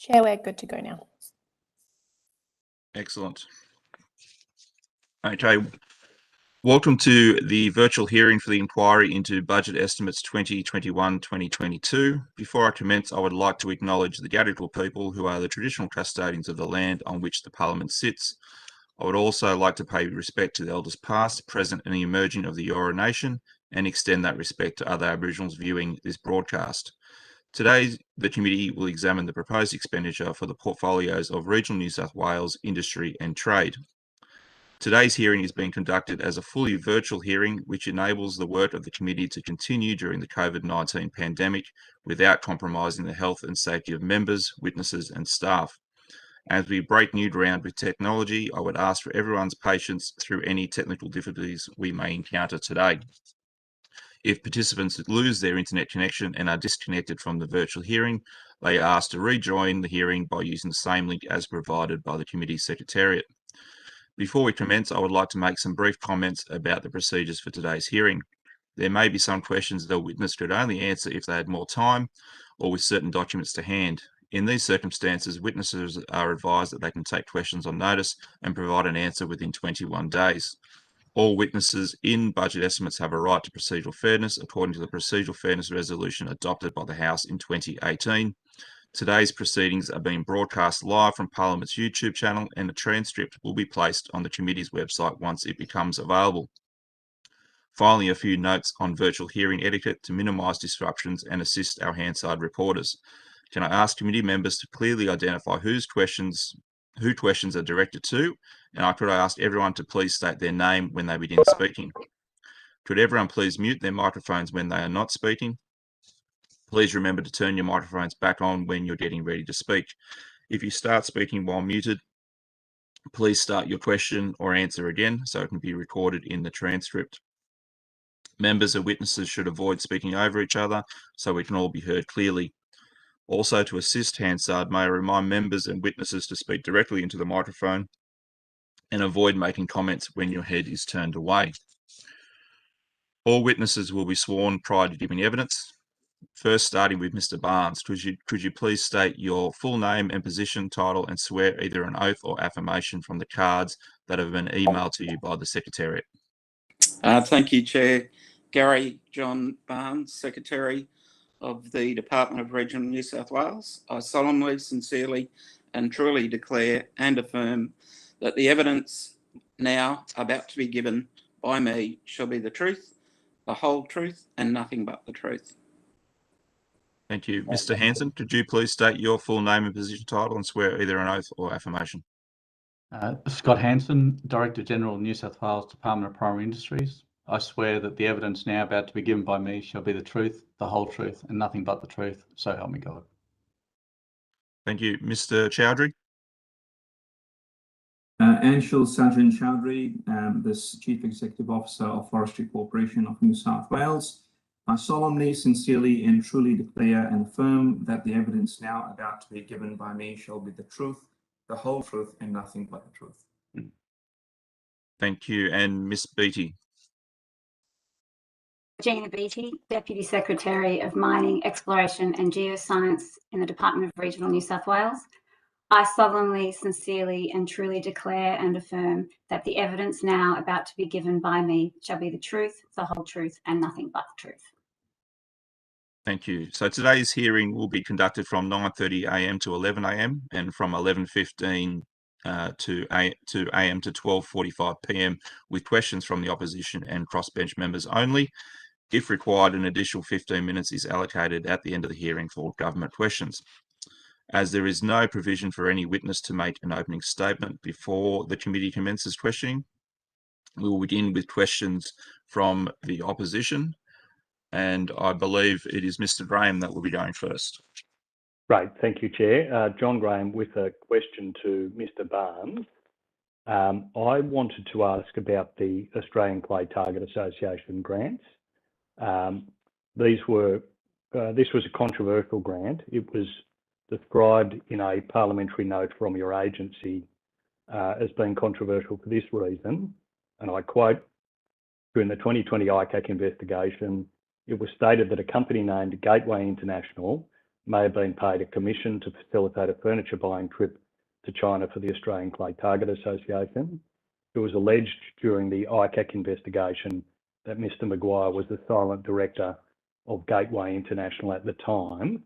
Chair, we're good to go now. Excellent. Okay, welcome to the virtual hearing for the inquiry into Budget Estimates 2021-2022. Before I commence, I would like to acknowledge the Gadigal people who are the traditional custodians of the land on which the Parliament sits. I would also like to pay respect to the elders past, present and emerging of the Eora Nation and extend that respect to other Aboriginals viewing this broadcast. Today, the committee will examine the proposed expenditure for the portfolios of Regional New South Wales, Industry and Trade. Today's hearing is being conducted as a fully virtual hearing, which enables the work of the committee to continue during the COVID-19 pandemic without compromising the health and safety of members, witnesses and staff. As we break new ground with technology, I would ask for everyone's patience through any technical difficulties we may encounter today. If participants lose their internet connection and are disconnected from the virtual hearing, they are asked to rejoin the hearing by using the same link as provided by the committee secretariat. Before we commence, I would like to make some brief comments about the procedures for today's hearing. There may be some questions that a witness could only answer if they had more time or with certain documents to hand. In these circumstances, witnesses are advised that they can take questions on notice and provide an answer within 21 days. All witnesses in budget estimates have a right to procedural fairness according to the procedural fairness resolution adopted by the House in 2018. Today's proceedings are being broadcast live from Parliament's YouTube channel and a transcript will be placed on the committee's website once it becomes available. Finally, a few notes on virtual hearing etiquette to minimise disruptions and assist our Hansard reporters. Can I ask committee members to clearly identify who questions are directed to, and could I ask everyone to please state their name when they begin speaking. Could everyone please mute their microphones when they are not speaking? Please remember to turn your microphones back on when you're getting ready to speak. If you start speaking while muted, please start your question or answer again so it can be recorded in the transcript. Members and witnesses should avoid speaking over each other so we can all be heard clearly. Also, to assist Hansard, may I remind members and witnesses to speak directly into the microphone and avoid making comments when your head is turned away. All witnesses will be sworn prior to giving evidence. First, starting with Mr. Barnes, could you please state your full name and position, title, and swear either an oath or affirmation from the cards that have been emailed to you by the Secretariat? Thank you, Chair. Gary John Barnes, Secretary of the Department of Regional New South Wales. I solemnly, sincerely and truly declare and affirm that the evidence now about to be given by me shall be the truth, the whole truth and nothing but the truth. Thank you. Mr. Hanson, could you please state your full name and position, title and swear either an oath or affirmation? Scott Hanson, Director General, New South Wales Department of Primary Industries. I swear that the evidence now about to be given by me shall be the truth, the whole truth, and nothing but the truth. So help me God. Thank you. Mr. Chowdhury? Anshul Sajan Chowdhury, this Chief Executive Officer of Forestry Corporation of New South Wales. I solemnly, sincerely, and truly declare and affirm that the evidence now about to be given by me shall be the truth, the whole truth, and nothing but the truth. Thank you. And Ms. Beattie? Gina Beattie, Deputy Secretary of Mining, Exploration and Geoscience in the Department of Regional New South Wales. I solemnly, sincerely and truly declare and affirm that the evidence now about to be given by me shall be the truth, the whole truth and nothing but the truth. Thank you. So today's hearing will be conducted from 9:30 a.m. to 11 a.m. and from 11:15 a.m. to 12:45 p.m. with questions from the opposition and crossbench members only. If required, an additional 15 minutes is allocated at the end of the hearing for government questions. As there is no provision for any witness to make an opening statement before the committee commences questioning, we will begin with questions from the opposition. And I believe it is Mr. Graham that will be going first. Great, thank you, Chair. John Graham with a question to Mr. Barnes. I wanted to ask about the Australian Clay Target Association grants. This was a controversial grant. It was described in a parliamentary note from your agency as being controversial for this reason, and I quote, during the 2020 ICAC investigation, it was stated that a company named Gateway International may have been paid a commission to facilitate a furniture buying trip to China for the Australian Clay Target Association. It was alleged during the ICAC investigation that Mr. Maguire was the silent director of Gateway International at the time.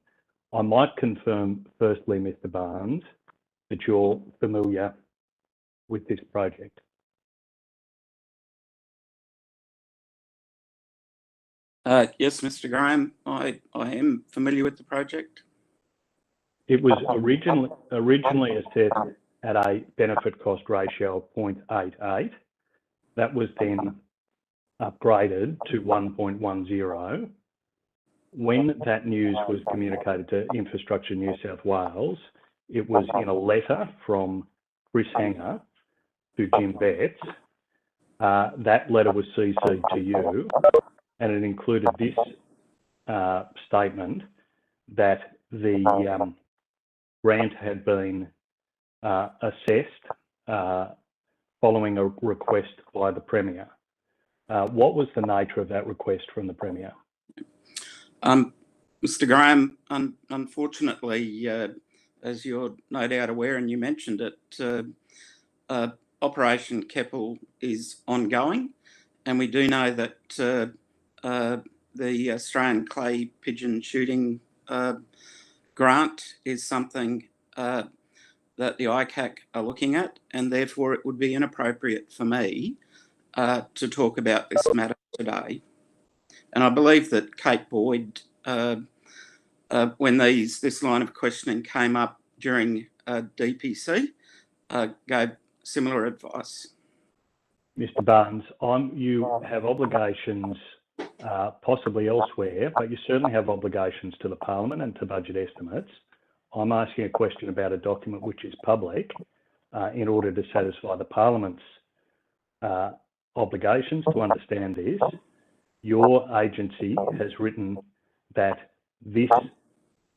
I might confirm, firstly, Mr. Barnes, that you're familiar with this project. Yes, Mr. Graham, I am familiar with the project. It was originally assessed at a benefit cost ratio of 0.88. That was then upgraded to 1.10. When that news was communicated to Infrastructure New South Wales, it was in a letter from Chris Hanger to Jim Betts. That letter was CC'd to you, and it included this statement that the grant had been assessed following a request by the Premier. What was the nature of that request from the Premier? Mr. Graham, unfortunately, as you're no doubt aware and you mentioned it, Operation Keppel is ongoing, and we do know that the Australian clay pigeon shooting grant is something that the ICAC are looking at, and therefore it would be inappropriate for me to talk about this matter today. And I believe that Cate Boyd, when this line of questioning came up during DPC, gave similar advice. Mr. Barnes, you have obligations possibly elsewhere, but you certainly have obligations to the Parliament and to budget estimates. I'm asking a question about a document which is public in order to satisfy the Parliament's obligations to understand this. Your agency has written that this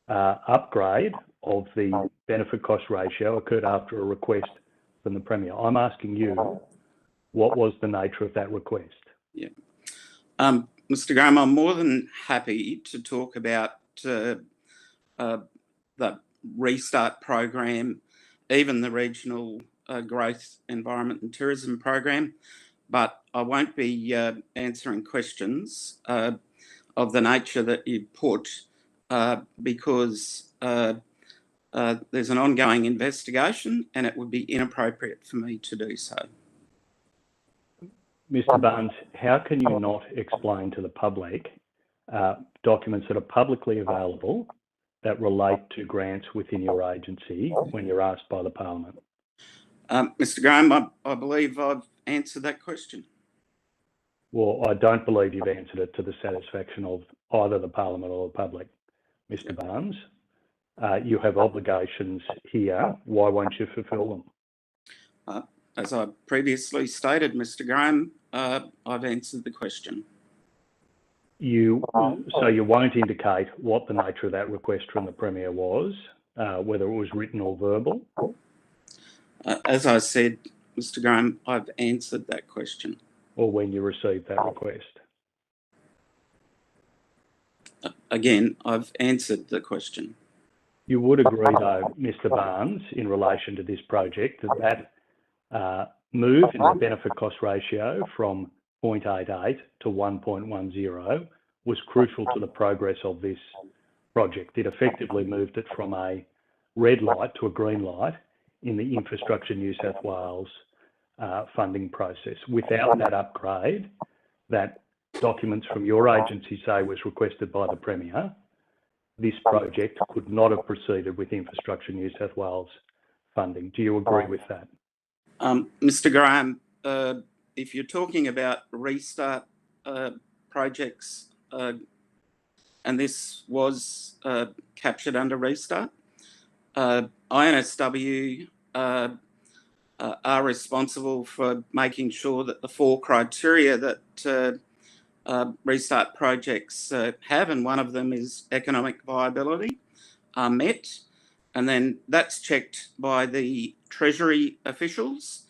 upgrade of the benefit cost ratio occurred after a request from the Premier. I'm asking you, what was the nature of that request? Yeah. Mr. Graham, I'm more than happy to talk about the Restart program, even the Regional Growth, Environment and Tourism program, but I won't be answering questions of the nature that you put because there's an ongoing investigation and it would be inappropriate for me to do so. Mr. Barnes, how can you not explain to the public documents that are publicly available that relate to grants within your agency when you're asked by the Parliament? Mr. Graham, I believe I've answered that question. Well, I don't believe you've answered it to the satisfaction of either the Parliament or the public, Mr. Barnes. You have obligations here. Why won't you fulfil them? As I previously stated, Mr. Graham, I've answered the question. So you won't indicate what the nature of that request from the Premier was, whether it was written or verbal? As I said, Mr. Graham, I've answered that question. Or when you received that request? Again, I've answered the question. You would agree, though, Mr. Barnes, in relation to this project, that move in the benefit cost ratio from 0.88 to 1.10 was crucial to the progress of this project. It effectively moved it from a red light to a green light in the Infrastructure New South Wales funding process. Without that upgrade, that documents from your agency say was requested by the Premier, this project could not have proceeded with Infrastructure New South Wales funding. Do you agree with that? Mr. Graham, if you're talking about Restart projects, and this was captured under Restart, INSW are responsible for making sure that the 4 criteria that Restart projects have, and one of them is economic viability, are met. And then that's checked by the Treasury officials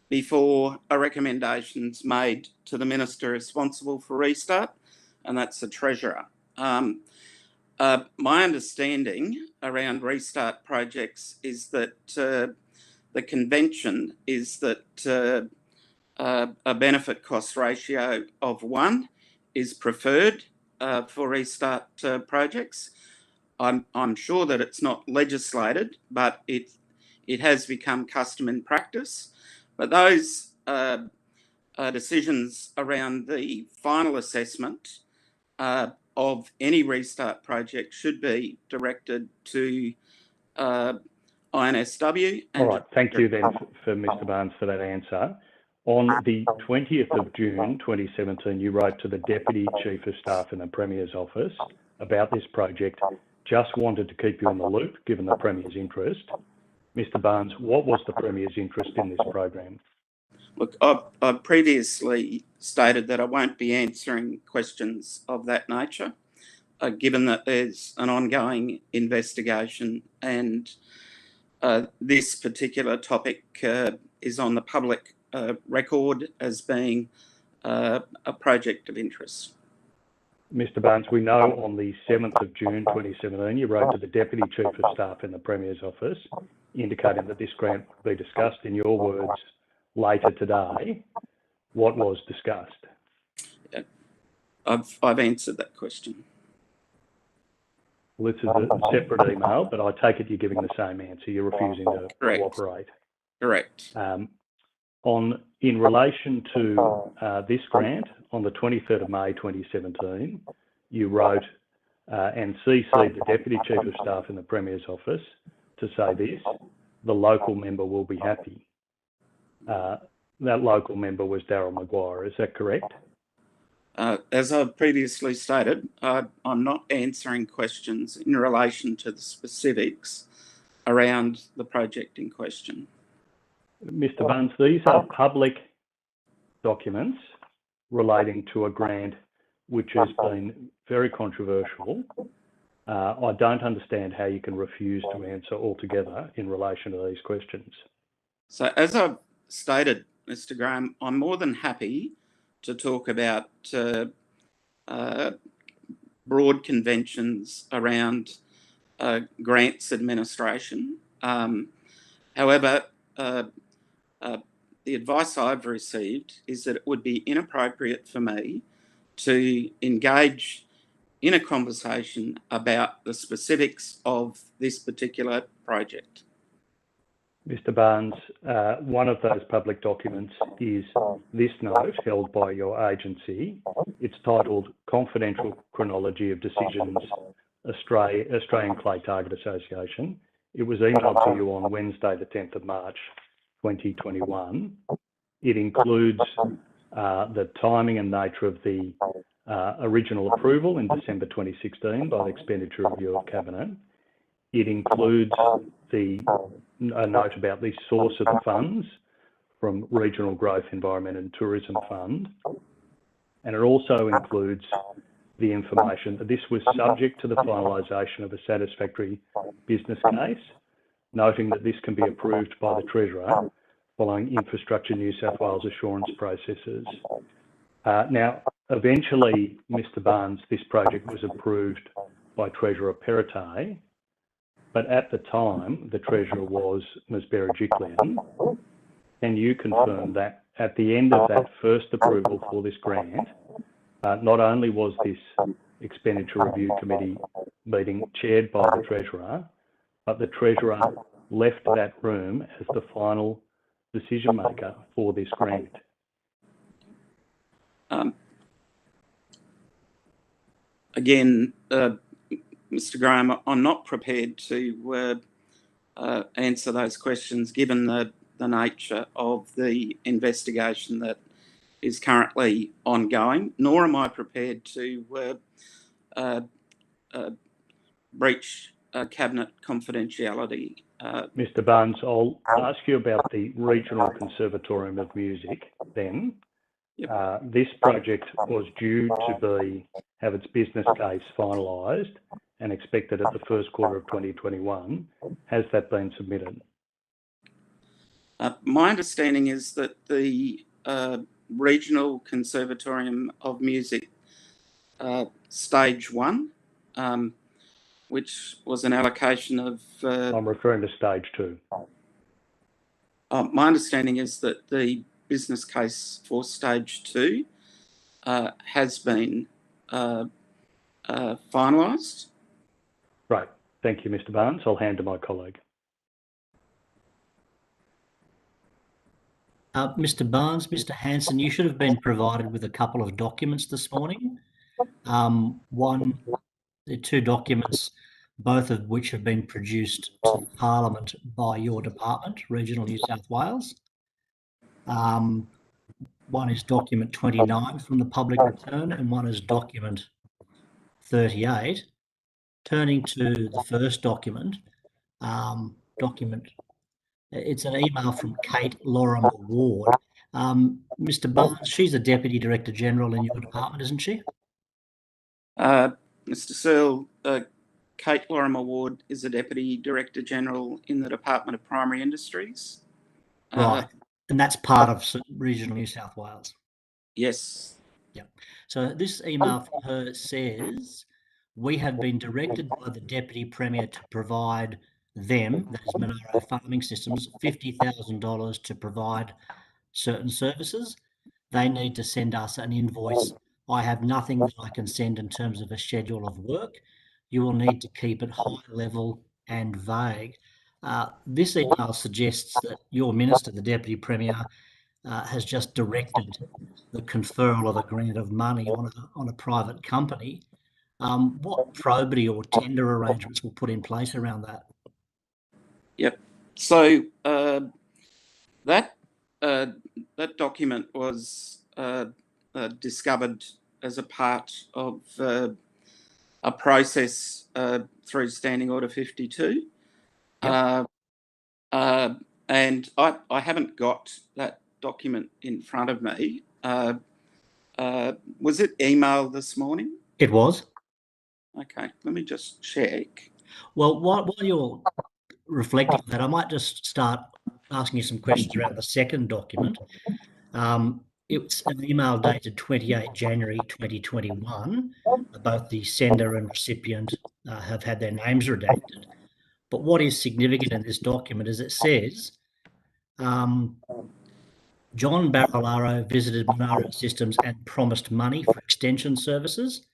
before a recommendation's made to the Minister responsible for Restart, and that's the Treasurer. My understanding around restart projects is that the convention is that a benefit cost ratio of 1 is preferred for restart projects. I'm sure that it's not legislated, but it has become custom in practice. But those decisions around the final assessment of any restart project should be directed to INSW. All right, thank you then for Mr. Barnes for that answer. On the 20th of June 2017, you wrote to the Deputy Chief of Staff in the Premier's office about this project. Just wanted to keep you in the loop, given the Premier's interest. Mr. Barnes, what was the Premier's interest in this program? Look, I've previously stated that I won't be answering questions of that nature, given that there's an ongoing investigation and this particular topic is on the public record as being a project of interest. Mr. Barnes, we know on the 7th of June 2017, you wrote to the Deputy Chief of Staff in the Premier's office, indicating that this grant would be discussed, in your words, later today. What was discussed? I've answered that question. Well, this is a separate email, but I take it you're giving the same answer. You're refusing to cooperate. Correct. In relation to this grant, on the 23rd of May 2017, you wrote and CC'd the Deputy Chief of Staff in the Premier's office to say this: the local member will be happy. That local member was Daryl Maguire, is that correct? As I've previously stated, I'm not answering questions in relation to the specifics around the project in question. Mr. Barnes, these are public documents relating to a grant which has been very controversial. I don't understand how you can refuse to answer altogether in relation to these questions. So as I've stated, Mr. Graham, I'm more than happy to talk about broad conventions around grants administration. However, the advice I've received is that it would be inappropriate for me to engage in a conversation about the specifics of this particular project. Mr. Barnes, one of those public documents is this note held by your agency. It's titled Confidential Chronology of Decisions, Australian Clay Target Association. It was emailed to you on Wednesday, the 10th of March, 2021. It includes the timing and nature of the original approval in December 2016 by the Expenditure Review of Cabinet. It includes a note about the source of the funds from Regional Growth, Environment and Tourism Fund. And it also includes the information that this was subject to the finalisation of a satisfactory business case, noting that this can be approved by the Treasurer following Infrastructure New South Wales assurance processes. Now, eventually, Mr. Barnes, this project was approved by Treasurer Perrottet, but at the time, the Treasurer was Ms. Berejiklian. Can you confirm that at the end of that first approval for this grant, not only was this Expenditure Review Committee meeting chaired by the Treasurer, but the Treasurer left that room as the final decision maker for this grant? Again, Mr. Graham, I'm not prepared to answer those questions given the nature of the investigation that is currently ongoing, nor am I prepared to breach Cabinet confidentiality. Mr. Barnes, I'll ask you about the Regional Conservatorium of Music then. Yep. This project was due to have its business case finalised and expected at the first quarter of 2021. Has that been submitted? My understanding is that the Regional Conservatorium of Music Stage 1 which was an allocation of... I'm referring to stage 2. My understanding is that the business case for stage 2 has been finalised. Right. Thank you, Mr. Barnes. I'll hand to my colleague. Mr. Barnes, Mr. Hanson, you should have been provided with a couple of documents this morning. The 2 documents, both of which have been produced to Parliament by your department, Regional New South Wales. One is document 29 from the public return and one is document 38. Turning to the first document, it's an email from Cate Faehrmann Ward. Mr. Barnes, she's a Deputy Director General in your department, isn't she? Mr. Searle, Cate Faehrmann Ward is a Deputy Director General in the Department of Primary Industries. Right, and that's part of Regional New South Wales? Yes. Yeah. So this email from her says, we have been directed by the Deputy Premier to provide them, that is Monaro Farming Systems, $50,000 to provide certain services. They need to send us an invoice. I have nothing that I can send in terms of a schedule of work. You will need to keep it high level and vague. This email suggests that your Minister, the Deputy Premier, has just directed the conferral of a grant of money on a private company. What probity or tender arrangements were put in place around that? Yep. So that document was discovered as a part of a process through Standing Order 52. Yep. And I haven't got that document in front of me. Was it emailed this morning? It was. Okay, let me just check. Well, while you're reflecting on that, I might just start asking you some questions around the second document. It's an email dated 28 January 2021. Both the sender and recipient have had their names redacted. But what is significant in this document is it says, John Barilaro visited Monaro Systems and promised money for extension services.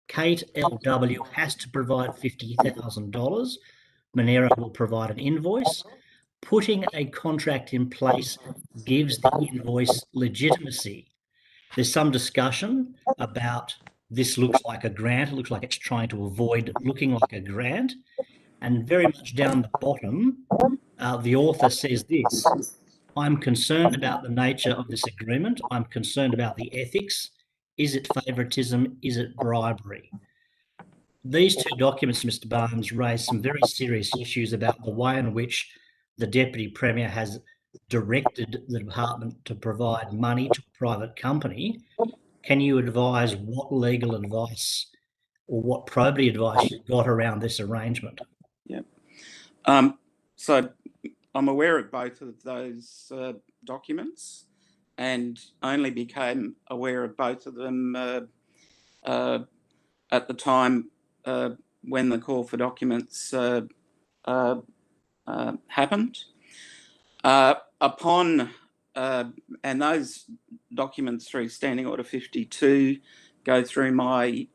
Cate LW has to provide $50,000. Monero will provide an invoice. Putting a contract in place gives the invoice legitimacy. There's some discussion about this looks like a grant. It looks like it's trying to avoid looking like a grant. And very much down the bottom, the author says this: I'm concerned about the nature of this agreement. I'm concerned about the ethics. Is it favouritism? Is it bribery? These 2 documents, Mr. Barnes, raise some very serious issues about the way in which the Deputy Premier has directed the department to provide money to a private company. Can you advise what legal advice or what probity advice you got around this arrangement? Yeah. So I'm aware of both of those documents and only became aware of both of them at the time when the call for documents happened. And those documents through Standing Order 52 go through my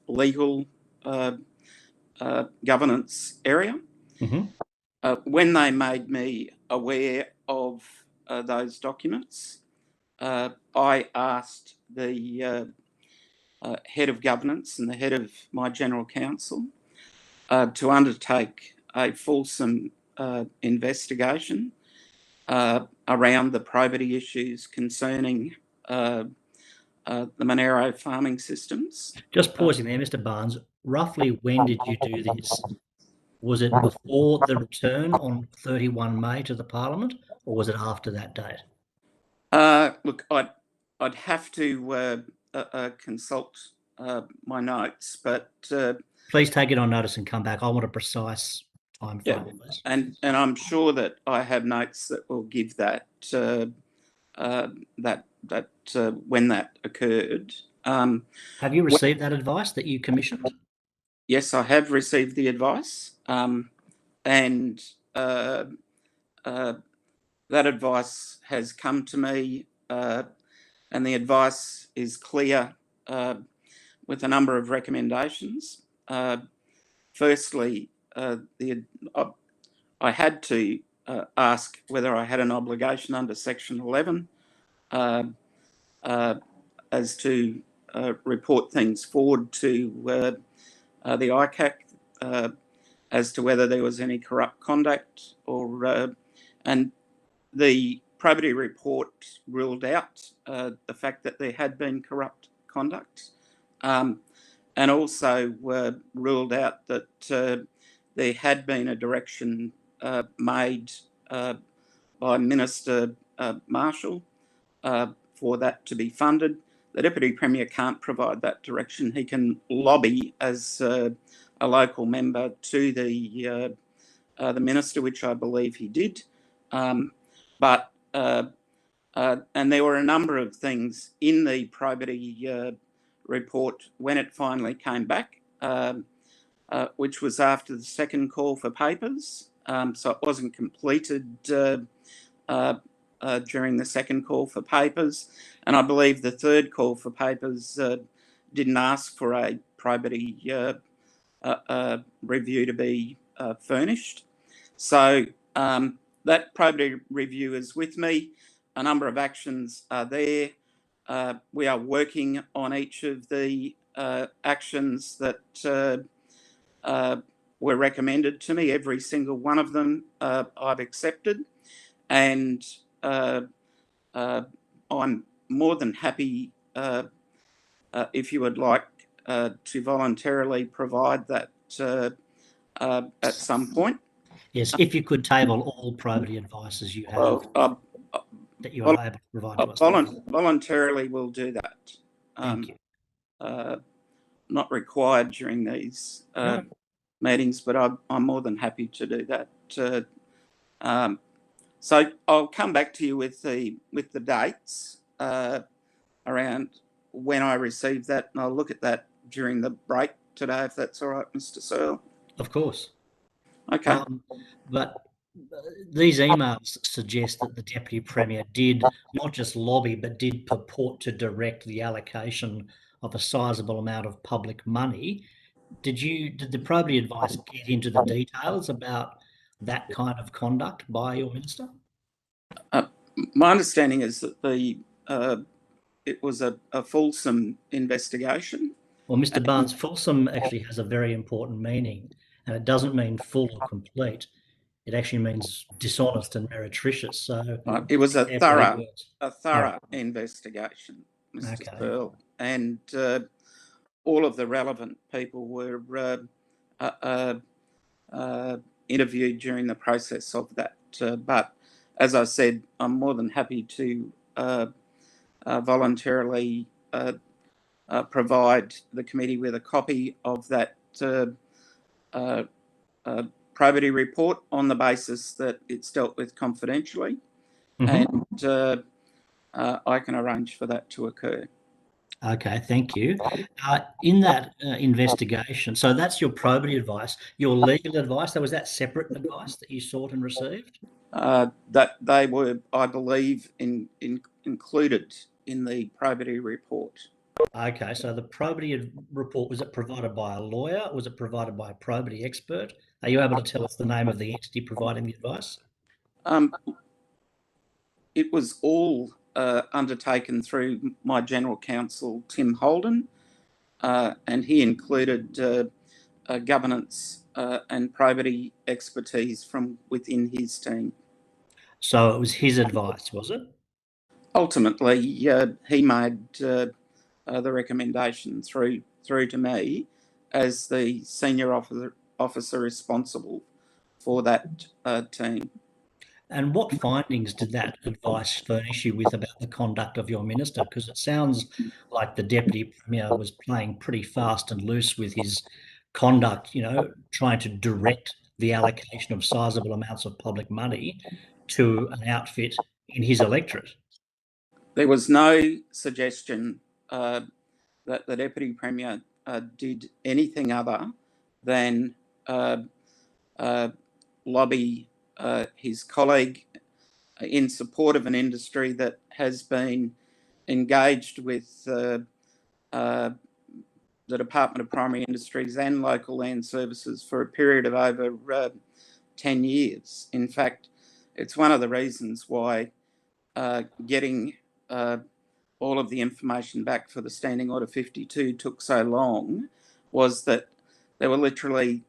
legal governance area. Mm-hmm. When they made me aware of those documents, I asked the head of governance and the head of my general counsel to undertake a fulsome investigation around the probity issues concerning the Monero farming systems. Just pausing there, Mr. Barnes. Roughly when did you do this? Was it before the return on 31 May to the Parliament, or was it after that date? Look, I'd have to consult my notes, but please take it on notice and come back. I want a precise time frame on this. And I'm sure that I have notes that will give that when that occurred. Have you received that advice that you commissioned? Yes, I have received the advice, and that advice has come to me, and the advice is clear with a number of recommendations. Firstly, I had to ask whether I had an obligation under Section 11 as to report things forward to the ICAC as to whether there was any corrupt conduct, or and the probity report ruled out the fact that there had been corrupt conduct, and also ruled out that there had been a direction made by Minister Marshall for that to be funded. The Deputy Premier can't provide that direction. He can lobby as a local member to the Minister, which I believe he did. And there were a number of things in the probity report when it finally came back, which was after the second call for papers. So it wasn't completed during the second call for papers. And I believe the third call for papers didn't ask for a probity review to be furnished. So that probity review is with me. A number of actions are there. We are working on each of the actions that were recommended to me. Every single one of them I've accepted, and I'm more than happy if you would like to voluntarily provide that at some point. Yes, if you could table all probity advices you have that you are able to provide to us. Voluntarily will do that. Thank you. Not required during these meetings, but I'm more than happy to do that. So I'll come back to you with the dates around when I received that, and I'll look at that during the break today, if that's all right, Mr. Searle. Of course. Okay. But these emails suggest that the Deputy Premier did not just lobby, but did purport to direct the allocation of a sizable amount of public money. Did the probity advice get into the details about that kind of conduct by your minister? My understanding is that it was a fulsome investigation. Well, Mr. Barnes, fulsome actually has a very important meaning, and it doesn't mean full or complete. It actually means dishonest and meretricious. So it was a thorough investigation, Mr. Searle, and all of the relevant people were interviewed during the process of that. But as I said, I'm more than happy to voluntarily provide the committee with a copy of that probity report on the basis that it's dealt with confidentially, and I can arrange for that to occur. Okay, thank you. In that investigation, so that's your probity advice. Your legal advice, was that separate advice that you sought and received? That they were, I believe, included in the probity report. Okay, so the probity report, was it provided by a lawyer? Was it provided by a probity expert? Are you able to tell us the name of the entity providing the advice? It was all undertaken through my General Counsel, Tim Holden, and he included governance and probity expertise from within his team. So it was his advice, was it? Ultimately, he made the recommendation through to me as the senior officer responsible for that team. And what findings did that advice furnish you with about the conduct of your minister? Because it sounds like the Deputy Premier was playing pretty fast and loose with his conduct, trying to direct the allocation of sizable amounts of public money to an outfit in his electorate. There was no suggestion that the Deputy Premier did anything other than lobby his colleague in support of an industry that has been engaged with the Department of Primary Industries and Local Land Services for a period of over 10 years. In fact, it's one of the reasons why getting all of the information back for the Standing Order 52 took so long, was that there were literally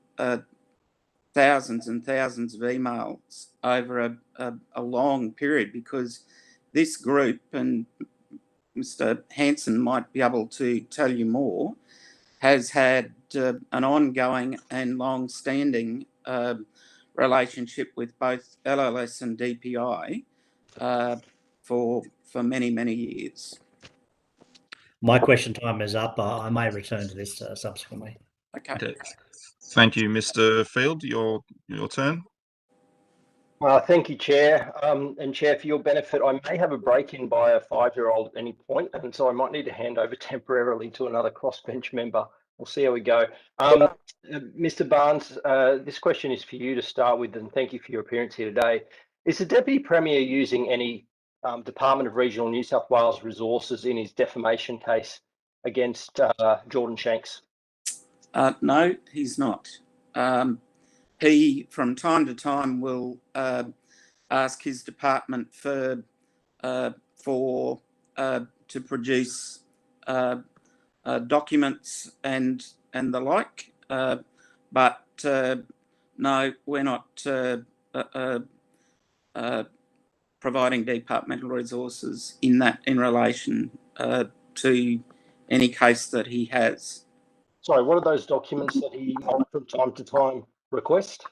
thousands and thousands of emails over a long period, because this group, and Mr. Hanson might be able to tell you more, has had an ongoing and long-standing relationship with both LLS and DPI for many, many years. My question time is up. I may return to this subsequently. Okay. Thank you, Mr. Field. Your turn. Thank you, Chair. And Chair, for your benefit, I may have a break-in by a 5-year-old at any point, and so I might need to hand over temporarily to another crossbench member. We'll see how we go. Mr. Barnes, this question is for you to start with, and thank you for your appearance here today. Is the Deputy Premier using any Department of Regional New South Wales resources in his defamation case against Jordan Shanks? No, he's not. He, from time to time, will ask his department to produce documents and the like, but no, we're not providing departmental resources in relation to any case that he has. Sorry, what are those documents that he might from time to time request?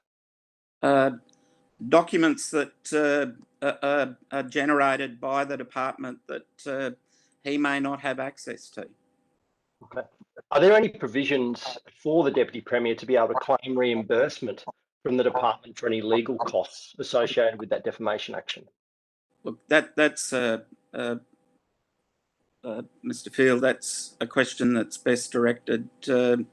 Documents that are generated by the department that he may not have access to. Okay. Are there any provisions for the Deputy Premier to be able to claim reimbursement from the department for any legal costs associated with that defamation action? Look, that's Mr. Field, that's a question that's best directed to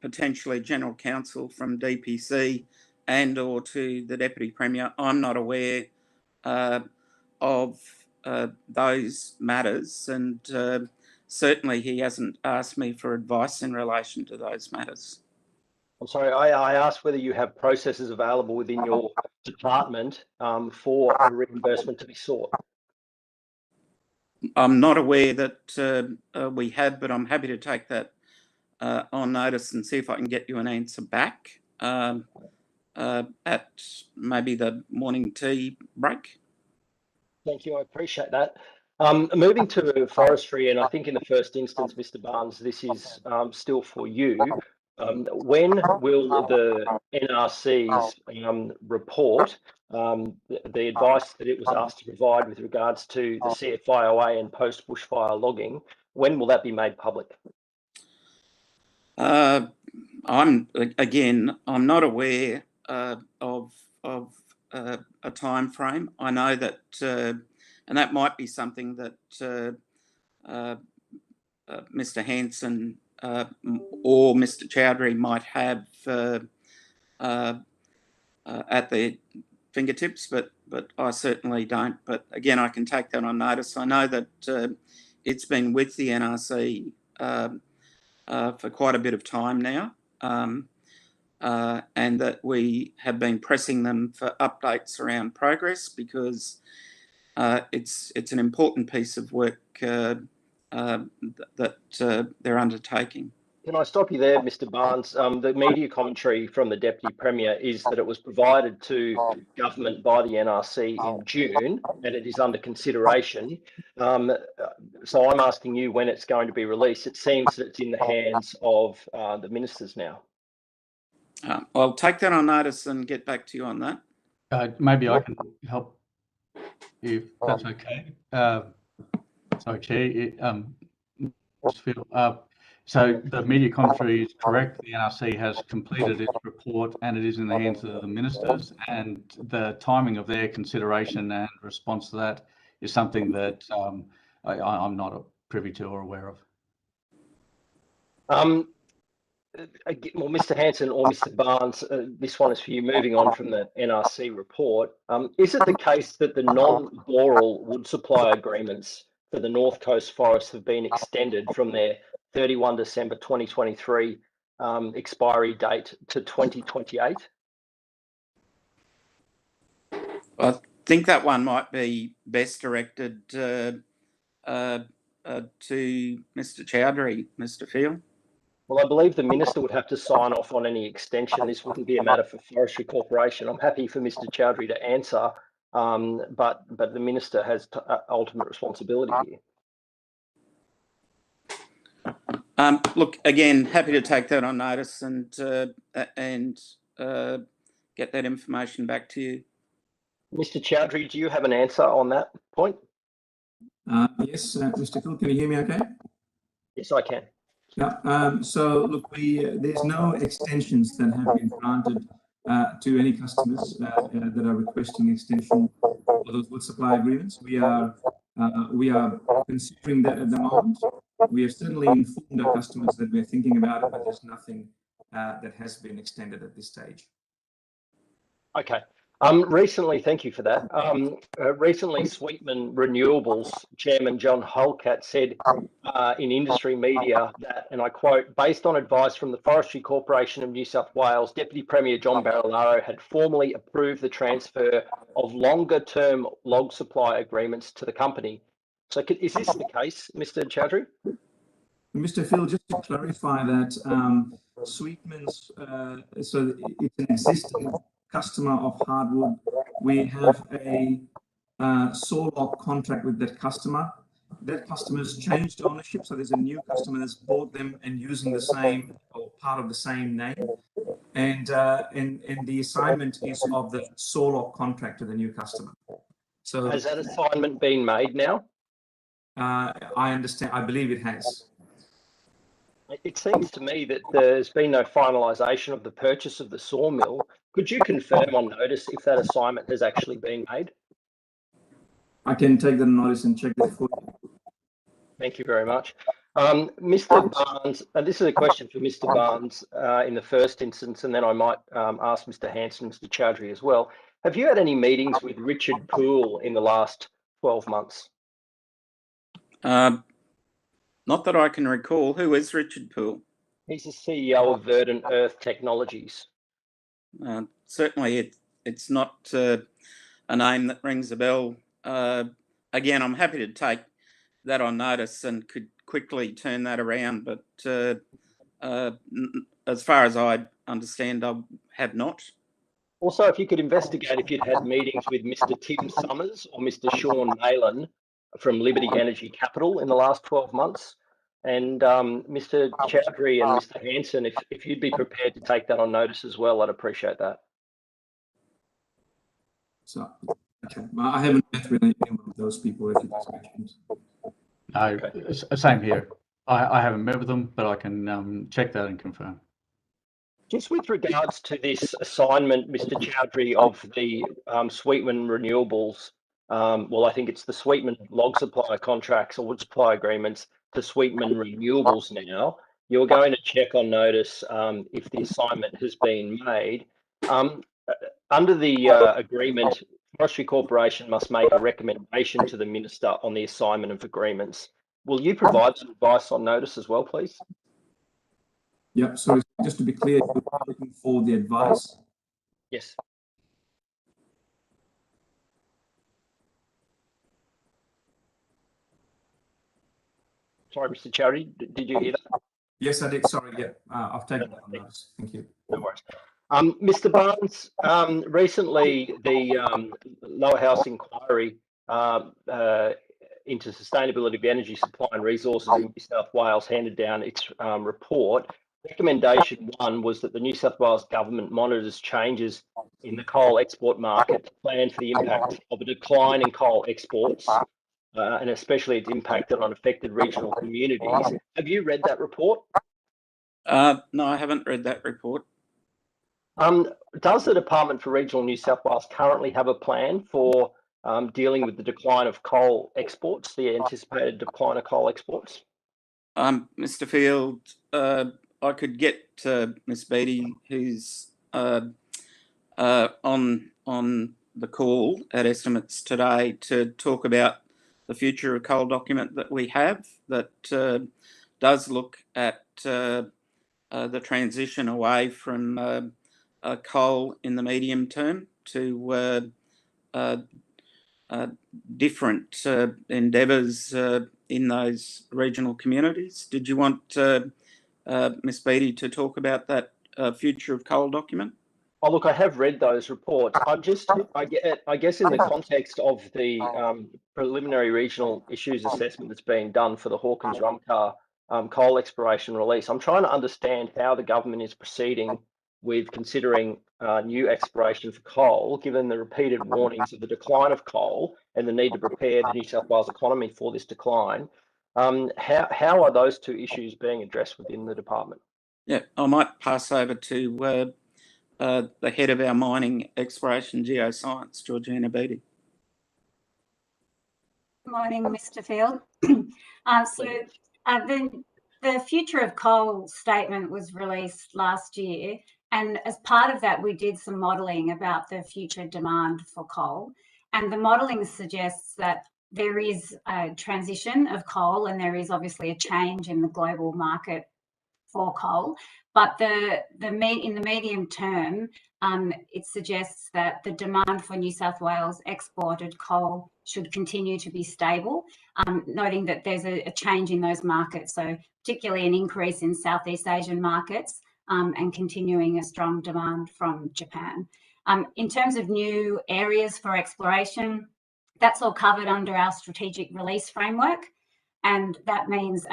potentially General Counsel from DPC and or to the Deputy Premier. I'm not aware of those matters, and certainly he hasn't asked me for advice in relation to those matters. I'm sorry, I asked whether you have processes available within your department for a reimbursement to be sought. I'm not aware that we have, but I'm happy to take that on notice and see if I can get you an answer back at maybe the morning tea break. Thank you, I appreciate that. Moving to forestry, and I think in the first instance, Mr. Barnes, this is still for you. When will the NRC's report the advice that it was asked to provide with regards to the CFIOA and post-bushfire logging, when will that be made public? I'm not aware of a time frame. I know that, and that might be something that Mr. Hanson or Mr. Chowdhury might have at their fingertips, but I certainly don't. But again, I can take that on notice. I know that it's been with the NRC for quite a bit of time now, and that we have been pressing them for updates around progress, because it's an important piece of work that they're undertaking. Can I stop you there, Mr. Barnes? The media commentary from the Deputy Premier is that it was provided to government by the NRC in June and it is under consideration. So I'm asking you when it's going to be released. It seems that it's in the hands of the ministers now. I'll take that on notice and get back to you on that. Maybe I can help if that's okay. Sorry, Chair. So the media commentary is correct. The NRC has completed its report and it is in the hands of the ministers, and the timing of their consideration and response to that is something that I'm not privy to or aware of. well, Mr. Hanson or Mr. Barnes, this one is for you. Moving on from the NRC report, is it the case that the non-boreal wood supply agreements for the North Coast forests have been extended from their 31 December 2023 expiry date to 2028? I think that one might be best directed to Mr. Chowdhury, Mr. Field. Well, I believe the Minister would have to sign off on any extension. This wouldn't be a matter for Forestry Corporation. I'm happy for Mr. Chowdhury to answer, but the Minister has ultimate responsibility here. Look, again, happy to take that on notice and get that information back to you. Mr. Chowdhury, do you have an answer on that point? Yes, Mr. Phil, can you hear me okay? Yes, I can. Yeah, so look, there's no extensions that have been granted to any customers that are requesting extension for those wood supply agreements. We are considering that at the moment. We have certainly informed our customers that we're thinking about it, but there's nothing that has been extended at this stage. Okay. Recently, thank you for that. Recently, Sweetman Renewables Chairman John Holcat said in industry media that, and I quote, based on advice from the Forestry Corporation of New South Wales, Deputy Premier John Barilaro had formally approved the transfer of longer-term log supply agreements to the company. So is this the case, Mr. Chowdhury? Mr. Phil, just to clarify that, Sweetman's, so it's an existing customer of hardwood. We have a saw log contract with that customer. That customer's changed ownership, so there's a new customer that's bought them and using the same or part of the same name, and the assignment is of the saw log contract to the new customer. So has that assignment been made now? I understand. I believe it has. It seems to me that there's been no finalisation of the purchase of the sawmill. Could you confirm on notice if that assignment has actually been made? I can take that notice and check that for you. Thank you very much. Mr. Barnes, this is a question for Mr. Barnes in the first instance, and then I might ask Mr. Hanson and Mr. Chowdhury as well. Have you had any meetings with Richard Poole in the last 12 months? Not that I can recall. Who is Richard Poole? He's the CEO of Verdant Earth Technologies. Certainly, it's not a name that rings a bell. Again, I'm happy to take that on notice and could quickly turn that around, but as far as I understand, I have not. Also, if you could investigate if you'd had meetings with Mr. Tim Summers or Mr. Sean Nayland from Liberty Energy Capital in the last 12 months. And Mr. Chowdhury and Mr. Hanson, if you'd be prepared to take that on notice as well, I'd appreciate that. So, okay. I haven't met with any of those people. If you just mentioned. No, okay. Same here. I haven't met with them, but I can check that and confirm. Just with regards to this assignment, Mr. Chowdhury, of the Sweetman Renewables, well, I think it's the Sweetman log supply contracts or wood supply agreements to Sweetman Renewables now. You're going to check on notice if the assignment has been made. Under the agreement, Forestry Corporation must make a recommendation to the Minister on the assignment of agreements. Will you provide some advice on notice as well, please? Yep. So just to be clear, you're looking for the advice? Yes. Sorry, Mr. Chowdhury, did you hear that? Yes, I did. Sorry, yeah. I've taken that on notice. Thank you. No worries. Mr. Barnes, recently the Lower House inquiry into sustainability of energy supply and resources in New South Wales handed down its report. Recommendation 1 was that the New South Wales government monitors changes in the coal export market to plan for the impact of a decline in coal exports, and especially its impact on affected regional communities. Have you read that report? No, I haven't read that report. Does the Department for Regional New South Wales currently have a plan for dealing with the decline of coal exports, the anticipated decline of coal exports? Mr. Field, I could get Ms. Beattie, who's on the call at Estimates today, to talk about the future of coal document that we have that does look at the transition away from coal in the medium term to different endeavours in those regional communities. Did you want Ms. Beattie to talk about that future of coal document? Oh, look, I have read those reports. I guess in the context of the preliminary regional issues assessment that's being done for the Hawkins-Rumcar coal exploration release, I'm trying to understand how the government is proceeding with considering new exploration for coal, given the repeated warnings of the decline of coal and the need to prepare the New South Wales economy for this decline. How are those two issues being addressed within the department? Yeah, I might pass over to the head of our mining exploration geoscience, Georgina Beattie. Good morning, Mr. Field. The Future of Coal statement was released last year, and as part of that, we did some modelling about the future demand for coal. And the modelling suggests that there is a transition of coal, and there is obviously a change in the global market for coal. But in the medium term, it suggests that the demand for New South Wales exported coal should continue to be stable, noting that there's a change in those markets, so particularly an increase in Southeast Asian markets and continuing a strong demand from Japan. In terms of new areas for exploration, that's all covered under our strategic release framework. And that means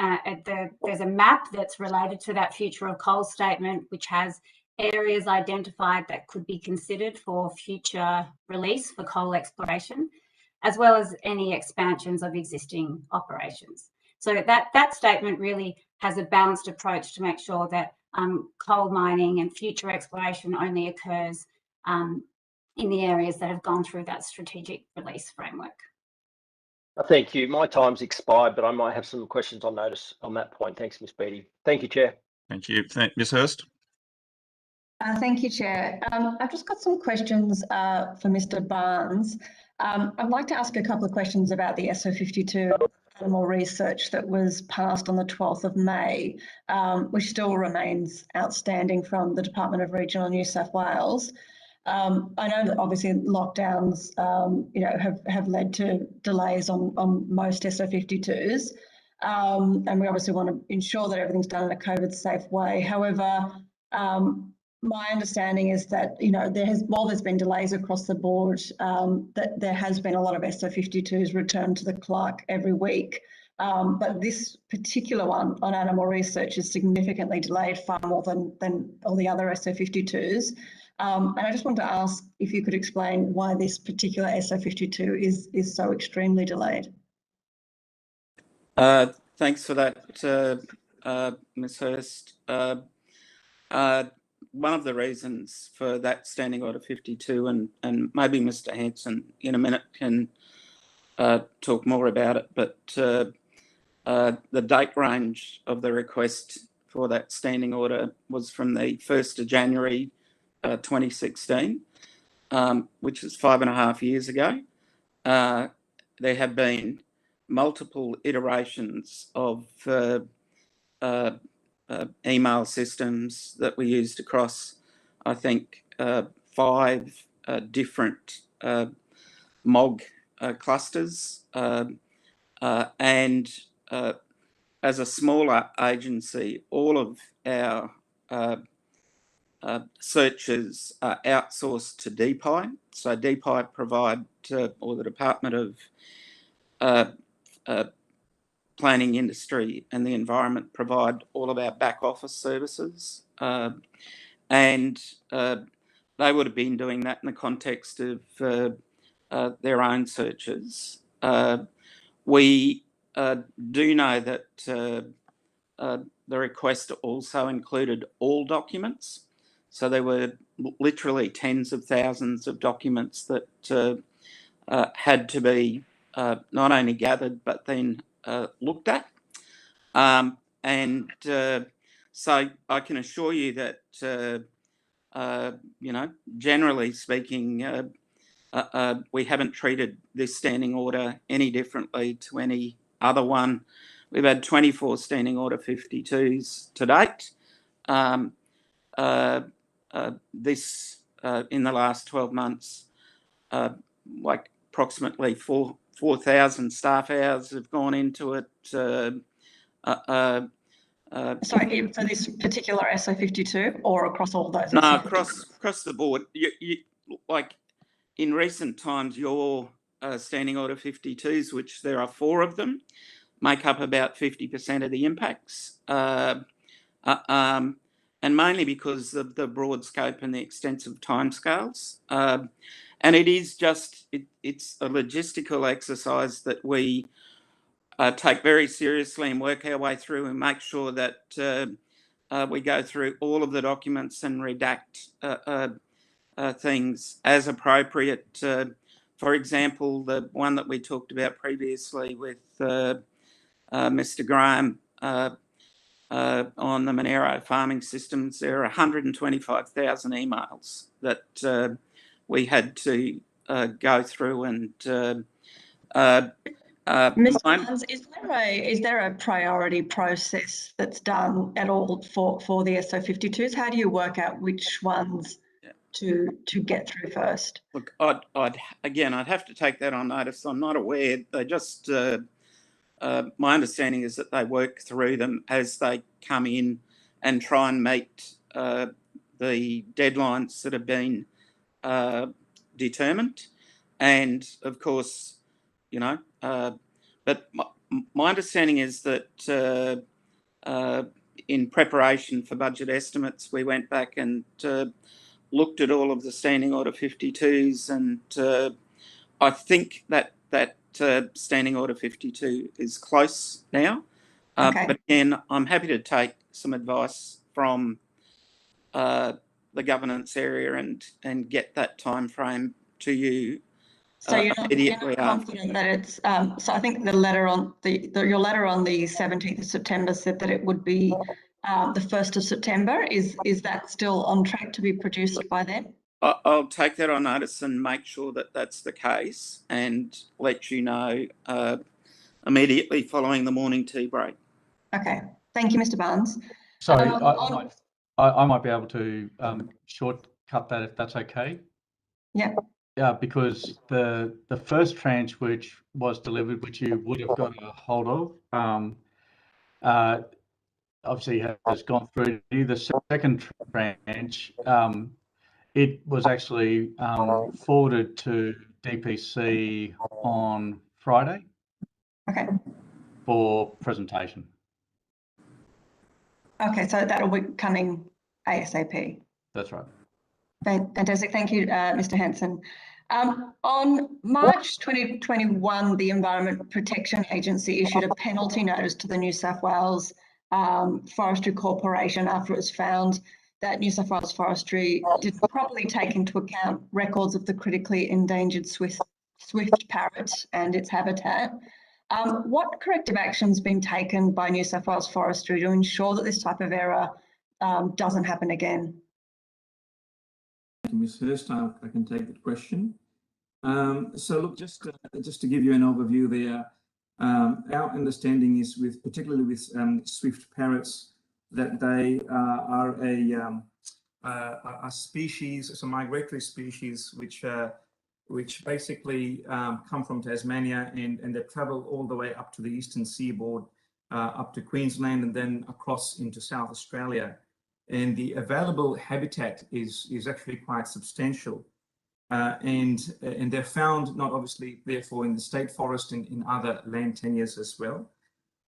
there's a map that's related to that future of coal statement, which has areas identified that could be considered for future release for coal exploration, as well as any expansions of existing operations. So that statement really has a balanced approach to make sure that coal mining and future exploration only occurs in the areas that have gone through that strategic release framework. Thank you. My time's expired, but I might have some questions on notice on that point. Thanks, Ms. Beattie. Thank you, Chair. Thank you. Ms. Hurst. Thank you, Chair. I've just got some questions for Mr. Barnes. I'd like to ask a couple of questions about the SO52 animal research that was passed on the 12th of May, which still remains outstanding from the Department of Regional New South Wales. I know that obviously lockdowns, have led to delays on most SO52s, and we obviously want to ensure that everything's done in a COVID-safe way. However, my understanding is that while there's been delays across the board, that there has been a lot of SO52s returned to the clerk every week. But this particular one on animal research is significantly delayed, far more than all the other SO52s. And I just want to ask if you could explain why this particular SO52 is so extremely delayed. Thanks for that, Ms. Hurst. One of the reasons for that Standing Order 52, and maybe Mr. Hanson in a minute can talk more about it, but the date range of the request for that standing order was from the 1st of January 2016, which is 5.5 years ago. There have been multiple iterations of email systems that we used across, I think, 5 different MOG clusters. And as a smaller agency, all of our searches are outsourced to DPI. So DPI provide, or the Department of Planning, Industry and the Environment provide all of our back office services. And they would have been doing that in the context of their own searches. We do know that the request also included all documents. So there were literally tens of thousands of documents that had to be not only gathered, but then looked at. And So I can assure you that, generally speaking, we haven't treated this standing order any differently to any other one. We've had 24 standing order 52s to date. This in the last 12 months, like approximately 4,000 staff hours have gone into it. Sorry, for this particular SO52 or across all those? No, across the board. You like in recent times, your standing order 52s, which there are 4 of them, make up about 50% of the impacts. And mainly because of the broad scope and the extensive timescales. And it is just, it's a logistical exercise that we take very seriously and work our way through and make sure that we go through all of the documents and redact things as appropriate. For example, the one that we talked about previously with Mr. Graham, on the Monero farming systems, there are 125,000 emails that we had to go through and Mr. Barnes, is there a priority process that's done at all for the SO52s? How do you work out which ones to get through first? Look, I'd have to take that on notice. I'm not aware. They just my understanding is that they work through them as they come in and try and meet the deadlines that have been determined. And of course, but my understanding is that in preparation for budget estimates, we went back and looked at all of the standing order 52s, and I think that standing order 52 is close now. Okay. But again, I'm happy to take some advice from the governance area and get that time frame to you. So you're not confident that it's, so I think the letter on your letter on the 17th of September said that it would be the 1st of September. Is that still on track to be produced by then? I'll take that on notice and make sure that that's the case and let you know immediately following the morning tea break. Okay. Thank you, Mr. Barnes. Sorry, I might be able to shortcut that if that's okay. Yeah. Yeah, because the first tranche which was delivered, which you would have got a hold of, obviously has gone through. The second tranche, it was actually forwarded to DPC on Friday. Okay. For presentation. Okay, so that'll be coming ASAP. That's right. Fantastic. Thank you, Mr. Hanson. On March 2021, the Environment Protection Agency issued a penalty notice to the New South Wales Forestry Corporation after it was found that New South Wales Forestry didn't properly take into account records of the critically endangered swift parrot and its habitat. What corrective actions been taken by New South Wales Forestry to ensure that this type of error doesn't happen again? Thank you, Ms. Hurst. I can take that question. So look, just to give you an overview there, our understanding is particularly with swift parrots, that they are a species, it's a migratory species which basically come from Tasmania and they travel all the way up to the eastern seaboard, up to Queensland and then across into South Australia. And the available habitat is actually quite substantial. And they're found not obviously therefore in the state forest and in other land tenures as well.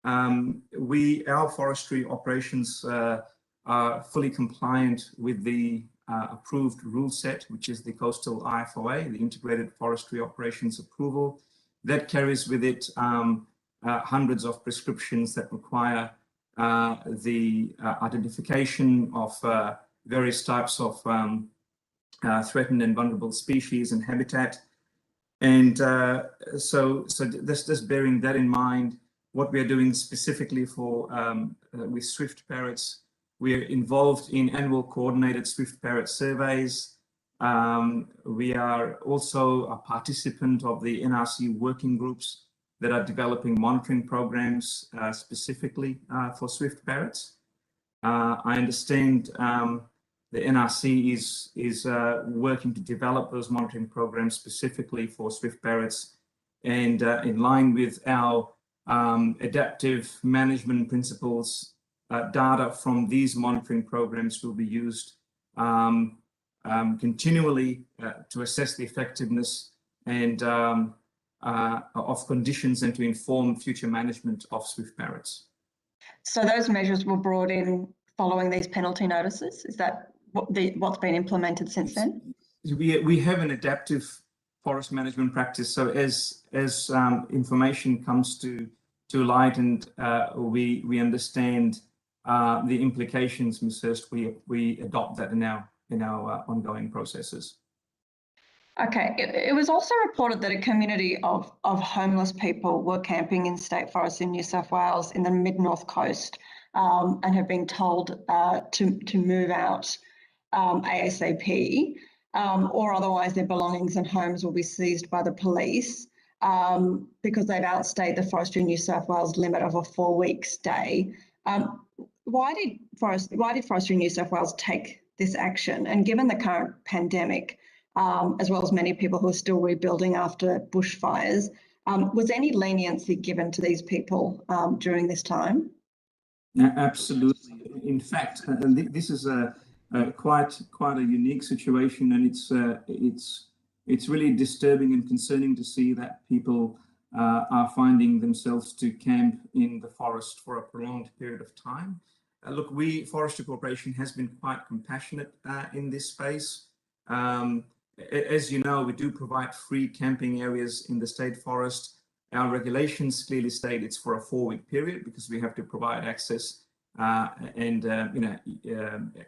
Our forestry operations are fully compliant with the approved rule set, which is the Coastal IFOA, the Integrated Forestry Operations Approval. That carries with it hundreds of prescriptions that require the identification of various types of threatened and vulnerable species and habitat. And so just bearing that in mind, what we are doing specifically for with swift parrots We're involved in annual coordinated Swift Parrot surveys. We are also a participant of the NRC working groups that are developing monitoring programs specifically for Swift Parrots. I understand the NRC is working to develop those monitoring programs specifically for Swift Parrots, and in line with our adaptive management principles, data from these monitoring programs will be used continually to assess the effectiveness and of conditions and to inform future management of Swift Parrots. So those measures were brought in following these penalty notices? Is that what's been implemented since then? We have an adaptive forest management practice. So as information comes to light and we understand the implications, Ms. Hurst, we adopt that in our ongoing processes. Okay. It was also reported that a community of homeless people were camping in state forests in New South Wales in the mid-north coast and have been told to move out ASAP, or otherwise their belongings and homes will be seized by the police because they've outstayed the Forestry New South Wales limit of a 4-week stay. Why did Forestry New South Wales take this action? And given the current pandemic, as well as many people who are still rebuilding after bushfires, was any leniency given to these people during this time? Absolutely. In fact, this is quite a unique situation, and it's really disturbing and concerning to see that people are finding themselves to camp in the forest for a prolonged period of time. Look, Forestry Corporation has been quite compassionate in this space. As you know, we do provide free camping areas in the state forest. Our regulations clearly state it's for a 4-week period because we have to provide access and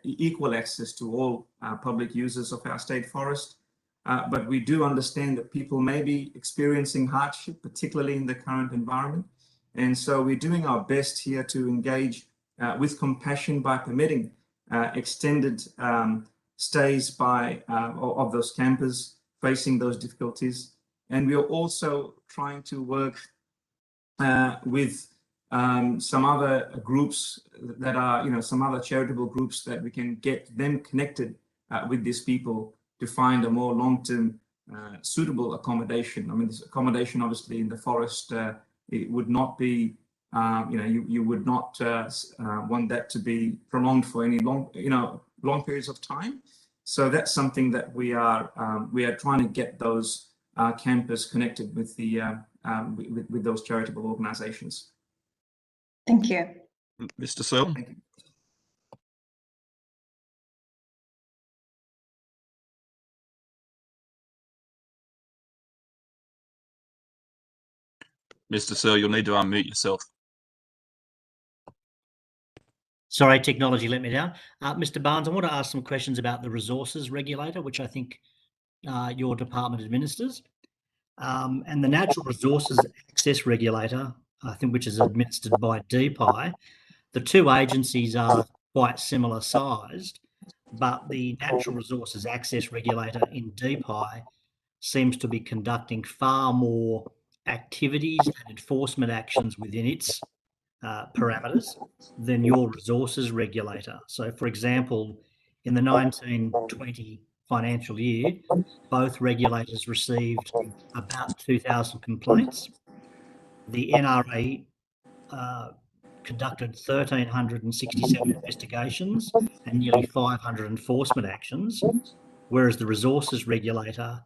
equal access to all public users of our state forest. But we do understand that people may be experiencing hardship, particularly in the current environment. And so we're doing our best here to engage with compassion by permitting extended stays of those campers facing those difficulties. And we are also trying to work with some other groups that are, some other charitable groups that we can get them connected with these people to find a more long-term suitable accommodation. I mean, this accommodation obviously in the forest, it would not be, you would not want that to be prolonged for any long periods of time. So that's something that we are trying to get those campers connected with with those charitable organisations. Thank you, Mr. Searle. Thank you. Mr. Searle, you'll need to unmute yourself. Sorry, technology let me down. Mr. Barnes, I want to ask some questions about the resources regulator, which I think your department administers, and the natural resources access regulator, I think, which is administered by DPI. The two agencies are quite similar sized, but the natural resources access regulator in DPI seems to be conducting far more activities and enforcement actions within its parameters than your resources regulator. So, for example, in the 1920 financial year, both regulators received about 2,000 complaints. The NRA conducted 1,367 investigations and nearly 500 enforcement actions, whereas the resources regulator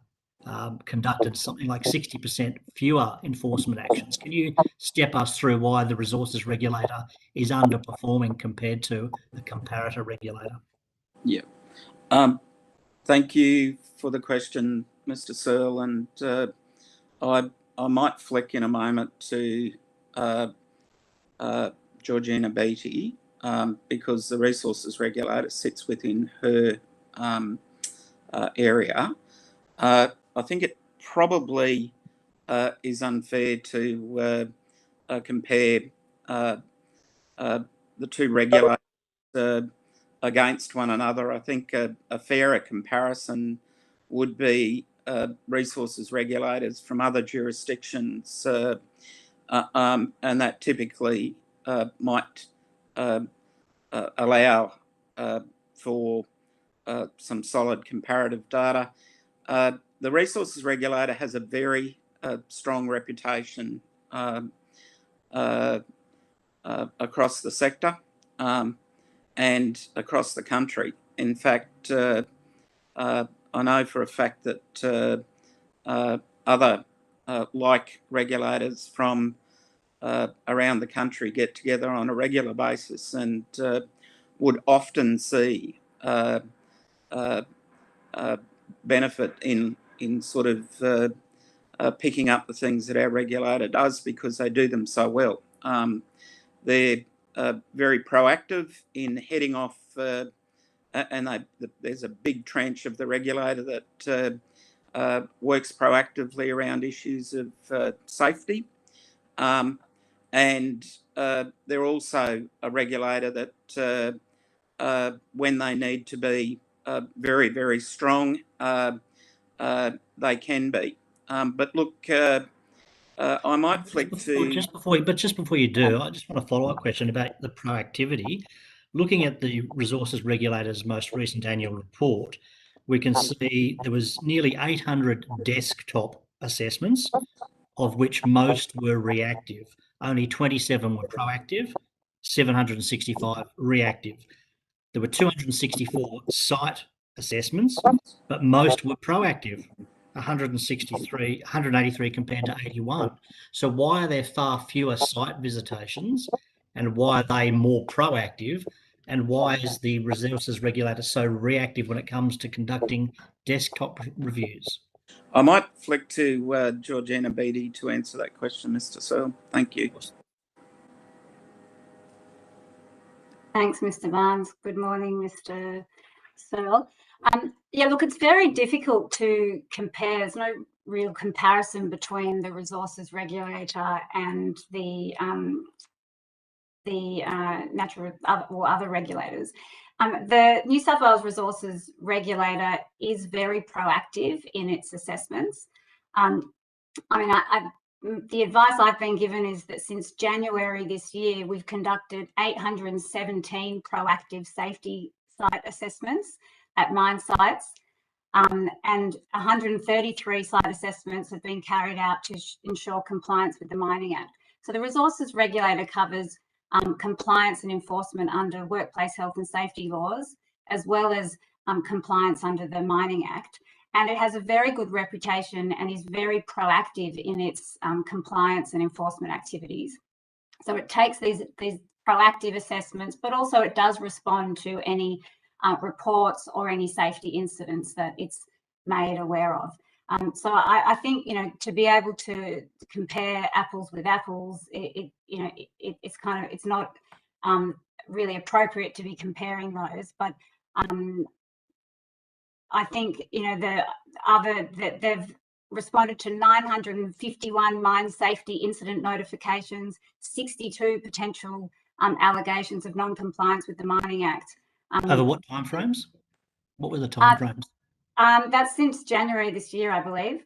conducted something like 60% fewer enforcement actions. Can you step us through why the resources regulator is underperforming compared to the comparator regulator? Yeah. Thank you for the question, Mr. Searle, and I might flick in a moment to Georgina Beattie because the resources regulator sits within her area. I think it probably is unfair to compare the two regulators against one another. I think a fairer comparison would be resources regulators from other jurisdictions, and that typically might allow for some solid comparative data. The resources regulator has a very strong reputation across the sector and across the country. In fact, I know for a fact that other like regulators from around the country get together on a regular basis and would often see benefit in sort of picking up the things that our regulator does, because they do them so well. They're very proactive in heading off, and there's a big tranche of the regulator that works proactively around issues of safety. And they're also a regulator that, when they need to be very, very strong, they can be. But look, I might flick to... Just before you do, I just want a follow-up question about the proactivity. Looking at the Resources Regulator's most recent annual report, we can see there was nearly 800 desktop assessments, of which most were reactive. Only 27 were proactive, 765 reactive. There were 264 site assessments, but most were proactive, 183 compared to 81. So why are there far fewer site visitations, and why are they more proactive, and why is the Resources Regulator so reactive when it comes to conducting desktop reviews? I might flick to Georgina Beattie to answer that question, Mr. Searle. Thank you. Thanks, Mr. Barnes. Good morning, Mr. Searle. Yeah, look, it's very difficult to compare. There's no real comparison between the Resources Regulator and the natural or other regulators. The New South Wales Resources Regulator is very proactive in its assessments. The advice I've been given is that since January this year, we've conducted 817 proactive safety site assessments at mine sites, and 133 site assessments have been carried out to ensure compliance with the Mining Act. So the Resources Regulator covers compliance and enforcement under workplace health and safety laws, as well as compliance under the Mining Act. And it has a very good reputation and is very proactive in its compliance and enforcement activities. So it takes these proactive assessments, but also it does respond to any reports or any safety incidents that it's made aware of. So I think, to be able to compare apples with apples, it's not really appropriate to be comparing those. But I think, that they've responded to 951 mine safety incident notifications, 62 potential allegations of non-compliance with the Mining Act. Over what timeframes? What were the timeframes? That's since January this year, I believe.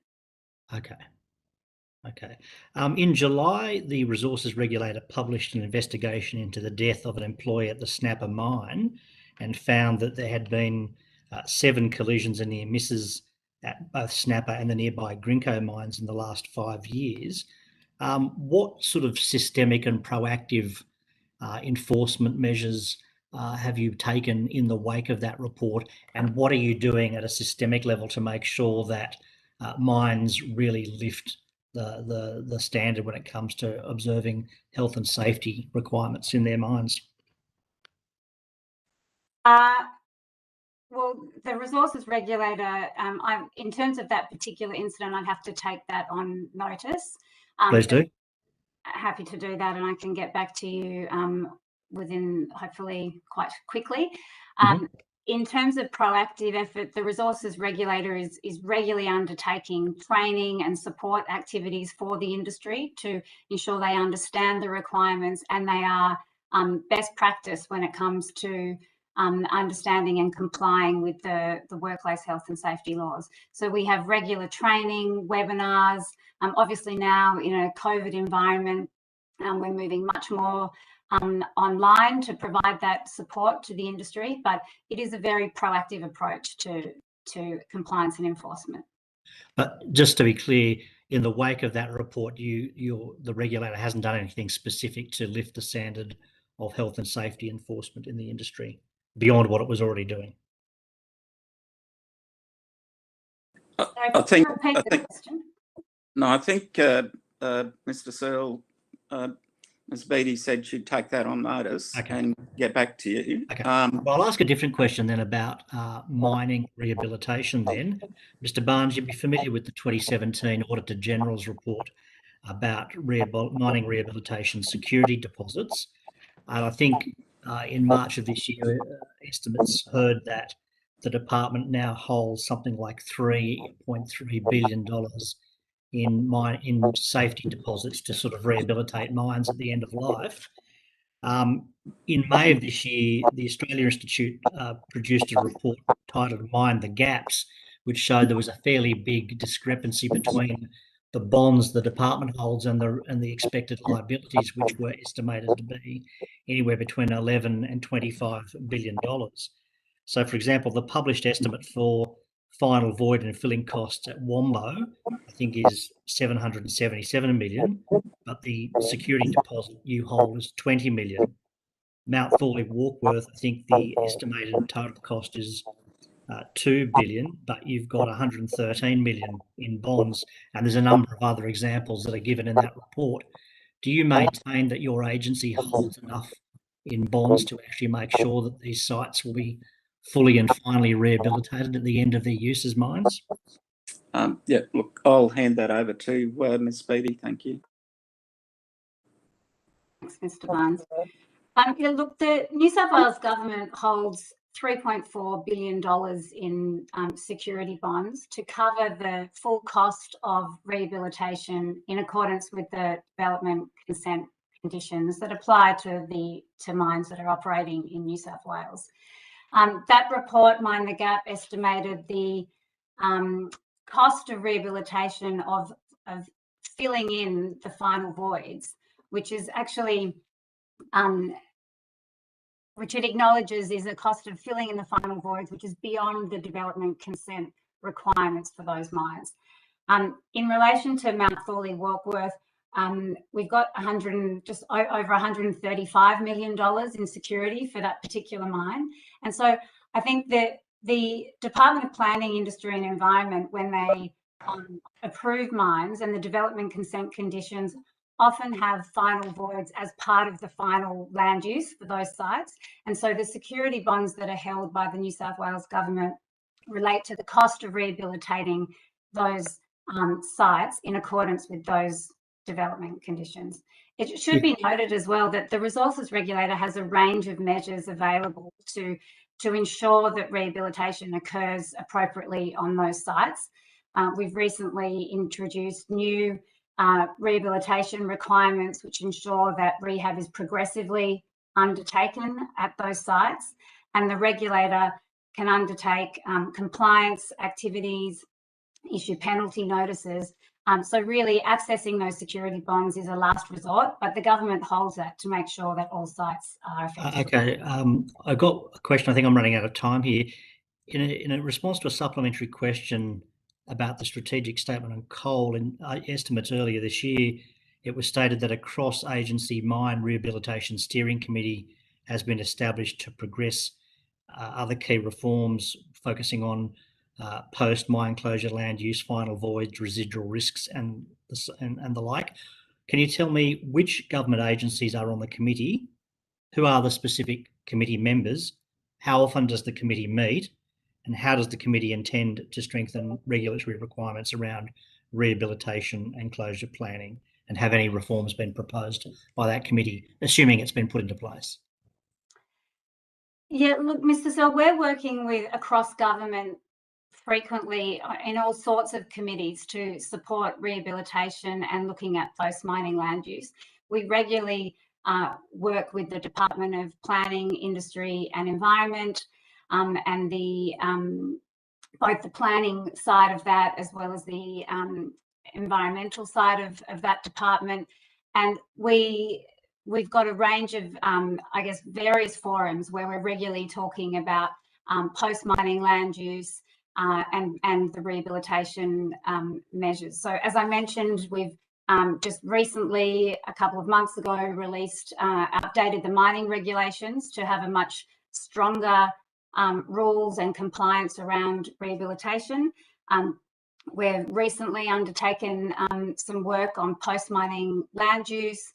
Okay. In July, the Resources Regulator published an investigation into the death of an employee at the Snapper mine and found that there had been 7 collisions and near misses at both Snapper and the nearby Grinko mines in the last 5 years. What sort of systemic and proactive enforcement measures have you taken in the wake of that report, and what are you doing at a systemic level to make sure that mines really lift the standard when it comes to observing health and safety requirements in their mines? Well, the Resources Regulator, in terms of that particular incident, I'd have to take that on notice. Please do. Happy to do that, and I can get back to you within, hopefully, quite quickly. In terms of proactive effort, the Resources Regulator is regularly undertaking training and support activities for the industry to ensure they understand the requirements and they are best practice when it comes to understanding and complying with the workplace health and safety laws. So we have regular training, webinars. Obviously now in a COVID environment, we're moving much more online to provide that support to the industry, but it is a very proactive approach to compliance and enforcement. But just to be clear, in the wake of that report, the regulator hasn't done anything specific to lift the standard of health and safety enforcement in the industry beyond what it was already doing. I think Mr. Searle, Ms. Beattie said she'd take that on notice and get back to you. Okay. Well, I'll ask a different question then about mining rehabilitation then. Mr. Barnes, you'd be familiar with the 2017 Auditor General's report about mining rehabilitation security deposits. And I think in March of this year, estimates heard that the department now holds something like $3.3 billion in safety deposits to sort of rehabilitate mines at the end of life. In May of this year, the Australia Institute produced a report titled Mind the Gaps, which showed there was a fairly big discrepancy between the bonds the department holds and the expected liabilities, which were estimated to be anywhere between $11 and $25 billion. So, for example, the published estimate for final void and filling costs at Wombo, I think, is $777 million, but the security deposit you hold is $20 million. Mount Thorley Warkworth, I think the estimated total cost is $2 billion, but you've got $113 million in bonds, and there's a number of other examples that are given in that report. Do you maintain that your agency holds enough in bonds to actually make sure that these sites will be fully and finally rehabilitated at the end of their use as mines? Yeah, look, I'll hand that over to Ms. Beattie. Thank you. Thanks, Mr. Barnes. Look, the New South Wales government holds $3.4 billion in security bonds to cover the full cost of rehabilitation in accordance with the development consent conditions that apply to mines that are operating in New South Wales. That report, Mind the Gap, estimated the cost of rehabilitation of filling in the final voids, which is actually which it acknowledges is a cost of filling in the final voids, which is beyond the development consent requirements for those mines. In relation to Mount Thorley Warkworth, we've got just over $135 million in security for that particular mine. And so I think that the Department of Planning, Industry and Environment, when they approve mines and the development consent conditions, often have final voids as part of the final land use for those sites. And so the security bonds that are held by the New South Wales government relate to the cost of rehabilitating those sites in accordance with those development conditions. It should be noted as well that the resources regulator has a range of measures available to ensure that rehabilitation occurs appropriately on those sites. We've recently introduced new rehabilitation requirements which ensure that rehab is progressively undertaken at those sites, and the regulator can undertake compliance activities, issue penalty notices. So really accessing those security bonds is a last resort, but the government holds that to make sure that all sites are effective. Okay, I got a question. I think I'm running out of time here. In a response to a supplementary question about the strategic statement on coal, in estimates earlier this year, it was stated that a cross-agency mine rehabilitation steering committee has been established to progress other key reforms focusing on post-mine closure land use, final voids, residual risks and the like. Can you tell me which government agencies are on the committee? Who are the specific committee members? How often does the committee meet? And how does the committee intend to strengthen regulatory requirements around rehabilitation and closure planning? And have any reforms been proposed by that committee, assuming it's been put into place? Yeah, look, Mr. Searle, we're working with across government frequently in all sorts of committees to support rehabilitation and looking at post-mining land use. We regularly work with the Department of Planning, Industry and Environment, and the both the planning side of that as well as the environmental side of that department. And we've got a range of, I guess, various forums where we're regularly talking about post-mining land use and the rehabilitation measures. So as I mentioned, we've just recently, a couple of months ago, updated the mining regulations to have a much stronger rules and compliance around rehabilitation. We've recently undertaken some work on post-mining land use.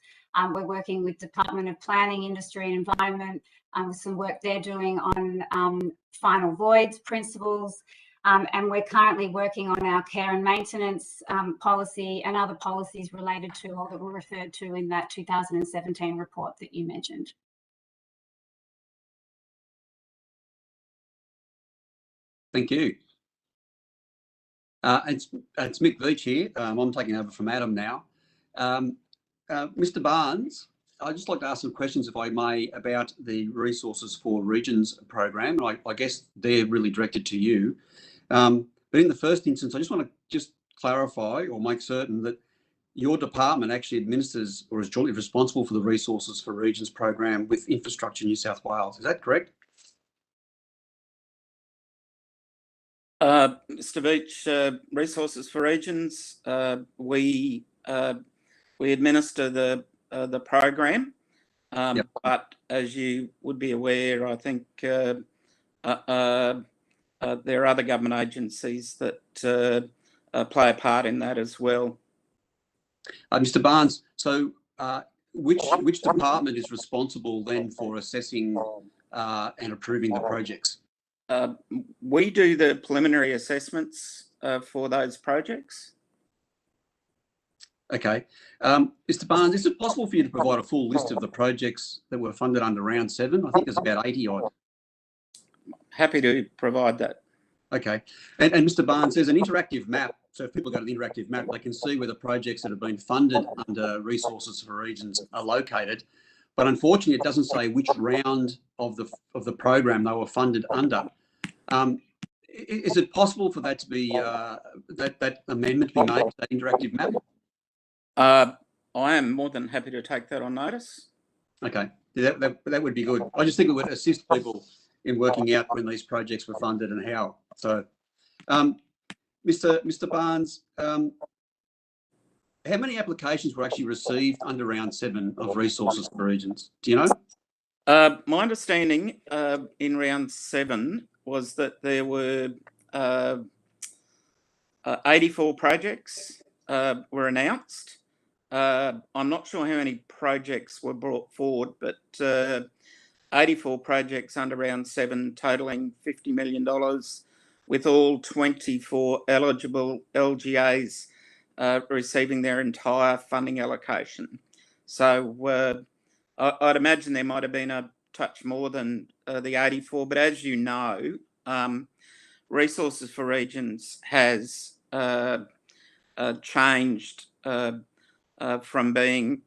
We're working with Department of Planning, Industry and Environment with some work they're doing on final voids principles. And we're currently working on our care and maintenance policy and other policies related to or that were referred to in that 2017 report that you mentioned. Thank you. It's Mick Veitch here. I'm taking over from Adam now. Mr. Barnes, I'd just like to ask some questions, if I may, about the Resources for Regions program. I guess they're really directed to you. But in the first instance, I just want to clarify or make certain that your department actually administers or is jointly responsible for the Resources for Regions program with Infrastructure New South Wales. Is that correct? Mr. Veitch, Resources for Regions, we administer the program, Yep. but as you would be aware, I think there are other government agencies that play a part in that as well. Mr. Barnes, so which department is responsible then for assessing and approving the projects? We do the preliminary assessments for those projects. Okay. Mr. Barnes, is it possible for you to provide a full list of the projects that were funded under round 7? I think there's about 80 odd. Happy to provide that. Okay. And Mr. Barnes, there's an interactive map. So if people go to the interactive map, they can see where the projects that have been funded under Resources for Regions are located. But unfortunately, it doesn't say which round of the program they were funded under. Is it possible for that to be that amendment to be made to that interactive map? I am more than happy to take that on notice. Okay, that would be good. I just think it would assist people in working out when these projects were funded and how. So, Mr. Barnes, how many applications were actually received under round 7 of Resources for Regions? Do you know? My understanding in round 7 was that there were 84 projects were announced. I'm not sure how many projects were brought forward, but 84 projects under round 7 totaling $50 million, with all 24 eligible LGAs receiving their entire funding allocation. So I'd imagine there might have been a touch more than the 84, but as you know, Resources for Regions has changed from being,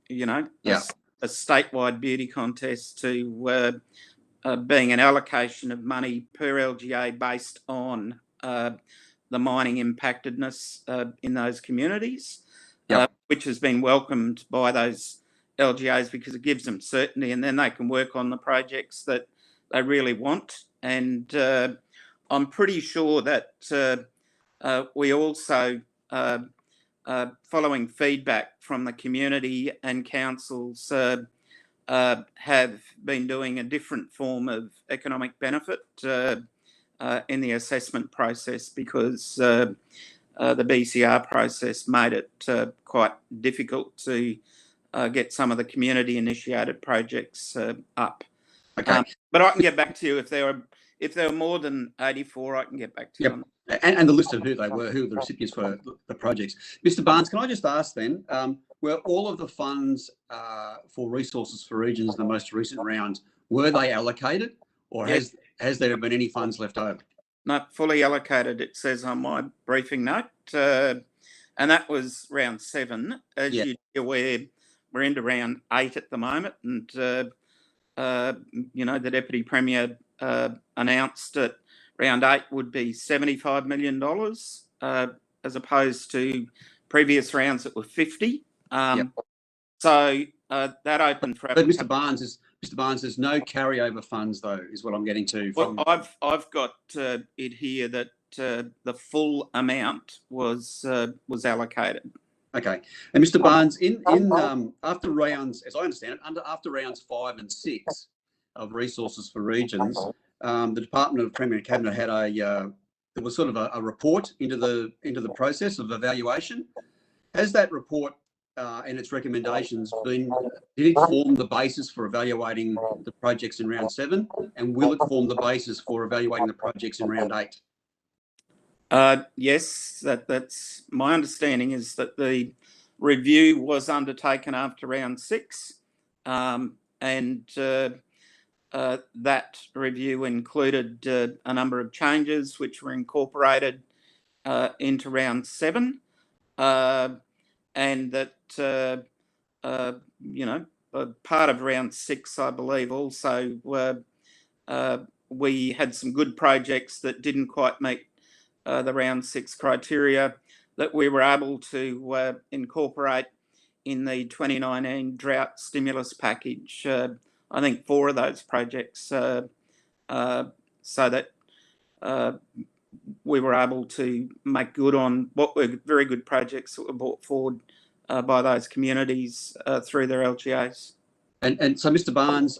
a statewide beauty contest to being an allocation of money per LGA based on the mining impactedness in those communities, which has been welcomed by those LGAs because it gives them certainty, and then they can work on the projects that they really want. And I'm pretty sure that we also, following feedback from the community and councils, have been doing a different form of economic benefit in the assessment process, because the BCR process made it quite difficult to get some of the community initiated projects up. Okay. But I can get back to you if there were more than 84. I can get back to you. And the list of who they were, who the recipients for the projects. Mr. Barnes, can I just ask then, were all of the funds for Resources for Regions in the most recent round, were they allocated, or has there been any funds left over? Not fully allocated, it says on my briefing note, and that was round 7. As you're aware, we're into round 8 at the moment, and you know, the Deputy Premier announced that round 8 would be $75 million, as opposed to previous rounds that were 50. So that opened for. But Mr. Barnes, there's no carryover funds though, is what I'm getting to. Well, I've got it here that the full amount was allocated. Okay, and Mr. Barnes, in after rounds, as I understand it, after rounds 5 and 6 of resources for regions, the Department of Premier and Cabinet had there was sort of a report into the process of evaluation. Has that report and its recommendations did it form the basis for evaluating the projects in round 7, and will it form the basis for evaluating the projects in round 8? Yes, that's my understanding, is that the review was undertaken after round 6, and that review included a number of changes which were incorporated into round 7, and that you know, part of round 6, I believe, also we had some good projects that didn't quite meet the round 6 criteria that we were able to incorporate in the 2019 drought stimulus package. I think 4 of those projects, so that we were able to make good on what were very good projects that were brought forward by those communities through their LGAs. And so, Mr. Barnes,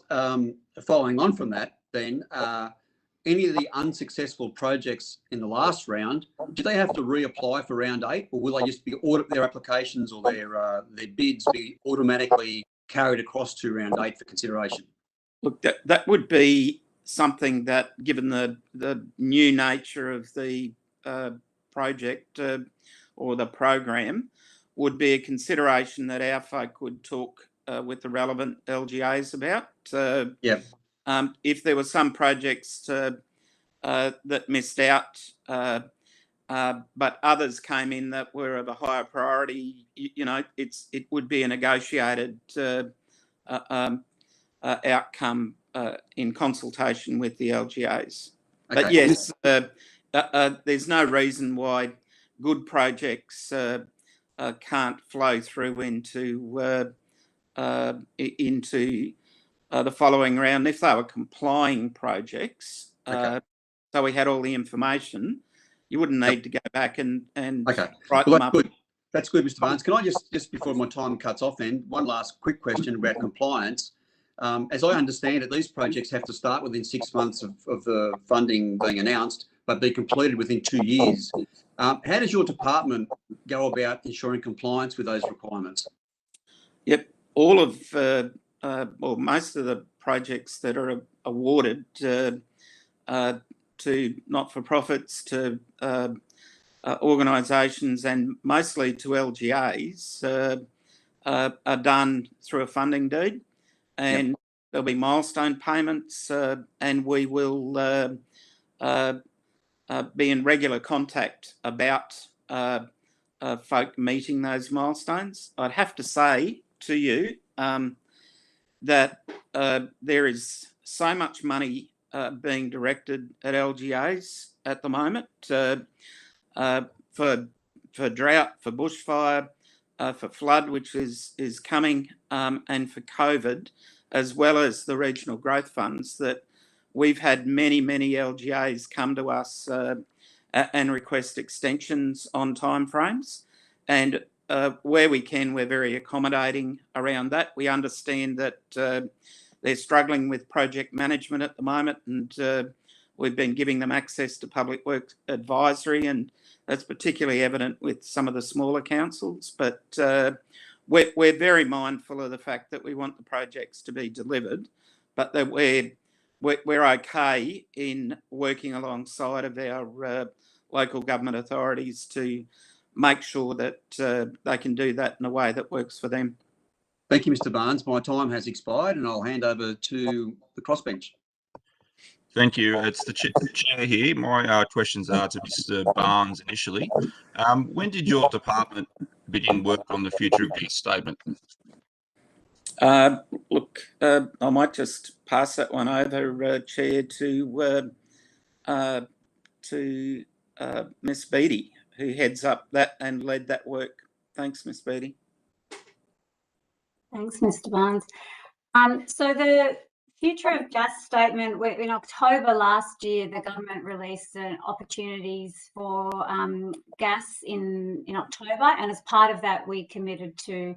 following on from that, then, any of the unsuccessful projects in the last round, do they have to reapply for round 8, or will they just be their applications or their bids be automatically carried across to round 8 for consideration? Look, that would be something that, given the new nature of the project or the program, would be a consideration that our folk would talk with the relevant LGAs about. If there were some projects that missed out, but others came in that were of a higher priority, you know, it would be a negotiated outcome in consultation with the LGAs. Okay. But yes, there's no reason why good projects can't flow through into the following round if they were complying projects. So we had all the information. You wouldn't need to go back and write them up. Good. That's good, Mr. Barnes. Can I just before my time cuts off then, one last quick question about compliance. As I understand it, these projects have to start within 6 months of the funding being announced, but be completed within 2 years. How does your department go about ensuring compliance with those requirements? Yep, all of, well, most of the projects that are awarded to not-for-profits, to organisations, and mostly to LGAs are done through a funding deed, and there'll be milestone payments, and we will be in regular contact about folk meeting those milestones. I'd have to say to you that there is so much money being directed at LGAs at the moment for drought, for bushfire, for flood, which is coming, and for COVID, as well as the regional growth funds, that we've had many LGAs come to us and request extensions on timeframes. And where we can, we're very accommodating around that. We understand that they're struggling with project management at the moment, and we've been giving them access to public works advisory, and that's particularly evident with some of the smaller councils. But we're very mindful of the fact that we want the projects to be delivered, but that we're okay in working alongside of our local government authorities to make sure that they can do that in a way that works for them. Thank you, Mr. Barnes. My time has expired, and I'll hand over to the crossbench. Thank you. It's the chair here. My questions are to Mr. Barnes initially. When did your department begin work on the future of use statement? Look, I might just pass that one over, Chair, to Miss Beattie, who heads up that and led that work. Thanks, Miss Beattie. Thanks, Mr. Barnes. So the future of gas statement, in October last year, the government released opportunities for gas in October, and as part of that, we committed to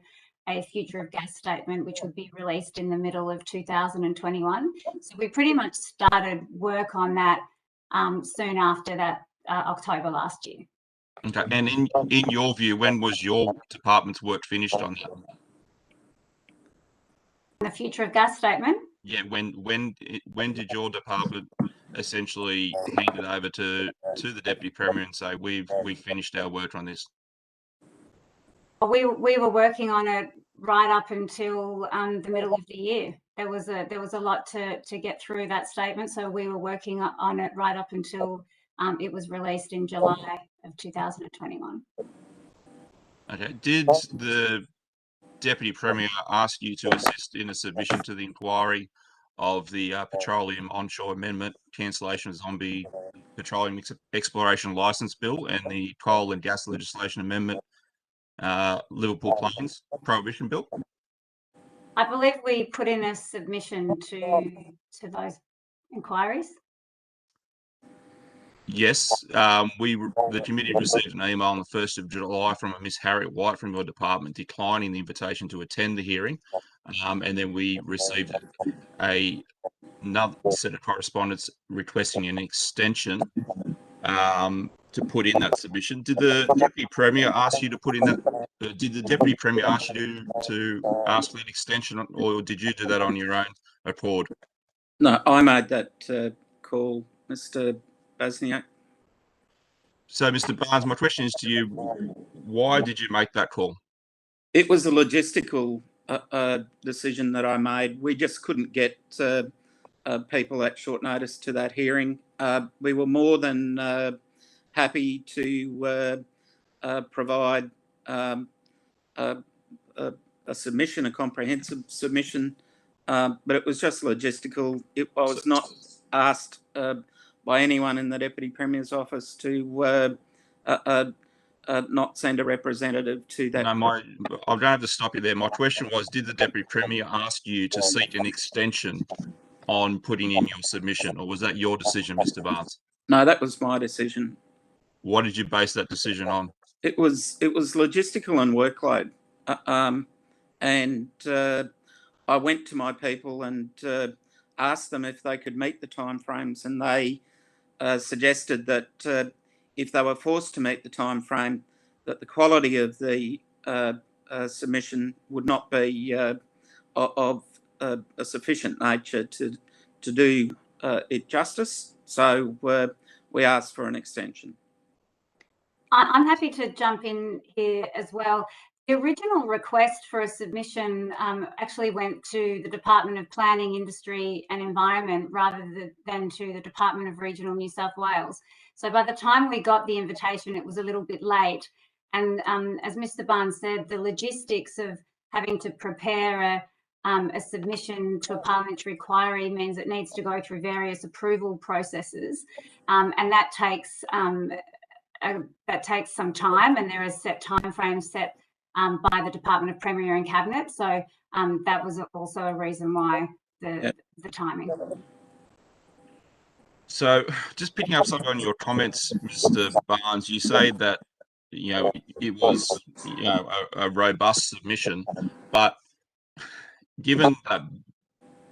a future of gas statement, which would be released in the middle of 2021. So we pretty much started work on that soon after that, October last year. Okay, and in your view, when was your department's work finished on that? The future of gas statement? Yeah, when did your department essentially hand it over to the Deputy Premier and say we've finished our work on this? We were working on it right up until the middle of the year. There was a lot to get through that statement, so we were working on it right up until it was released in July of 2021. Okay. Did the Deputy Premier ask you to assist in a submission to the inquiry of the Petroleum Onshore Amendment, cancellation of Zombie Petroleum Exploration Licence Bill, and the Coal and Gas Legislation Amendment, Liverpool Plains Prohibition Bill? I believe we put in a submission to those inquiries. Yes, the committee received an email on the 1st of July from a Miss Harriet White from your department declining the invitation to attend the hearing, and then we received another set of correspondence requesting an extension to put in that submission. Did the Deputy Premier ask you to put in that? Did the Deputy Premier ask you to ask for an extension, or did you do that on your own accord? No, I made that call, Mr. Banasiak. So, Mr. Barnes, my question is to you: why did you make that call? It was a logistical decision that I made. We just couldn't get people at short notice to that hearing. We were more than happy to provide a submission, a comprehensive submission, but it was just logistical. I was not asked by anyone in the Deputy Premier's office to not send a representative to that. No, I'm going to have to stop you there. My question was, did the Deputy Premier ask you to seek an extension on putting in your submission, or was that your decision, Mr. Barnes? No, that was my decision. What did you base that decision on? It was logistical and workload. And I went to my people and asked them if they could meet the timeframes, and they suggested that if they were forced to meet the timeframe, that the quality of the submission would not be of a sufficient nature to do it justice. So we asked for an extension. I'm happy to jump in here as well. The original request for a submission actually went to the Department of Planning, Industry and Environment rather than to the Department of Regional New South Wales. So by the time we got the invitation, it was a little bit late. And as Mr. Barnes said, the logistics of having to prepare a submission to a parliamentary inquiry means it needs to go through various approval processes, and that takes some time, and there are set timeframes set by the Department of Premier and Cabinet. So that was also a reason why the timing. So just picking up some on your comments, Mr. Barnes, you say that, it was, a robust submission, but given that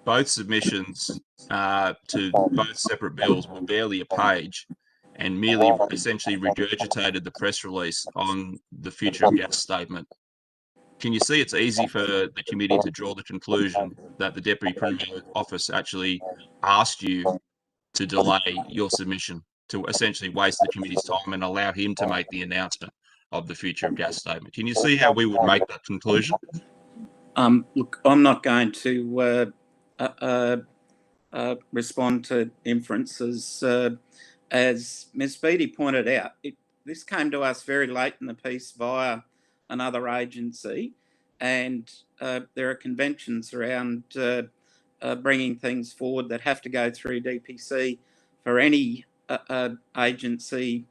both submissions to both separate bills were barely a page and merely essentially regurgitated the press release on the future of gas statement, can you see it's easy for the committee to draw the conclusion that the Deputy Premier office actually asked you to delay your submission, to essentially waste the committee's time and allow him to make the announcement of the future of gas statement? Can you see how we would make that conclusion? Look, I'm not going to respond to inferences. As Ms. Beattie pointed out, this came to us very late in the piece via another agency. and there are conventions around bringing things forward that have to go through DPC for any agency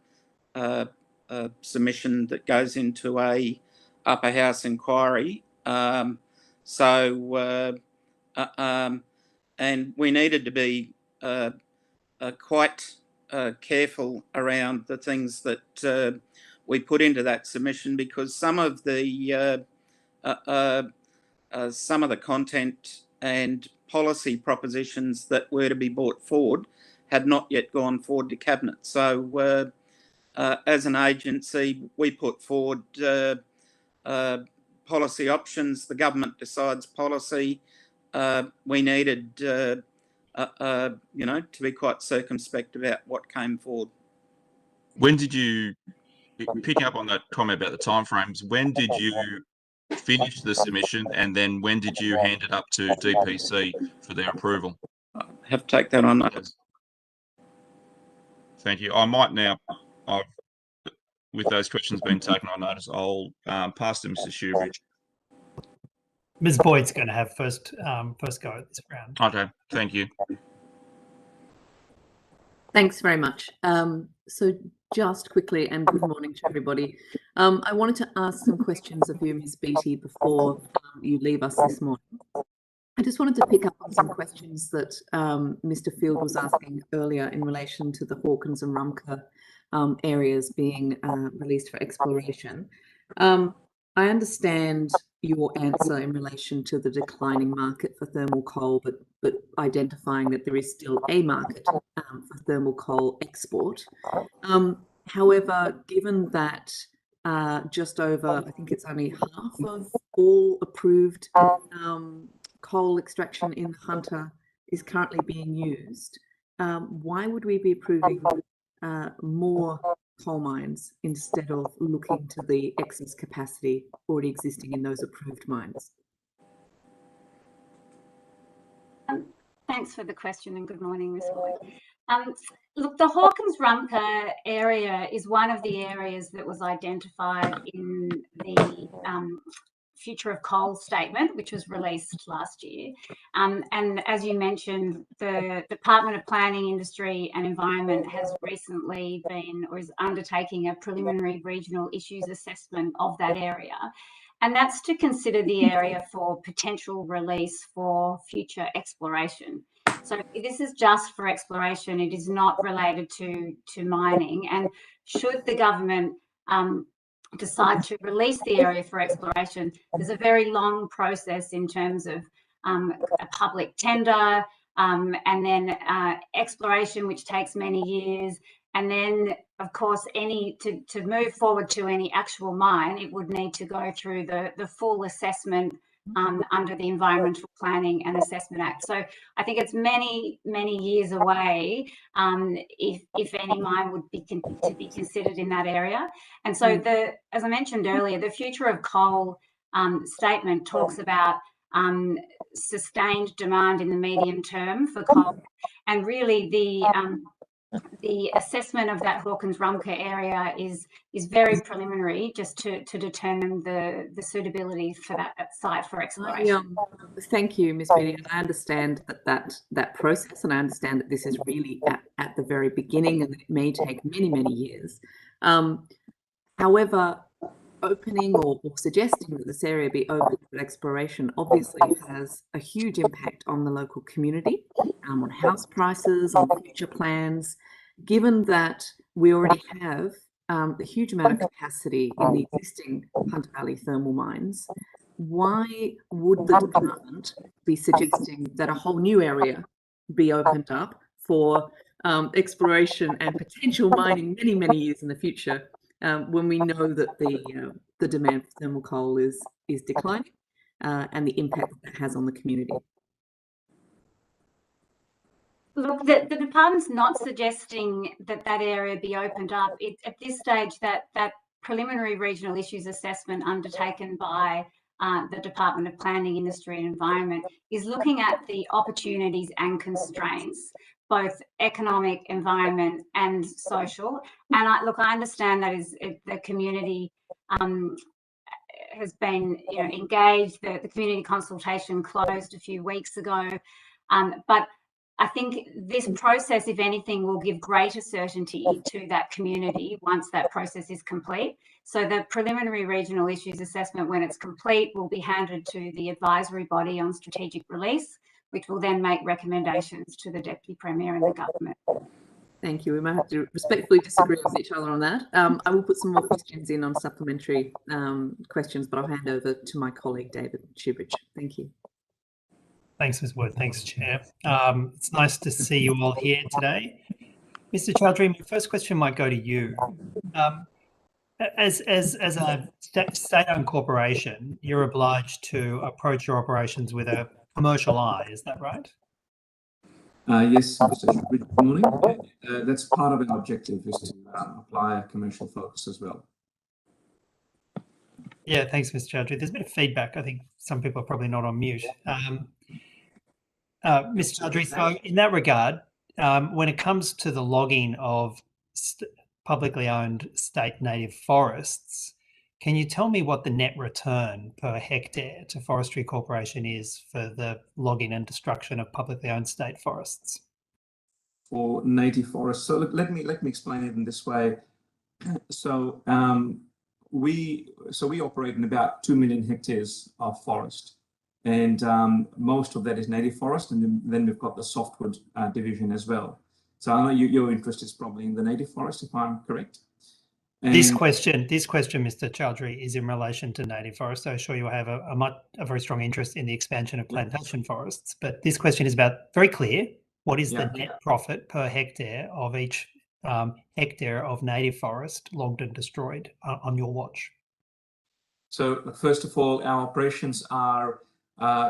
submission that goes into a upper house inquiry. And we needed to be quite careful around the things that we put into that submission, because some of the content and policy propositions that were to be brought forward had not yet gone forward to Cabinet. So as an agency, we put forward policy options. The government decides policy. We needed, to be quite circumspect about what came forward. When did you, picking up on that comment about the timeframes, when did you finish the submission, and then when did you hand it up to DPC for their approval? I have to take that on notice. Thank you. I might now, with those questions being taken on notice, I'll pass to Mr. Shoebridge. Ms. Boyd's going to have first go at this round. Okay, thank you. Thanks very much. So just quickly, and good morning to everybody. I wanted to ask some questions of you, Ms. Beattie, before you leave us this morning. I just wanted to pick up on some questions that Mr. Field was asking earlier in relation to the Hawkins and Rumker areas being released for exploration. I understand your answer in relation to the declining market for thermal coal, but identifying that there is still a market for thermal coal export. However, given that just over, I think it's only half of all approved coal extraction in Hunter is currently being used, why would we be approving more coal mines instead of looking to the excess capacity already existing in those approved mines? Thanks for the question, and good morning, Ms. Boyd. Look, the Hawkins-Rumker area is one of the areas that was identified in the Future of Coal statement, which was released last year. And as you mentioned, the Department of Planning, Industry and Environment has recently been, or is undertaking, a preliminary regional issues assessment of that area. And that's to consider the area for potential release for future exploration. So this is just for exploration. It is not related to mining. And should the government decide to release the area for exploration, there's a very long process in terms of a public tender, and then exploration, which takes many years. And then, of course, to move forward to any actual mine, it would need to go through the full assessment under the Environmental Planning and Assessment Act. So I think it's many, many years away if any mine would be to be considered in that area. And so, as I mentioned earlier, the Future of Coal statement talks about sustained demand in the medium term for coal, and really the assessment of that Hawkins-Rumker area is very preliminary, just to determine the suitability for that site for exploration. Thank you, Ms. Beattie. I understand that process, and I understand that this is really at the very beginning, and it may take many, many years. However, opening or suggesting that this area be open for exploration obviously has a huge impact on the local community, on house prices, on future plans. Given that we already have a huge amount of capacity in the existing Hunter Valley thermal mines, why would the department be suggesting that a whole new area be opened up for exploration and potential mining many, many years in the future, when we know that the demand for thermal coal is declining, and the impact that has on the community? Look, the department's not suggesting that area be opened up. At this stage, that preliminary regional issues assessment undertaken by the Department of Planning, Industry and Environment is looking at the opportunities and constraints, both economic, environment and social. And I understand that is the community has been, engaged. The community consultation closed a few weeks ago, but I think this process, if anything, will give greater certainty to that community once that process is complete. So the preliminary regional issues assessment, when it's complete, will be handed to the advisory body on strategic release, which will then make recommendations to the Deputy Premier and the government. Thank you. We might have to respectfully disagree with each other on that. I will put some more questions in on supplementary questions, but I'll hand over to my colleague, David Shoebridge. Thank you. Thanks, Ms. Wood. Thanks, Chair. It's nice to see you all here today. Mr. Chowdhury, my first question might go to you. As a state-owned corporation, you're obliged to approach your operations with a commercial eye. Is that right? Yes, Mr. Shoebridge, good morning. That's part of our objective, is to apply a commercial focus as well. Yeah, thanks, Mr. Chowdhury. There's a bit of feedback. I think some people are probably not on mute. Mr. Chowdhury, so in that regard, when it comes to the logging of publicly owned state native forests, can you tell me what the net return per hectare to Forestry Corporation is for the logging and destruction of publicly owned state forests? For native forests, so let me explain it in this way. So we operate in about 2 million hectares of forest, and most of that is native forest, and then we've got the softwood division as well. So I know your interest is probably in the native forest, if I'm correct. And this question, Mr. Chowdhury, is in relation to native forests. I assure you I have a very strong interest in the expansion of plantation forests. But this question is about, very clear, what is the net profit per hectare of each hectare of native forest logged and destroyed on your watch? So first of all, our operations are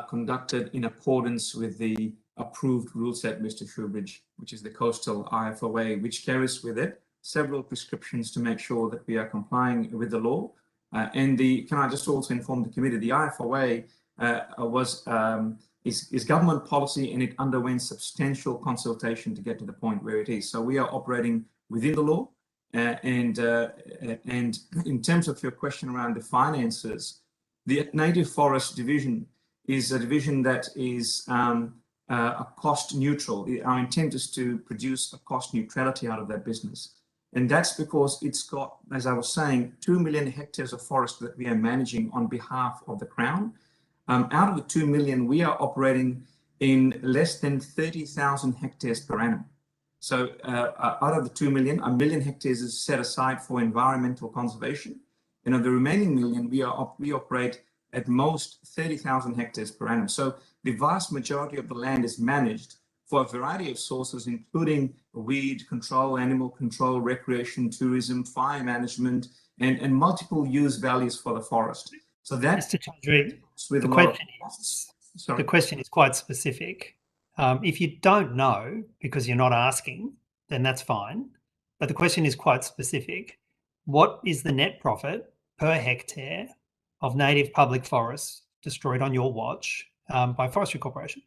conducted in accordance with the approved rule set, Mr. Shoebridge, which is the Coastal IFOA, which carries with it several prescriptions to make sure that we are complying with the law. Can I just also inform the committee, the IFOA is government policy, and it underwent substantial consultation to get to the point where it is. So we are operating within the law. And in terms of your question around the finances, the native forest division is a division that is a cost neutral. Our intent is to produce a cost neutrality out of that business. And that's because it's got, as I was saying, 2 million hectares of forest that we are managing on behalf of the Crown. Out of the 2 million, we are operating in less than 30,000 hectares per annum. So out of the 2 million, 1 million hectares is set aside for environmental conservation. And of the remaining million, we operate at most 30,000 hectares per annum. So the vast majority of the land is managed for a variety of sources, including weed control, animal control, recreation, tourism, fire management, and multiple use values for the forest. So that's Mr. Chowdhury, the question is quite specific. If you don't know because you're not asking, then that's fine. But the question is quite specific. What is the net profit per hectare of native public forests destroyed on your watch by Forestry Corporation?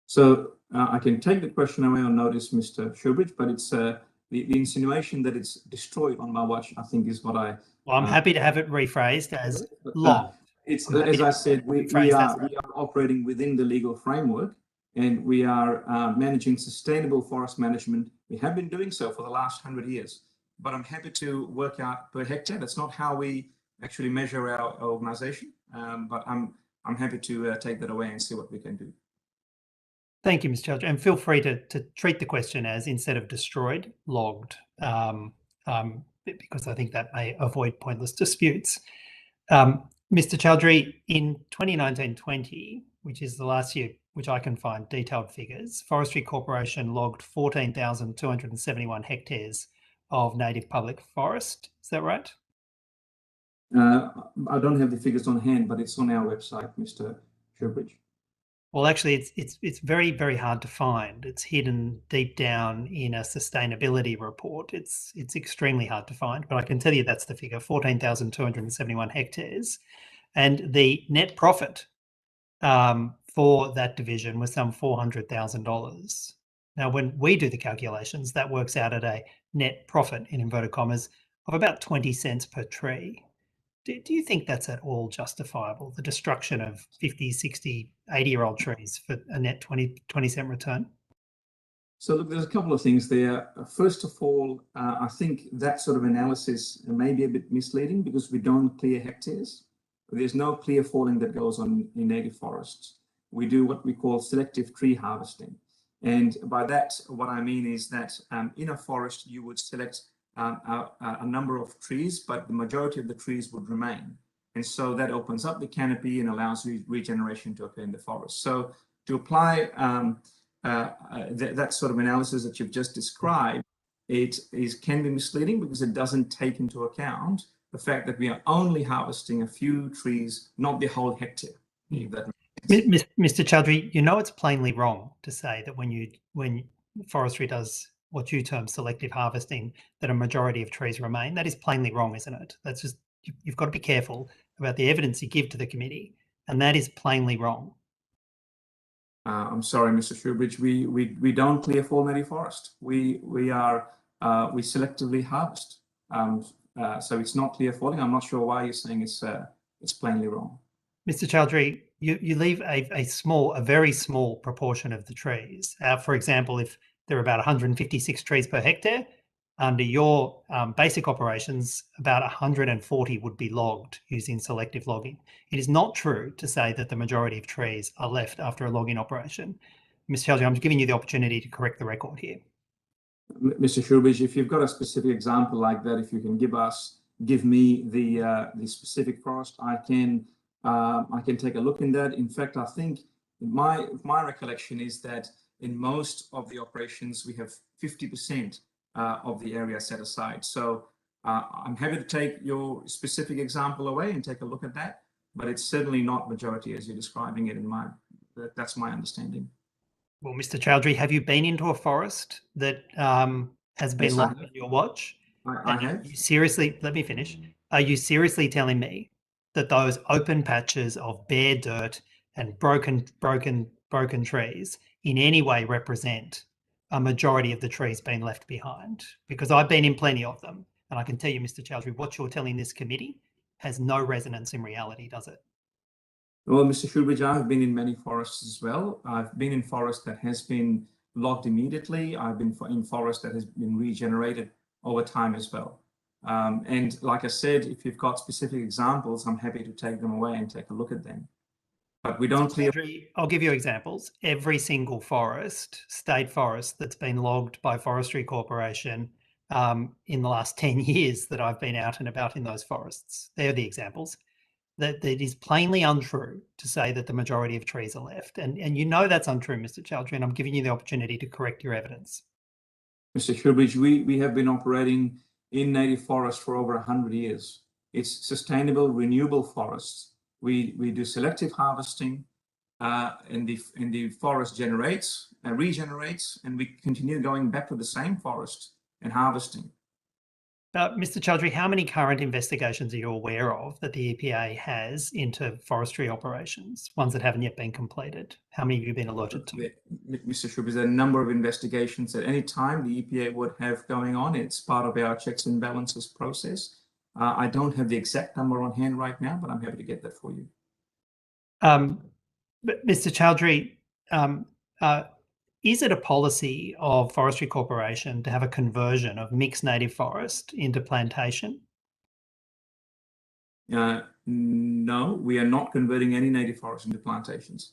So I can take the question away on notice, Mr. Shoebridge, but it's the insinuation that it's destroyed on my watch, I think, is what I... Well, I'm happy to have it rephrased as logged. It's, as I said, we are operating within the legal framework, and we are managing sustainable forest management. We have been doing so for the last 100 years, but I'm happy to work out per hectare. That's not how we actually measure our organisation, but I'm happy to take that away and see what we can do. Thank you, Mr. Judge, and feel free to treat the question as, instead of destroyed, logged, because I think that may avoid pointless disputes. Mr. Chowdhury, in 2019-20, which is the last year which I can find detailed figures, Forestry Corporation logged 14,271 hectares of native public forest. Is that right? I don't have the figures on hand, but it's on our website, Mr. Shoebridge. Well, actually, it's very, very hard to find. It's hidden deep down in a sustainability report. It's extremely hard to find, but I can tell you that's the figure, 14,271 hectares. And the net profit for that division was some $400,000. Now, when we do the calculations, that works out at a net profit, in inverted commas, of about 20 cents per tree. Do you think that's at all justifiable, the destruction of 50, 60, 80-year-old trees for a net 20% return? So look, there's a couple of things there. First of all, I think that sort of analysis may be a bit misleading because we don't clear hectares. There's no clear falling that goes on in native forests. We do what we call selective tree harvesting. And by that, what I mean is that in a forest, you would select a number of trees, but the majority of the trees would remain. And so that opens up the canopy and allows regeneration to occur in the forest. So to apply that sort of analysis that you've just described, can be misleading because it doesn't take into account the fact that we are only harvesting a few trees, not the whole hectare. Mr. Chowdhury, you know it's plainly wrong to say that when forestry does what you term selective harvesting, that a majority of trees remain. That is plainly wrong, isn't it? That's just, you've got to be careful about the evidence you give to the committee, and that is plainly wrong. I'm sorry, Mr. Shoebridge, we don't clear fall native forest. We selectively harvest. So it's not clear falling. I'm not sure why you're saying it's plainly wrong. Mr. Chowdhury, you leave a very small proportion of the trees. For example, if there are about 156 trees per hectare, under your basic operations, about 140 would be logged using selective logging. It is not true to say that the majority of trees are left after a logging operation. Mr. Chowdhury, I'm giving you the opportunity to correct the record here. Mr. Shoebridge, if you've got a specific example like that, if you can give me the specific forest, I can take a look in that. In fact, I think my recollection is that in most of the operations we have 50% of the area set aside. So I'm happy to take your specific example away and take a look at that, but it's certainly not majority as you're describing it. That's my understanding. Well, Mr. Chowdhury, have you been into a forest that has been logged on your watch? I have. You seriously, let me finish. Are you seriously telling me that those open patches of bare dirt and broken trees in any way represent a majority of the trees being left behind? Because I've been in plenty of them, and I can tell you, Mr. Chowdhury, what you're telling this committee has no resonance in reality, does it? Well, Mr. Shoebridge, I've been in many forests as well. I've been in forest that has been logged immediately. I've been in forest that has been regenerated over time as well. And like I said, if you've got specific examples, I'm happy to take them away and take a look at them. But we don't clear. I'll give you examples. Every single forest, state forest that's been logged by Forestry Corporation in the last 10 years that I've been out and about in those forests, they're the examples. That it is plainly untrue to say that the majority of trees are left. And you know that's untrue, Mr. Chowdhury, and I'm giving you the opportunity to correct your evidence. Mr. Shoebridge, we have been operating in native forest for over 100 years. It's sustainable, renewable forests. We do selective harvesting, and the forest generates and regenerates, and we continue going back to the same forest and harvesting. Mr. Chowdhury, how many current investigations are you aware of that the EPA has into forestry operations, ones that haven't yet been completed? How many have you been alerted to? Mr. Shoebridge, there are a number of investigations at any time the EPA would have going on. It's part of our checks and balances process. I don't have the exact number on hand right now, but I'm happy to get that for you. But Mr. Chowdhury, is it a policy of Forestry Corporation to have a conversion of mixed native forest into plantation? No, we are not converting any native forest into plantations.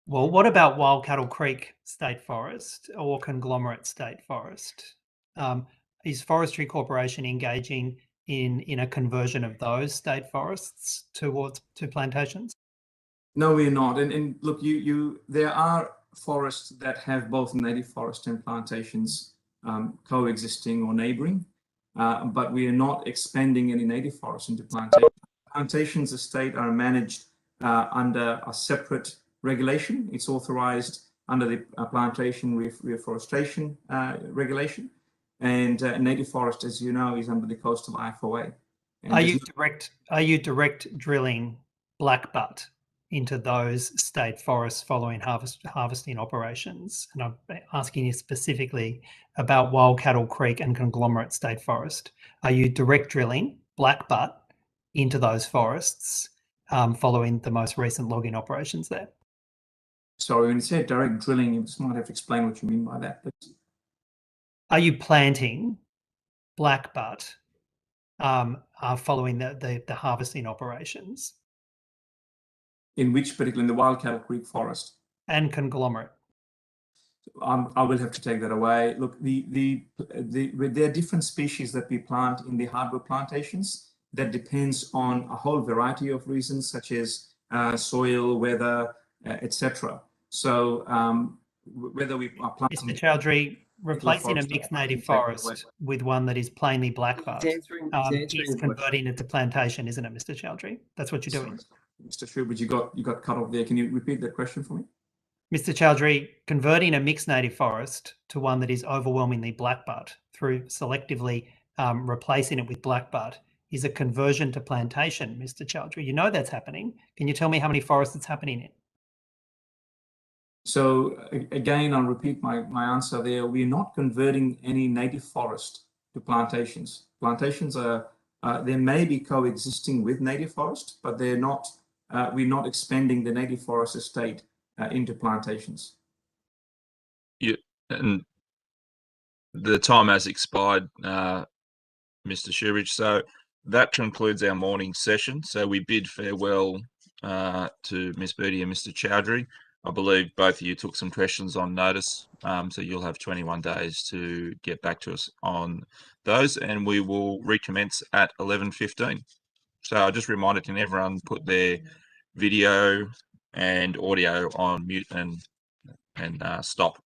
Well, what about Wild Cattle Creek State Forest or Conglomerate State Forest? Is Forestry Corporation engaging in a conversion of those state forests to plantations? No, we're not. And look, there are forests that have both native forest and plantations coexisting or neighboring, but we are not expanding any native forest into plantations. Plantations estate are managed under a separate regulation. It's authorized under the plantation reforestation regulation, and native forest, as you know, is under the coastal IFOA. Are you direct drilling blackbutt into those state forests following harvesting operations? And I'm asking you specifically about Wild Cattle Creek and Conglomerate State Forest. Are you direct drilling blackbutt into those forests following the most recent logging operations there. Sorry, when you say direct drilling, you just might have to explain what you mean by that, please. Are you planting blackbutt following the harvesting operations? In which particular, in the Wild Cattle Creek forest? And conglomerate. I will have to take that away. Look, there are different species that we plant in the hardwood plantations. That depends on a whole variety of reasons, such as soil, weather, etc. So whether we are planting... Mr. Chowdhury, replacing a mixed native forest with one that is plainly blackbutt is converting it to plantation, isn't it, Mr. Chowdhury? That's what you're doing. Mr. Shubert, you got cut off there. Can you repeat that question for me? Mr. Chowdhury, converting a mixed native forest to one that is overwhelmingly blackbutt through selectively replacing it with blackbutt is a conversion to plantation, Mr. Chowdhury. You know that's happening. Can you tell me how many forests it's happening in? So again, I'll repeat my answer there. We're not converting any native forest to plantations. Plantations are, they may be coexisting with native forest, but they're not, we're not expanding the native forest estate into plantations. Yeah, and the time has expired, Mr. Shurich. So that concludes our morning session. So we bid farewell to Ms. Beattie and Mr. Chowdhury. I believe both of you took some questions on notice, so you'll have 21 days to get back to us on those, and we will recommence at 11:15. So I just reminded, can everyone put their video and audio on mute and stop?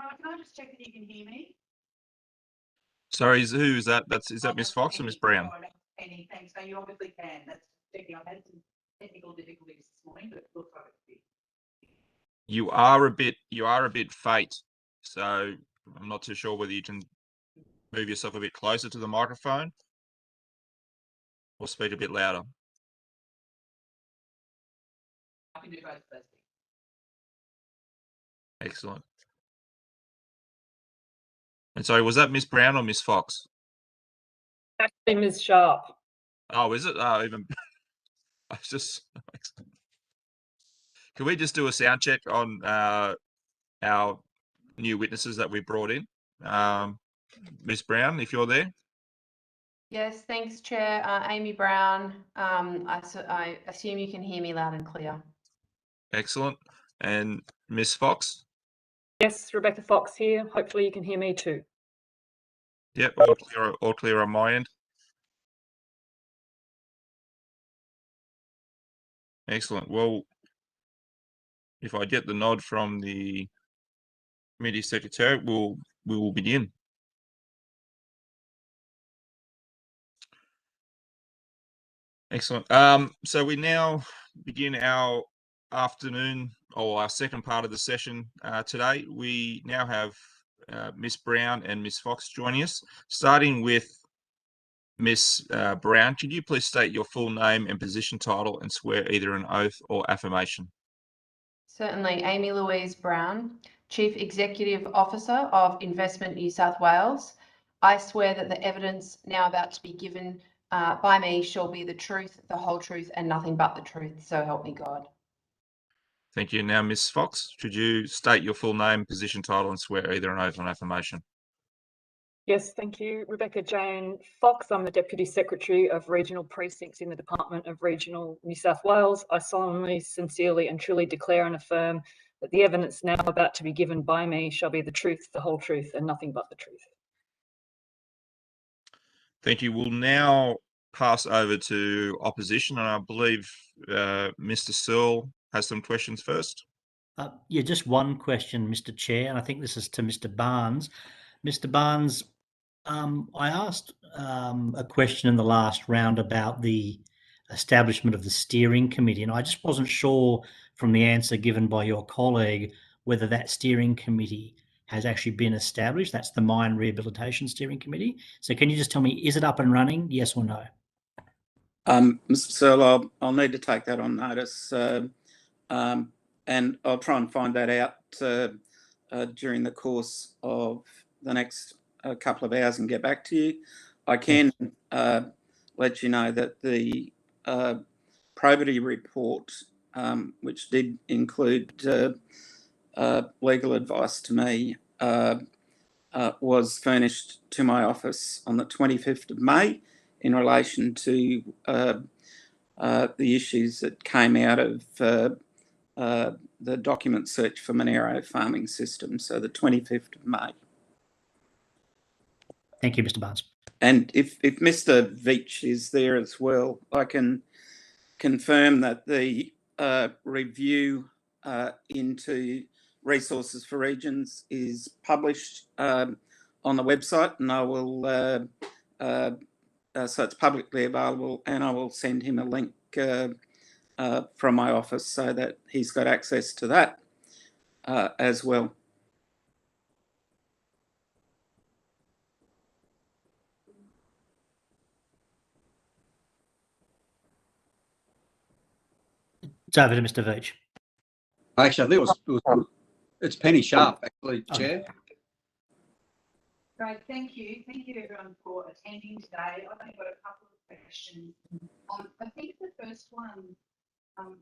Can I just check that you can hear me? Sorry, who is that? Is that Miss Fox or Miss Brown? Penny, thanks. No, you obviously can. That's checking. I've had some technical difficulties this morning, but it looks like it's good. You are a bit faint, so I'm not too sure whether you can move yourself a bit closer to the microphone or speak a bit louder. I can do both first. Excellent. And sorry, was that Miss Brown or Miss Fox? Actually, Ms. Sharp. Oh, is it? Oh, even. I was just. Can we just do a sound check on our new witnesses that we brought in? Miss Brown, if you're there. Yes, thanks, Chair. Amy Brown. I assume you can hear me loud and clear. Excellent. And Miss Fox? Yes, Rebecca Fox here. Hopefully you can hear me too. Yep, all clear on my end. Excellent. Well, if I get the nod from the committee secretary, we will begin. Excellent. So we now begin our afternoon or our second part of the session today. We now have Miss Brown and Miss Fox joining us. Starting with Miss Brown, could you please state your full name and position title and swear either an oath or affirmation? Certainly. Amy Louise Brown, Chief Executive Officer of Investment New South Wales. I swear that the evidence now about to be given by me shall be the truth, the whole truth, and nothing but the truth. So help me God. Thank you. Now, Miss Fox, could you state your full name, position, title, and swear either an oath or an affirmation? Yes, thank you. Rebecca Jane Fox. I'm the Deputy Secretary of Regional Precincts in the Department of Regional New South Wales. I solemnly, sincerely and truly declare and affirm that the evidence now about to be given by me shall be the truth, the whole truth, and nothing but the truth. Thank you. We'll now pass over to opposition, and I believe Mr. Searle has some questions first. Yeah, just one question, Mr. Chair, and I think this is to Mr. Barnes. Mr. Barnes, I asked a question in the last round about the establishment of the steering committee, and I just wasn't sure from the answer given by your colleague whether that steering committee has actually been established. That's the Mine Rehabilitation Steering Committee. So can you just tell me, is it up and running, yes or no? Mr. Searle, I'll need to take that on notice, and I'll try and find that out during the course of the next couple of hours and get back to you. I can let you know that the probity report, which did include legal advice to me, was furnished to my office on the 25th of May in relation to the issues that came out of the document search for Monero farming system. So the 25th of May. Thank you, Mr. Barnes. And if Mr. Veitch is there as well, I can confirm that the review into resources for regions is published on the website, and I will, so it's publicly available, and I will send him a link from my office so that he's got access to that as well. It's over to Mr. Veitch. Actually, I think it's Penny Sharp, actually, Chair. Great, thank you. Thank you everyone for attending today. I've only got a couple of questions. I think the first one, and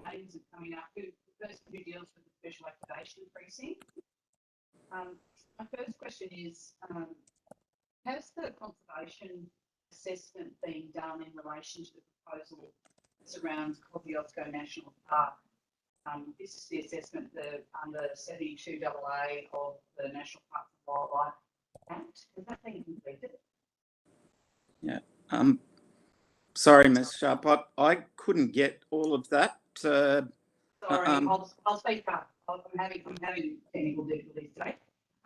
names are coming up, the first who deals with the special activation precinct. My first question is, has the conservation assessment been done in relation to the proposal that surrounds Kosciuszko National Park? This is the assessment under 72AA of the National Parks and Wildlife Act. Has that been completed? Yeah. Sorry, Ms. Sharp, I couldn't get all of that. Sorry, I'll speak up. I'm having technical difficulties today.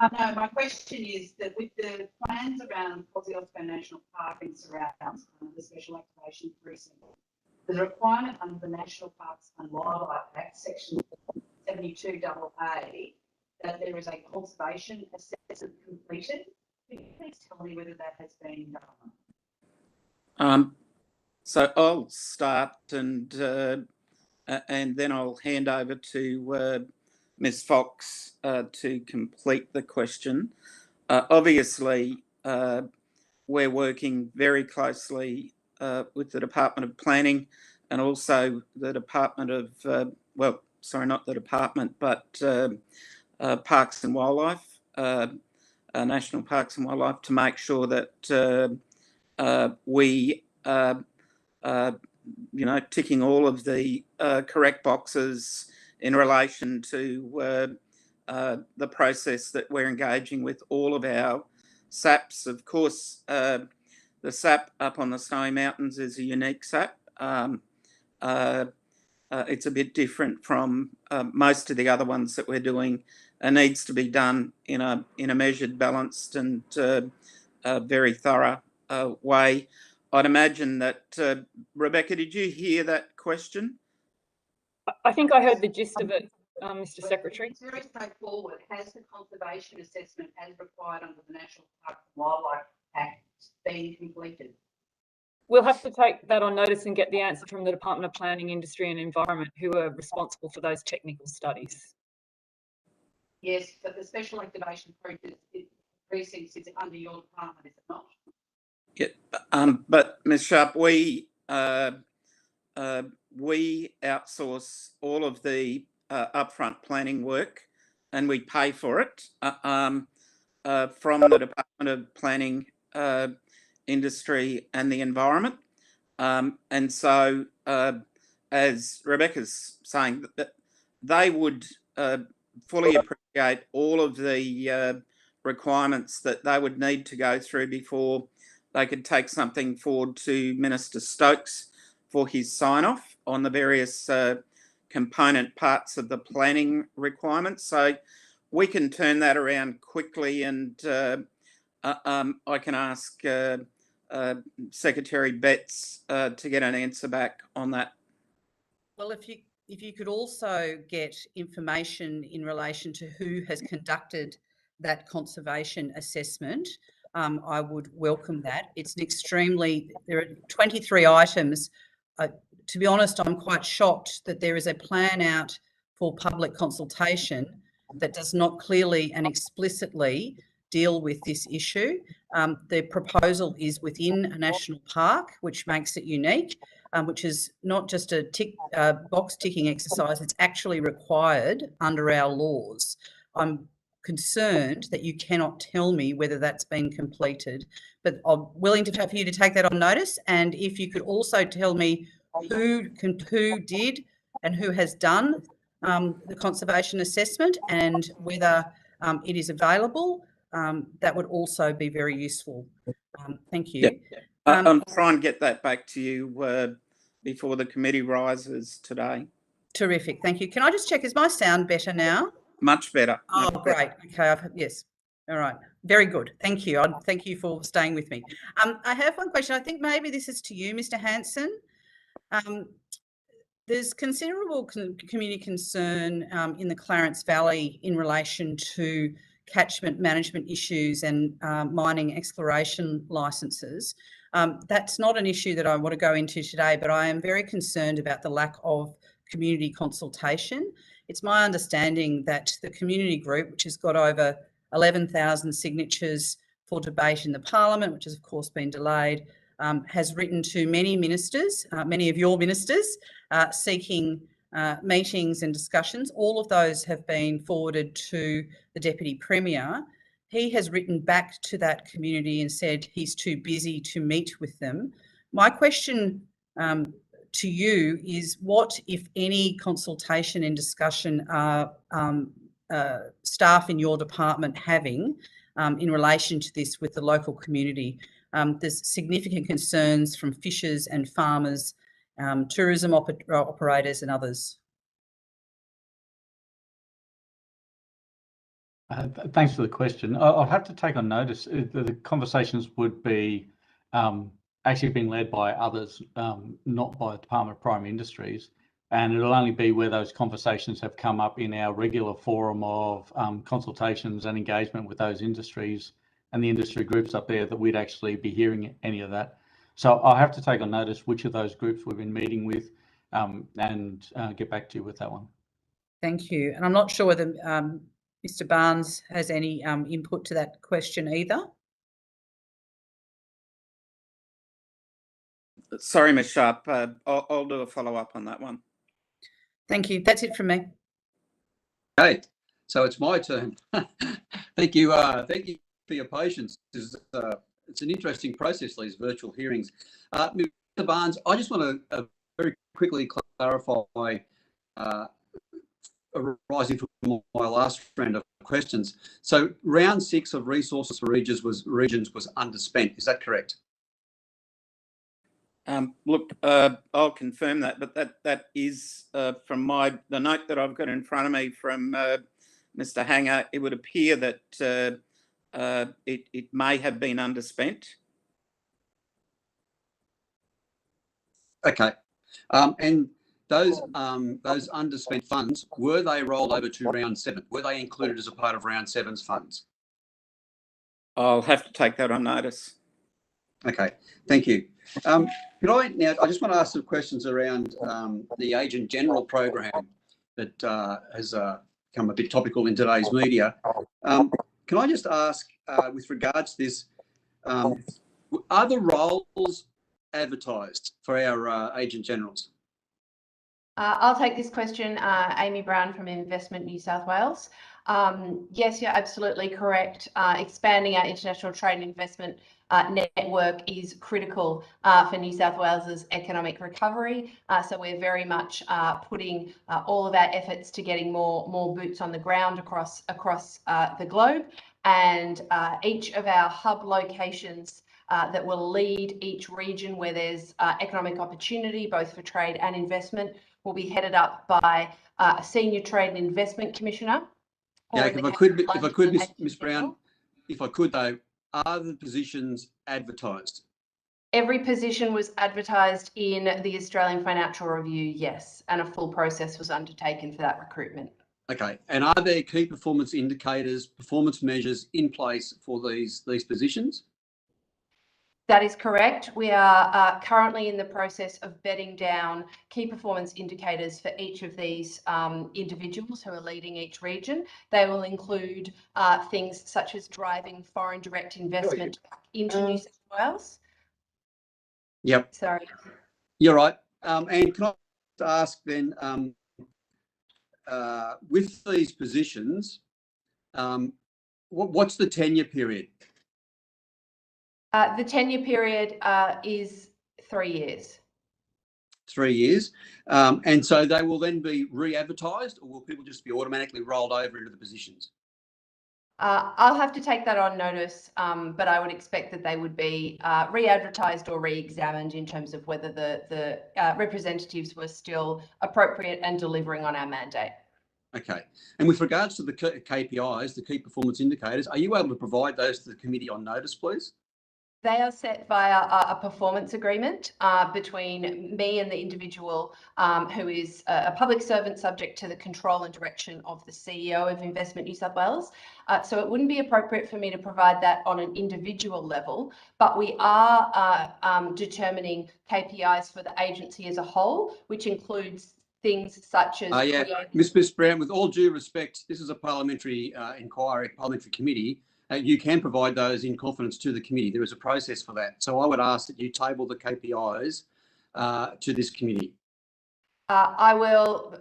No, my question is that with the plans around Kosciuszko National Park and surrounds the Special Activation Precinct, the requirement under the National Parks and Wildlife Act, Section 72AA, that there is a conservation assessment completed. Can you please tell me whether that has been done? So I'll start and then I'll hand over to Ms. Fox to complete the question. Obviously, we're working very closely with the Department of Planning and also the Department of, well, sorry, not the department, but Parks and Wildlife, National Parks and Wildlife, to make sure that we you know, ticking all of the correct boxes in relation to the process that we're engaging with all of our SAPs. Of course, the SAP up on the Snowy Mountains is a unique SAP. It's a bit different from most of the other ones that we're doing, and needs to be done in a measured, balanced, and very thorough way. I'd imagine that, Rebecca, did you hear that question? I think I heard the gist of it, Mr. Secretary. It's very straightforward. Has the conservation assessment as required under the National Parks and Wildlife Act been completed? We'll have to take that on notice and get the answer from the Department of Planning, Industry and Environment, who are responsible for those technical studies. Yes, but the Special Activation Precincts is under your department, is it not? Yeah, but Ms. Sharp, we outsource all of the upfront planning work, and we pay for it from the Department of Planning, Industry and the Environment. And so, as Rebecca's saying, that they would fully appreciate all of the requirements that they would need to go through before they could take something forward to Minister Stokes for his sign-off on the various component parts of the planning requirements. So we can turn that around quickly, and I can ask Secretary Betts to get an answer back on that. Well, if you could also get information in relation to who has conducted that conservation assessment, I would welcome that. It's an extremely, there are 23 items. To be honest, I'm quite shocked that there is a plan out for public consultation that does not clearly and explicitly deal with this issue. The proposal is within a national park, which makes it unique, which is not just a box ticking exercise, it's actually required under our laws. I'm concerned that you cannot tell me whether that's been completed, but I'm willing to for you to take that on notice. And if you could also tell me who did and who has done the conservation assessment and whether it is available, that would also be very useful. Thank you. Yeah. I'll try and get that back to you before the committee rises today. Terrific. Thank you. Can I just check, is my sound better now? Much better. Oh, great. Okay. Yes. All right. Very good. Thank you. Thank you for staying with me. I have one question. I think maybe this is to you, Mr. Hanson. There's considerable community concern in the Clarence Valley in relation to catchment management issues and mining exploration licences. That's not an issue that I want to go into today, but I am very concerned about the lack of community consultation. It's my understanding that the community group, which has got over 11,000 signatures for debate in the Parliament, which has of course been delayed, has written to many ministers, many of your ministers, seeking meetings and discussions. All of those have been forwarded to the Deputy Premier. He has written back to that community and said he's too busy to meet with them. My question to you is, what, if any, consultation and discussion are staff in your department having in relation to this with the local community? There's significant concerns from fishers and farmers, tourism operators and others. Thanks for the question. I'll have to take on notice. The conversations would be actually being led by others, not by the Department of Primary Industries. And it'll only be where those conversations have come up in our regular forum of consultations and engagement with those industries and the industry groups up there that we'd actually be hearing any of that. So I'll have to take on notice which of those groups we've been meeting with and get back to you with that one. Thank you. And I'm not sure whether Mr. Barnes has any input to that question either. Sorry, Ms. Sharp. I'll do a follow-up on that one. Thank you. That's it from me. Okay, so it's my turn. Thank you. Thank you for your patience. It's an interesting process, these virtual hearings. Mr. Barnes, I just want to very quickly clarify, arising from my last round of questions. So round 6 of resources for regions was underspent. Is that correct? Look, I'll confirm that, but that is from the note that I've got in front of me from Mr. Hanger. It would appear that it may have been underspent. Okay, and those underspent funds, were they rolled over to round 7? Were they included as a part of round 7's funds? I'll have to take that on notice. Okay, thank you. I just want to ask some questions around the Agent General program that has become a bit topical in today's media. Can I just ask, with regards to this, are the roles advertised for our Agent Generals? I'll take this question, Amy Brown from Investment New South Wales. Yes, you're absolutely correct. Expanding our international trade and investment network is critical for New South Wales's economic recovery. So we're very much putting all of our efforts to getting more boots on the ground across the globe, and each of our hub locations that will lead each region where there's economic opportunity, both for trade and investment, will be headed up by a senior trade and investment commissioner. Yeah, if I could, Ms. Brown, if I could though, are the positions advertised? Every position was advertised in the Australian Financial Review, yes, and a full process was undertaken for that recruitment. Okay, and are there key performance indicators, performance measures in place for these positions? That is correct. We are currently in the process of bedding down key performance indicators for each of these individuals who are leading each region. They will include things such as driving foreign direct investment into New South Wales. Yep. Sorry. You're right. And can I ask then, with these positions, what's the tenure period? The tenure period is 3 years. 3 years. And so they will then be re-advertised, or will people just be automatically rolled over into the positions? I'll have to take that on notice, but I would expect that they would be re-advertised or re-examined in terms of whether the representatives were still appropriate and delivering on our mandate. Okay. And with regards to the KPIs, the key performance indicators, are you able to provide those to the committee on notice, please? They are set via a performance agreement between me and the individual who is a public servant subject to the control and direction of the CEO of Investment New South Wales. So it wouldn't be appropriate for me to provide that on an individual level, but we are determining KPIs for the agency as a whole, which includes things such as... Yeah, Ms. Brown, with all due respect, this is a parliamentary inquiry, parliamentary committee. You can provide those in confidence to the committee. There is a process for that. So I would ask that you table the KPIs to this committee. I will,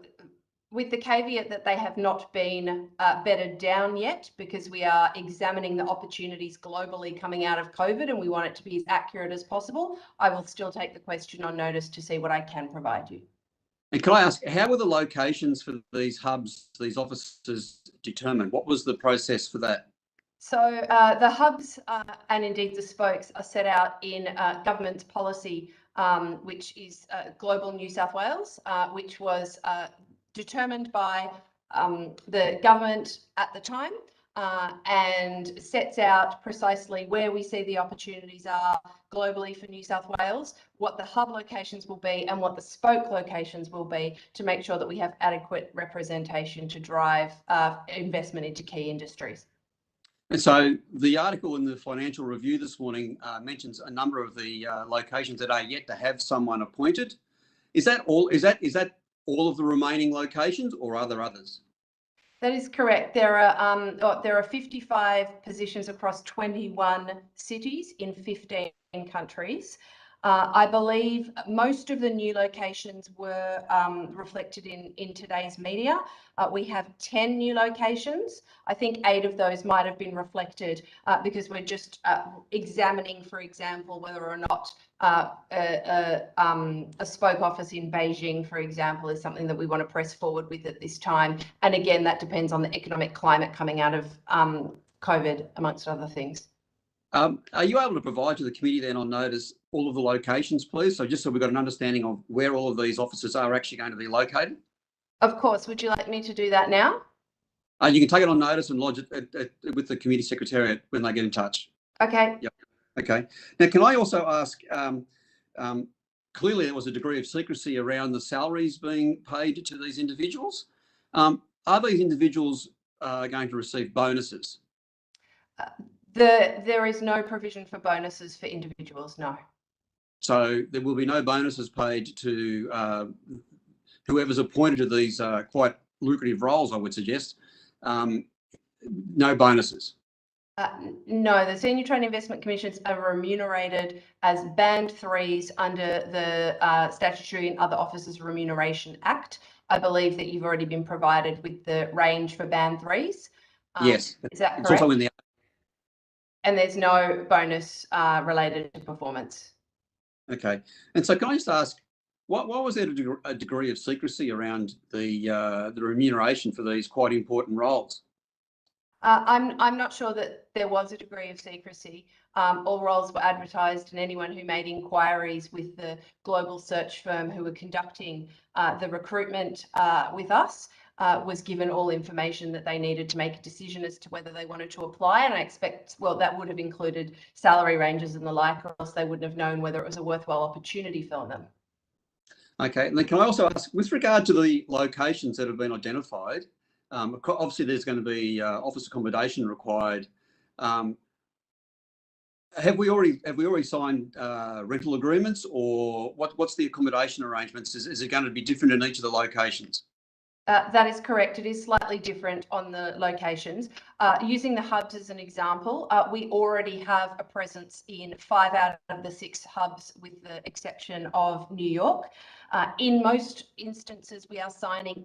with the caveat that they have not been bedded down yet, because we are examining the opportunities globally coming out of COVID and we want it to be as accurate as possible. I will still take the question on notice to see what I can provide you. And can I ask, how were the locations for these hubs, these offices determined? What was the process for that? So the hubs and indeed the spokes are set out in government's policy, which is Global New South Wales, which was determined by the government at the time and sets out precisely where we see the opportunities are globally for New South Wales, what the hub locations will be and what the spoke locations will be to make sure that we have adequate representation to drive investment into key industries. And so the article in the Financial Review this morning mentions a number of the locations that are yet to have someone appointed. Is that all? Is that all of the remaining locations, or are there others? That is correct. There are 55 positions across 21 cities in 15 countries. I believe most of the new locations were reflected in today's media. We have 10 new locations. I think 8 of those might have been reflected because we're just examining, for example, whether or not a spoke office in Beijing, for example, is something that we want to press forward with at this time. And again, that depends on the economic climate coming out of COVID, amongst other things. Are you able to provide to the committee then on notice all of the locations, please? So just so we've got an understanding of where all of these offices are actually going to be located. Of course. Would you like me to do that now? You can take it on notice and lodge it with the committee secretariat when they get in touch. Okay. Yep. Okay. Now, can I also ask, clearly there was a degree of secrecy around the salaries being paid to these individuals. Are these individuals going to receive bonuses? There is no provision for bonuses for individuals, no. So there will be no bonuses paid to whoever's appointed to these quite lucrative roles, I would suggest. No bonuses. No, the Senior Trade Investment Commissions are remunerated as Band 3s under the Statutory and Other Officers Remuneration Act. I believe that you've already been provided with the range for Band 3s. Yes. Is that correct? It's also in the... And there's no bonus related to performance. Okay. And so can I just ask, what was there a degree of secrecy around the remuneration for these quite important roles? I'm not sure that there was a degree of secrecy. All roles were advertised, and anyone who made inquiries with the global search firm who were conducting the recruitment with us was given all information that they needed to make a decision as to whether they wanted to apply. And I expect, well, that would have included salary ranges and the like, or else they wouldn't have known whether it was a worthwhile opportunity for them. Okay, and then can I also ask, with regard to the locations that have been identified, obviously there's going to be office accommodation required. Have we already signed rental agreements, or what's the accommodation arrangements? Is it going to be different in each of the locations? That is correct. It is slightly different on the locations. Using the hubs as an example, we already have a presence in 5 out of the 6 hubs, with the exception of New York. In most instances, we are signing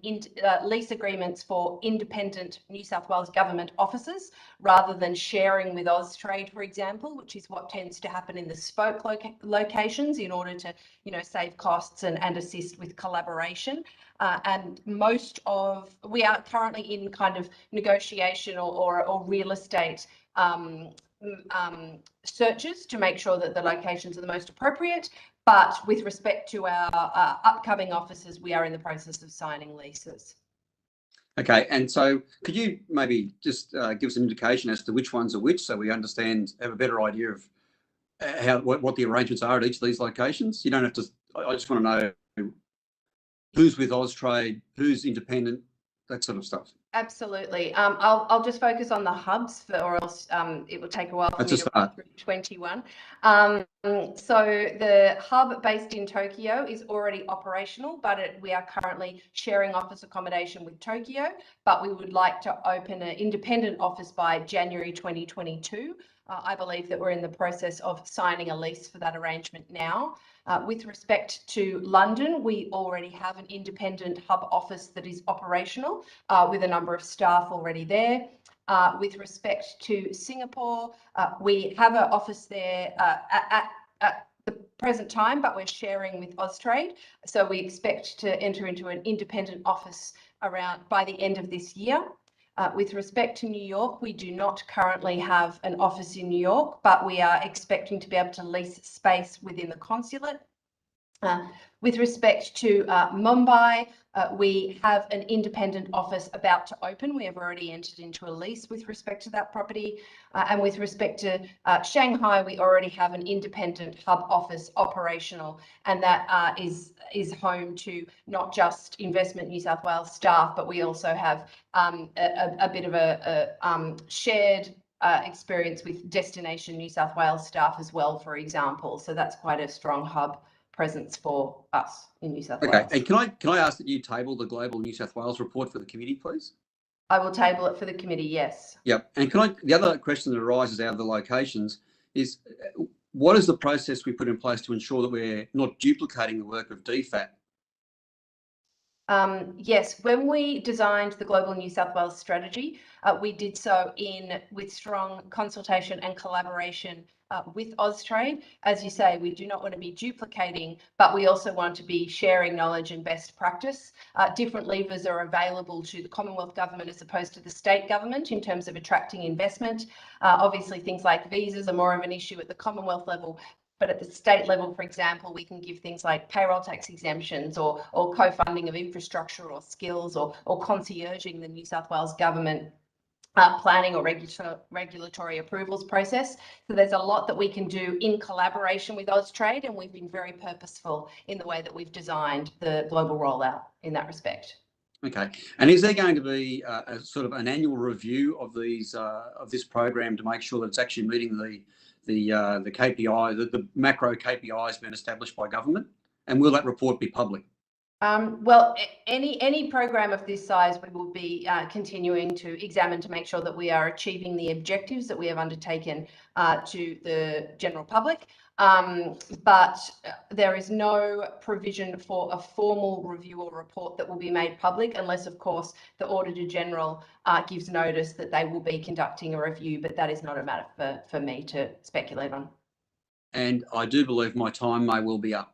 lease agreements for independent New South Wales government offices rather than sharing with Austrade, for example, which is what tends to happen in the spoke locations in order to, save costs and assist with collaboration. And we are currently in kind of negotiation or real estate searches to make sure that the locations are the most appropriate. But with respect to our upcoming offices, we are in the process of signing leases. Okay, and so could you maybe just give us an indication as to which ones are which, so we understand, have a better idea of what the arrangements are at each of these locations? You don't have to. I just want to know who's with Austrade, who's independent, that sort of stuff. Absolutely. I'll just focus on the hubs, or else it will take a while for me to run through 21. So the hub based in Tokyo is already operational, but we are currently sharing office accommodation with Tokyo, but we would like to open an independent office by January 2022. I believe that we're in the process of signing a lease for that arrangement now. With respect to London, we already have an independent hub office that is operational with a number of staff already there. With respect to Singapore, we have an office there at the present time, but we're sharing with Austrade. So we expect to enter into an independent office by the end of this year. With respect to New York, we do not currently have an office in New York, but we are expecting to be able to lease space within the consulate. With respect to Mumbai, we have an independent office about to open. We have already entered into a lease with respect to that property. And with respect to Shanghai, we already have an independent hub office operational, and that is home to not just Investment New South Wales staff, but we also have a bit of a shared experience with Destination New South Wales staff as well, for example. So that's quite a strong hub presence for us in New South Wales. Okay, and can I ask that you table the Global New South Wales report for the committee, please? I will table it for the committee, yes. Yep. And the other question that arises out of the locations is, what is the process we put in place to ensure that we're not duplicating the work of DFAT? Yes, when we designed the Global New South Wales strategy, we did so with strong consultation and collaboration with Austrade. As you say, we do not want to be duplicating, but we also want to be sharing knowledge and best practice. Different levers are available to the Commonwealth Government as opposed to the state government in terms of attracting investment. Obviously, things like visas are more of an issue at the Commonwealth level. But at the state level, for example, we can give things like payroll tax exemptions or co-funding of infrastructure or skills or concierging the New South Wales government planning or regulatory approvals process. So there's a lot that we can do in collaboration with Austrade, and we've been very purposeful in the way that we've designed the global rollout in that respect. Okay, and is there going to be a sort of an annual review of these of this program to make sure that it's actually meeting the KPI, the macro KPIs been established by government, and will that report be public? Well, any program of this size, we will be continuing to examine to make sure that we are achieving the objectives that we have undertaken to the general public. But there is no provision for a formal review or report that will be made public, unless, of course, the Auditor General gives notice that they will be conducting a review. But that is not a matter for me to speculate on. And I do believe my time may well be up.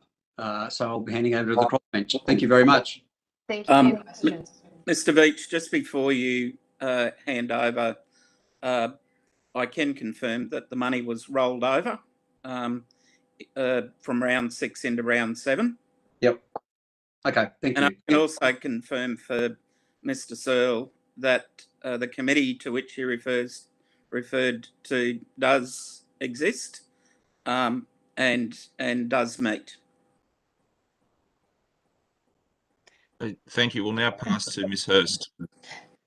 So I'll be handing over to the crossbench. Thank you very much. Thank you for your questions. Mr. Veitch, just before you hand over, I can confirm that the money was rolled over from round 6 into round 7. Yep. Okay, thank you. And I can also confirm for Mr. Searle that the committee to which he referred to does exist and does meet. Thank you. We'll now pass to Ms. Hurst.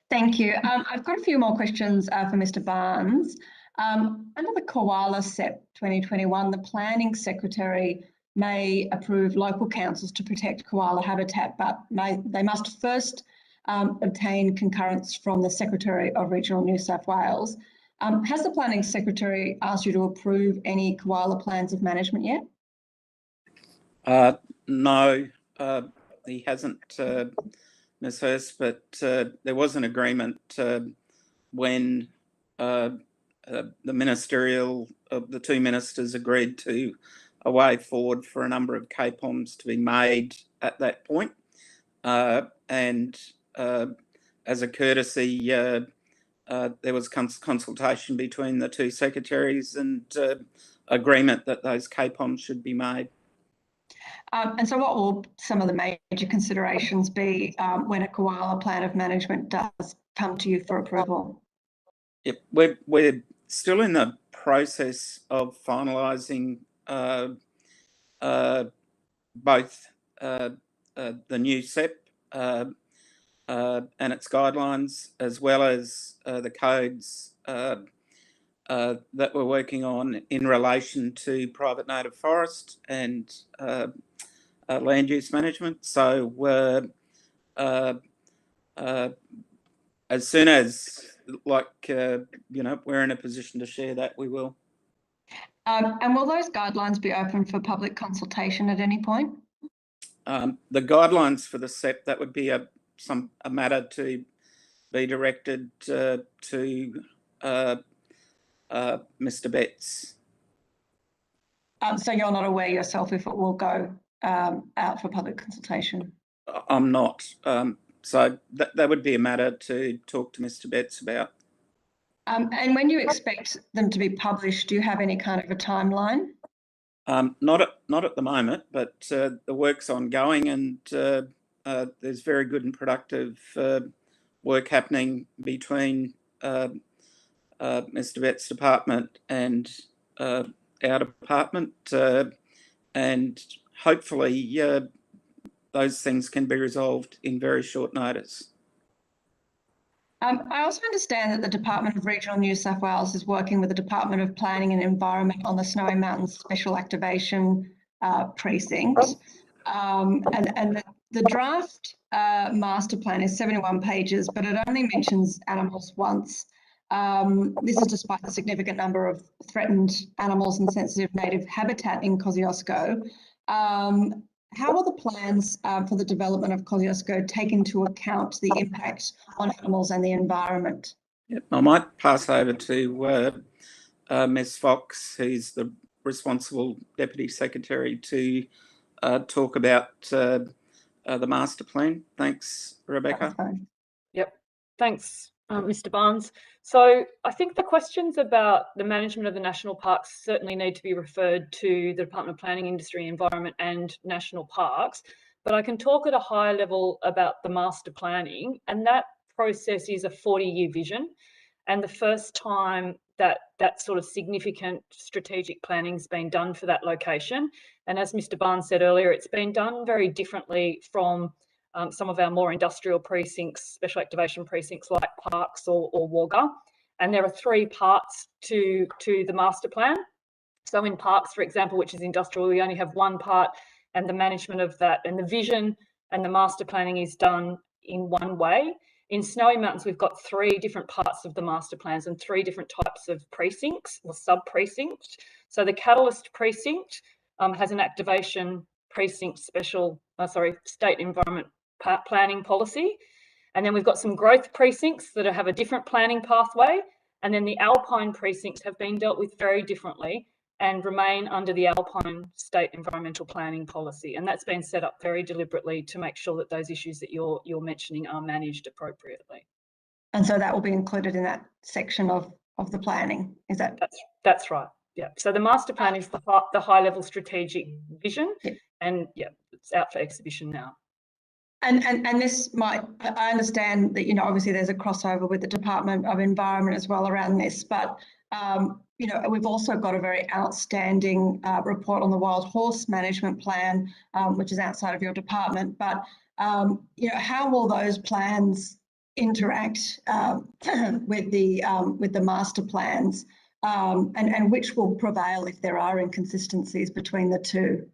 Thank you. I've got a few more questions for Mr. Barnes. Under the Koala SEP 2021, the Planning Secretary may approve local councils to protect koala habitat, but they must first obtain concurrence from the Secretary of Regional New South Wales. Has the Planning Secretary asked you to approve any koala plans of management yet? No. He hasn't, Ms. Hurst, but there was an agreement when the two ministers agreed to a way forward for a number of KPOMs to be made at that point. And as a courtesy, there was consultation between the two secretaries and agreement that those KPOMs should be made. And so what will some of the major considerations be when a koala plan of management does come to you for approval? Yep, we're still in the process of finalising both the new SEP and its guidelines, as well as the codes that we're working on in relation to private native forest and land use management. So as soon as, we're in a position to share that, we will. And will those guidelines be open for public consultation at any point? The guidelines for the SEP, that would be a matter to be directed to Mr. Betts. So you're not aware yourself if it will go out for public consultation? I'm not. So that would be a matter to talk to Mr. Betts about. And when you expect them to be published, do you have any kind of a timeline? Not at the moment, but the work's ongoing, and there's very good and productive work happening between Mr. Vett's department and our department, and hopefully those things can be resolved in very short notice. I also understand that the Department of Regional New South Wales is working with the Department of Planning and Environment on the Snowy Mountains Special Activation Precinct. And the draft master plan is 71 pages, but it only mentions animals once. This is despite the significant number of threatened animals and sensitive native habitat in Kosciuszko. How will the plans for the development of Kosciuszko take into account the impact on animals and the environment? Yep. I might pass over to Ms. Fox, who's the responsible Deputy Secretary, to talk about the master plan. Thanks, Rebecca. Yep. Thanks, Mr. Barnes. So I think the questions about the management of the national parks certainly need to be referred to the Department of Planning, Industry, Environment and National Parks, but I can talk at a high level about the master planning, and that process is a 40-year vision, and the first time that sort of significant strategic planning's been done for that location. And as Mr. Barnes said earlier, it's been done very differently from some of our more industrial precincts, special activation precincts like parks or Wagga. And there are three parts to the master plan. So in parks, for example, which is industrial, we only have one part, and the management of that and the vision and the master planning is done in one way. In Snowy Mountains, we've got three different parts of the master plans and three different types of precincts or sub-precincts. So the Catalyst precinct has an activation precinct state environment planning policy. And then we've got some growth precincts that have a different planning pathway. And then the Alpine precincts have been dealt with very differently and remain under the Alpine State Environmental Planning Policy. And that's been set up very deliberately to make sure that those issues that you're mentioning are managed appropriately. And so that will be included in that section of the planning, is that? That's right, yeah. So the master plan is the high-level strategic vision, and yeah, it's out for exhibition now. And this might, I understand that, obviously there's a crossover with the Department of Environment as well around this, but, we've also got a very outstanding report on the wild horse management plan, which is outside of your department. But, how will those plans interact with the master plans, and which will prevail if there are inconsistencies between the two?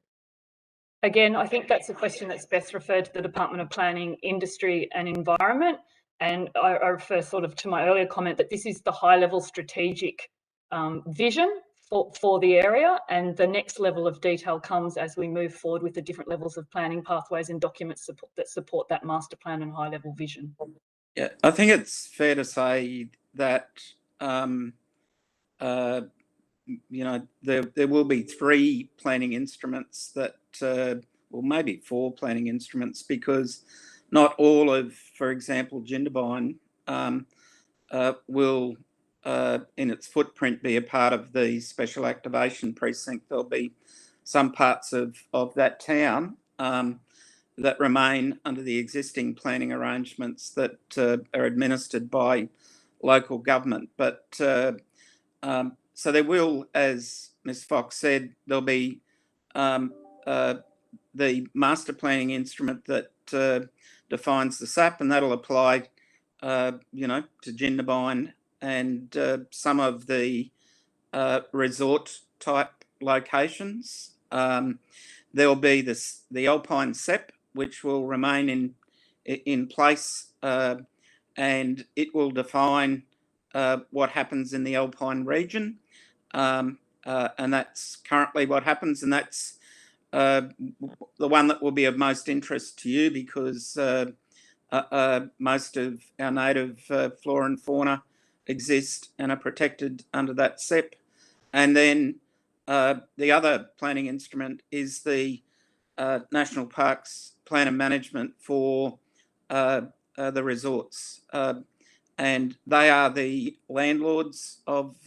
Again, I think that's a question that's best referred to the Department of Planning, Industry and Environment. And I refer sort of to my earlier comment that this is the high-level strategic vision for the area. And the next level of detail comes as we move forward with the different levels of planning pathways and documents that support that master plan and high-level vision. Yeah, I think it's fair to say that there will be three planning instruments that, well, maybe four planning instruments, because not all of, for example, Jindabyne will, in its footprint, be a part of the special activation precinct. There'll be some parts of that town that remain under the existing planning arrangements that are administered by local government. But so there will, as Ms. Fox said, there'll be the master planning instrument that defines the SAP, and that'll apply, to Jindabyne and some of the resort type locations. There'll be the Alpine SEP, which will remain in place, and it will define what happens in the Alpine region, and that's currently what happens, and that's the one that will be of most interest to you, because most of our native flora and fauna exist and are protected under that SEP. And then the other planning instrument is the National Parks Plan and Management for the resorts. And they are the landlords of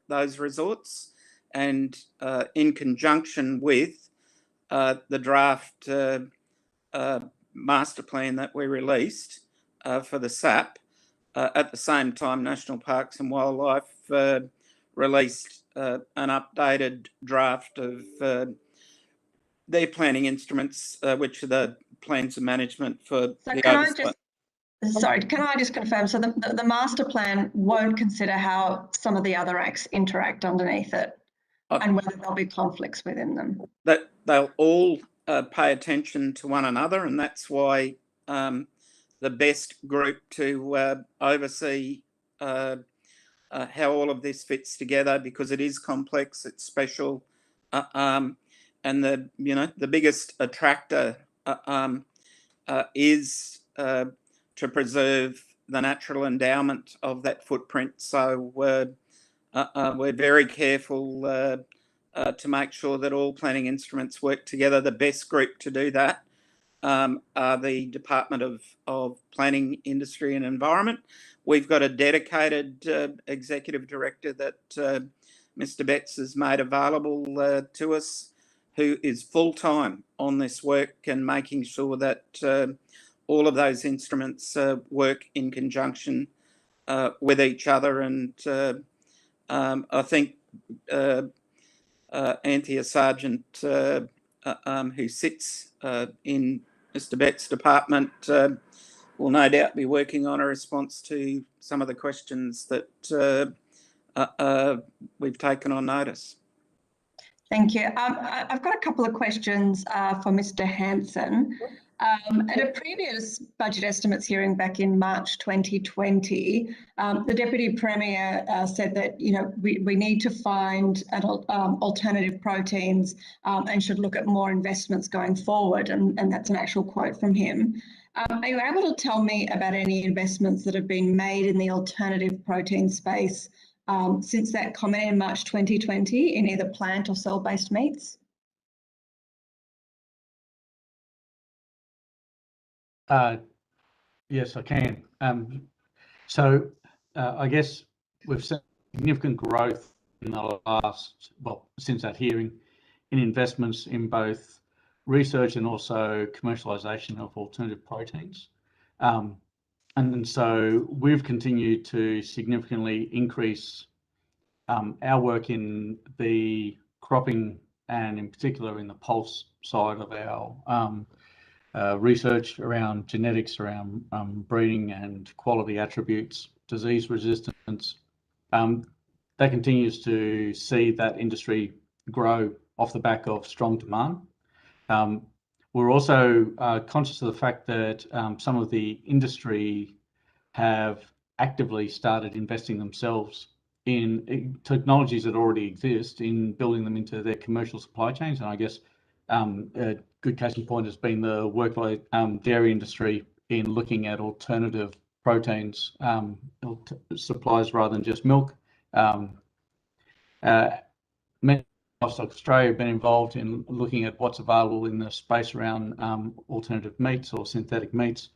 those resorts. and in conjunction with the draft master plan that we released for the SAP, at the same time National Parks and Wildlife released an updated draft of their planning instruments, which are the plans of management for the oversight. Sorry, can I just confirm? So the master plan won't consider how some of the other acts interact underneath it and whether there'll be conflicts within them? That they'll all pay attention to one another, and that's why the best group to oversee how all of this fits together, because it is complex, it's special, and the biggest attractor is to preserve the natural endowment of that footprint. So we're very careful to make sure that all planning instruments work together. The best group to do that are the Department of Planning, Industry and Environment. We've got a dedicated executive director that Mr. Betts has made available to us, who is full-time on this work and making sure that all of those instruments work in conjunction with each other. And I think Anthea Sargent, who sits in Mr. Betts' department, will no doubt be working on a response to some of the questions that we've taken on notice. Thank you. I've got a couple of questions for Mr. Hanson. At a previous budget estimates hearing back in March 2020, the Deputy Premier said that we need to find alternative proteins and should look at more investments going forward, and that's an actual quote from him. Are you able to tell me about any investments that have been made in the alternative protein space since that comment in March 2020 in either plant or cell-based meats? Yes, I can. I guess we've seen significant growth in the last, since that hearing, in investments in both research and also commercialisation of alternative proteins. And so we've continued to significantly increase our work in the cropping and in particular in the pulse side of our research around genetics, around breeding and quality attributes, disease resistance. That continues to see that industry grow off the back of strong demand. We're also conscious of the fact that some of the industry have actively started investing themselves in technologies that already exist, in building them into their commercial supply chains. And I guess a good case in point has been the work by dairy industry in looking at alternative proteins supplies rather than just milk. Australia have been involved in looking at what's available in the space around alternative meats or synthetic meats.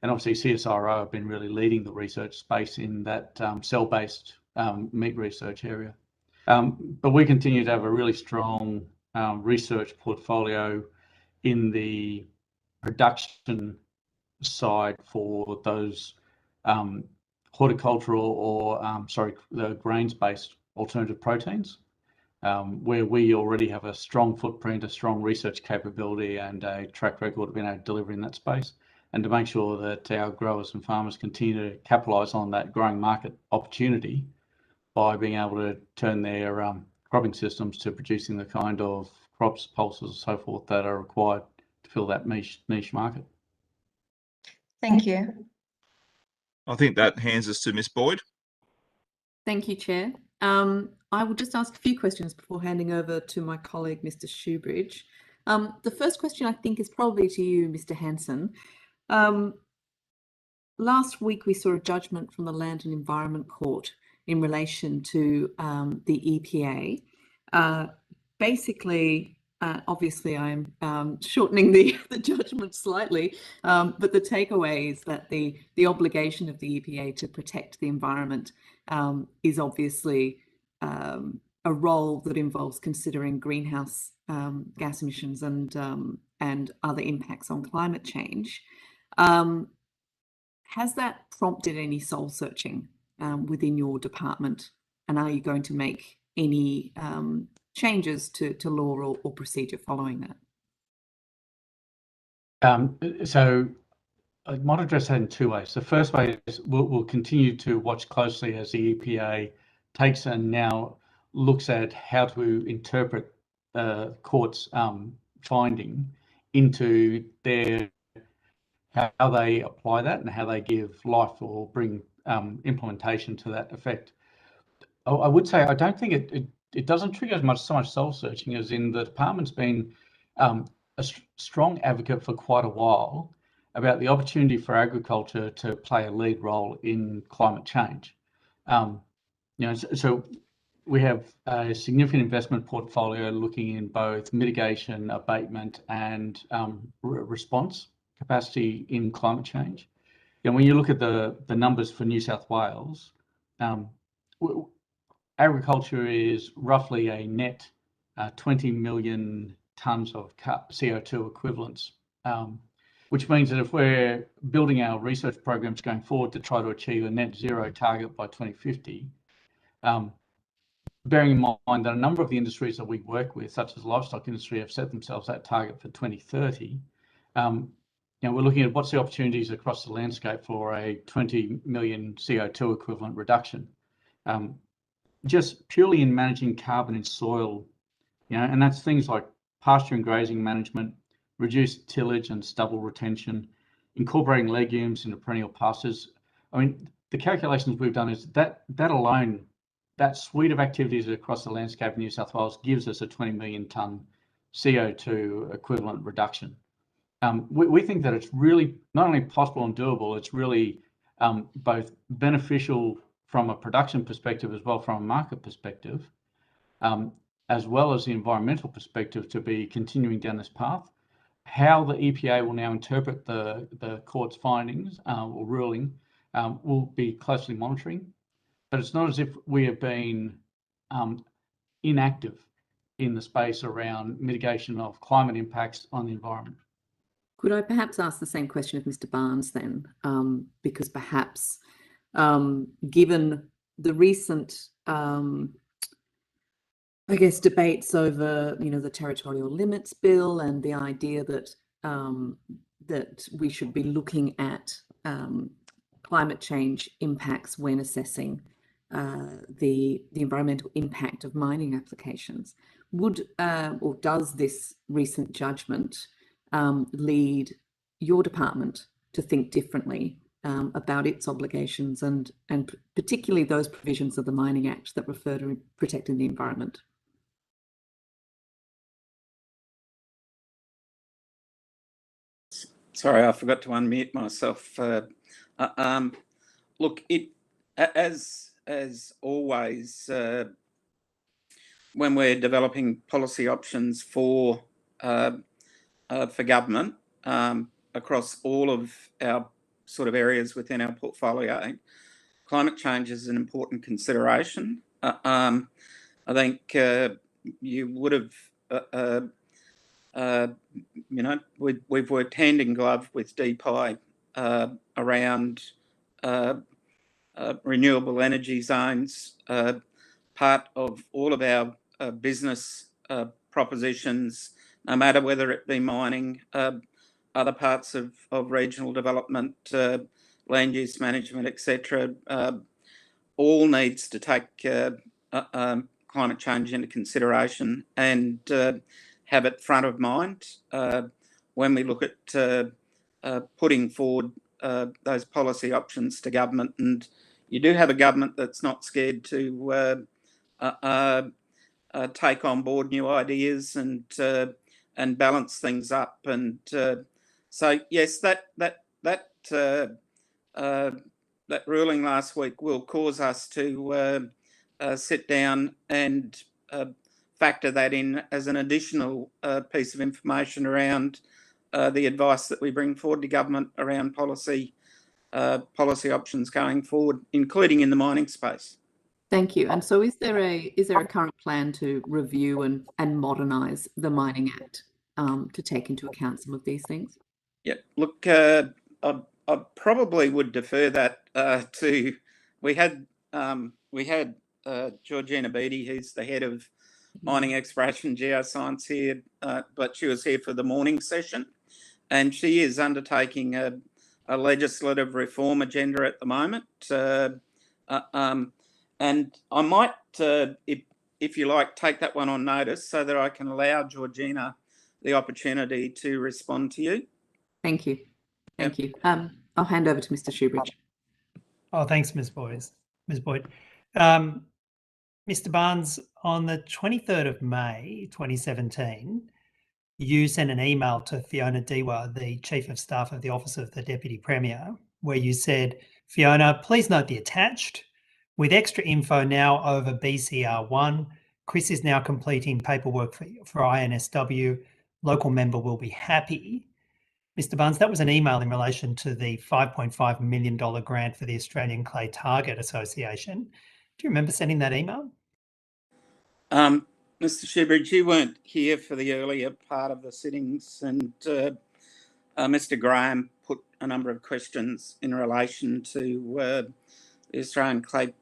And obviously CSIRO have been really leading the research space in that cell-based meat research area. But we continue to have a really strong research portfolio in the production side for those horticultural or the grains-based alternative proteins, where we already have a strong footprint, a strong research capability and a track record of being able to deliver in that space, and to make sure that our growers and farmers continue to capitalise on that growing market opportunity by being able to turn their cropping systems to producing the kind of crops, pulses and so forth that are required to fill that niche market. Thank you. I think that hands us to Miss Boyd. Thank you, Chair. I will just ask a few questions before handing over to my colleague, Mr. Shoebridge. The first question I think is probably to you, Mr. Hanson. Last week we saw a judgment from the Land and Environment Court in relation to the EPA. Basically, obviously I'm shortening the judgment slightly, but the takeaway is that the obligation of the EPA to protect the environment is obviously a role that involves considering greenhouse gas emissions and other impacts on climate change. Has that prompted any soul searching within your department, and are you going to make any changes to law or procedure following that? So I might address that in two ways. The first way is we'll continue to watch closely as the EPA takes and now looks at how to interpret the court's finding into how they apply that and how they give life or bring implementation to that effect. I would say I don't think it doesn't trigger so much soul searching as in the department's been a strong advocate for quite a while about the opportunity for agriculture to play a lead role in climate change. So we have a significant investment portfolio looking in both mitigation, abatement, and response capacity in climate change. And when you look at the numbers for New South Wales, agriculture is roughly a net 20 million tonnes of CO2 equivalents, which means that if we're building our research programs going forward to try to achieve a net zero target by 2050, bearing in mind that a number of the industries that we work with, such as the livestock industry, have set themselves that target for 2030, we're looking at what's the opportunities across the landscape for a 20 million CO2 equivalent reduction. Just purely in managing carbon in soil, and that's things like pasture and grazing management, reduced tillage and stubble retention, incorporating legumes into perennial pastures. I mean, the calculations we've done is that alone, that suite of activities across the landscape in New South Wales gives us a 20 million tonne CO2 equivalent reduction. We think that it's really not only possible and doable, it's really both beneficial from a production perspective as well from a market perspective, as well as the environmental perspective to be continuing down this path. How the EPA will now interpret the court's findings or ruling, we'll be closely monitoring, but it's not as if we have been inactive in the space around mitigation of climate impacts on the environment. Could I perhaps ask the same question of Mr. Barnes then? Because perhaps given the recent, debates over, the territorial limits bill and the idea that that we should be looking at climate change impacts when assessing the environmental impact of mining applications, would or does this recent judgment lead your department to think differently about its obligations and particularly those provisions of the Mining Act that refer to protecting the environment? Sorry, I forgot to unmute myself. Look, as always, when we're developing policy options for government across all of our sort of areas within our portfolio, climate change is an important consideration. I think you would have, we've worked hand in glove with DPI around renewable energy zones. Part of all of our business propositions, no matter whether it be mining, other parts of regional development, land use management, etc., all needs to take climate change into consideration and have it front of mind when we look at putting forward those policy options to government. And you do have a government that's not scared to take on board new ideas and balance things up. And so yes, that ruling last week will cause us to sit down and factor that in as an additional piece of information around the advice that we bring forward to government around policy options going forward, including in the mining space. Thank you. And so is there a current plan to review and modernise the Mining Act to take into account some of these things? Yeah, look, I probably would defer that to, we had Georgina Beattie, who's the head of mining exploration and geoscience here, but she was here for the morning session, and she is undertaking a legislative reform agenda at the moment. And I might, if you like, take that one on notice so that I can allow Georgina the opportunity to respond to you. Thank you. Thank you. I'll hand over to Mr. Shoebridge. Oh, thanks, Ms. Boyd. Mr. Barnes, on the 23rd of May 2017, you sent an email to Fiona Dewa, the Chief of Staff of the Office of the Deputy Premier, where you said, Fiona, please note the attached. With extra info now over BCR1, Chris is now completing paperwork for INSW. Local member will be happy. Mr. Barnes, that was an email in relation to the $5.5 million grant for the Australian Clay Target Association. Do you remember sending that email? Mr. Shoebridge, you weren't here for the earlier part of the sittings, and Mr. Graham put a number of questions in relation to the Australian Clay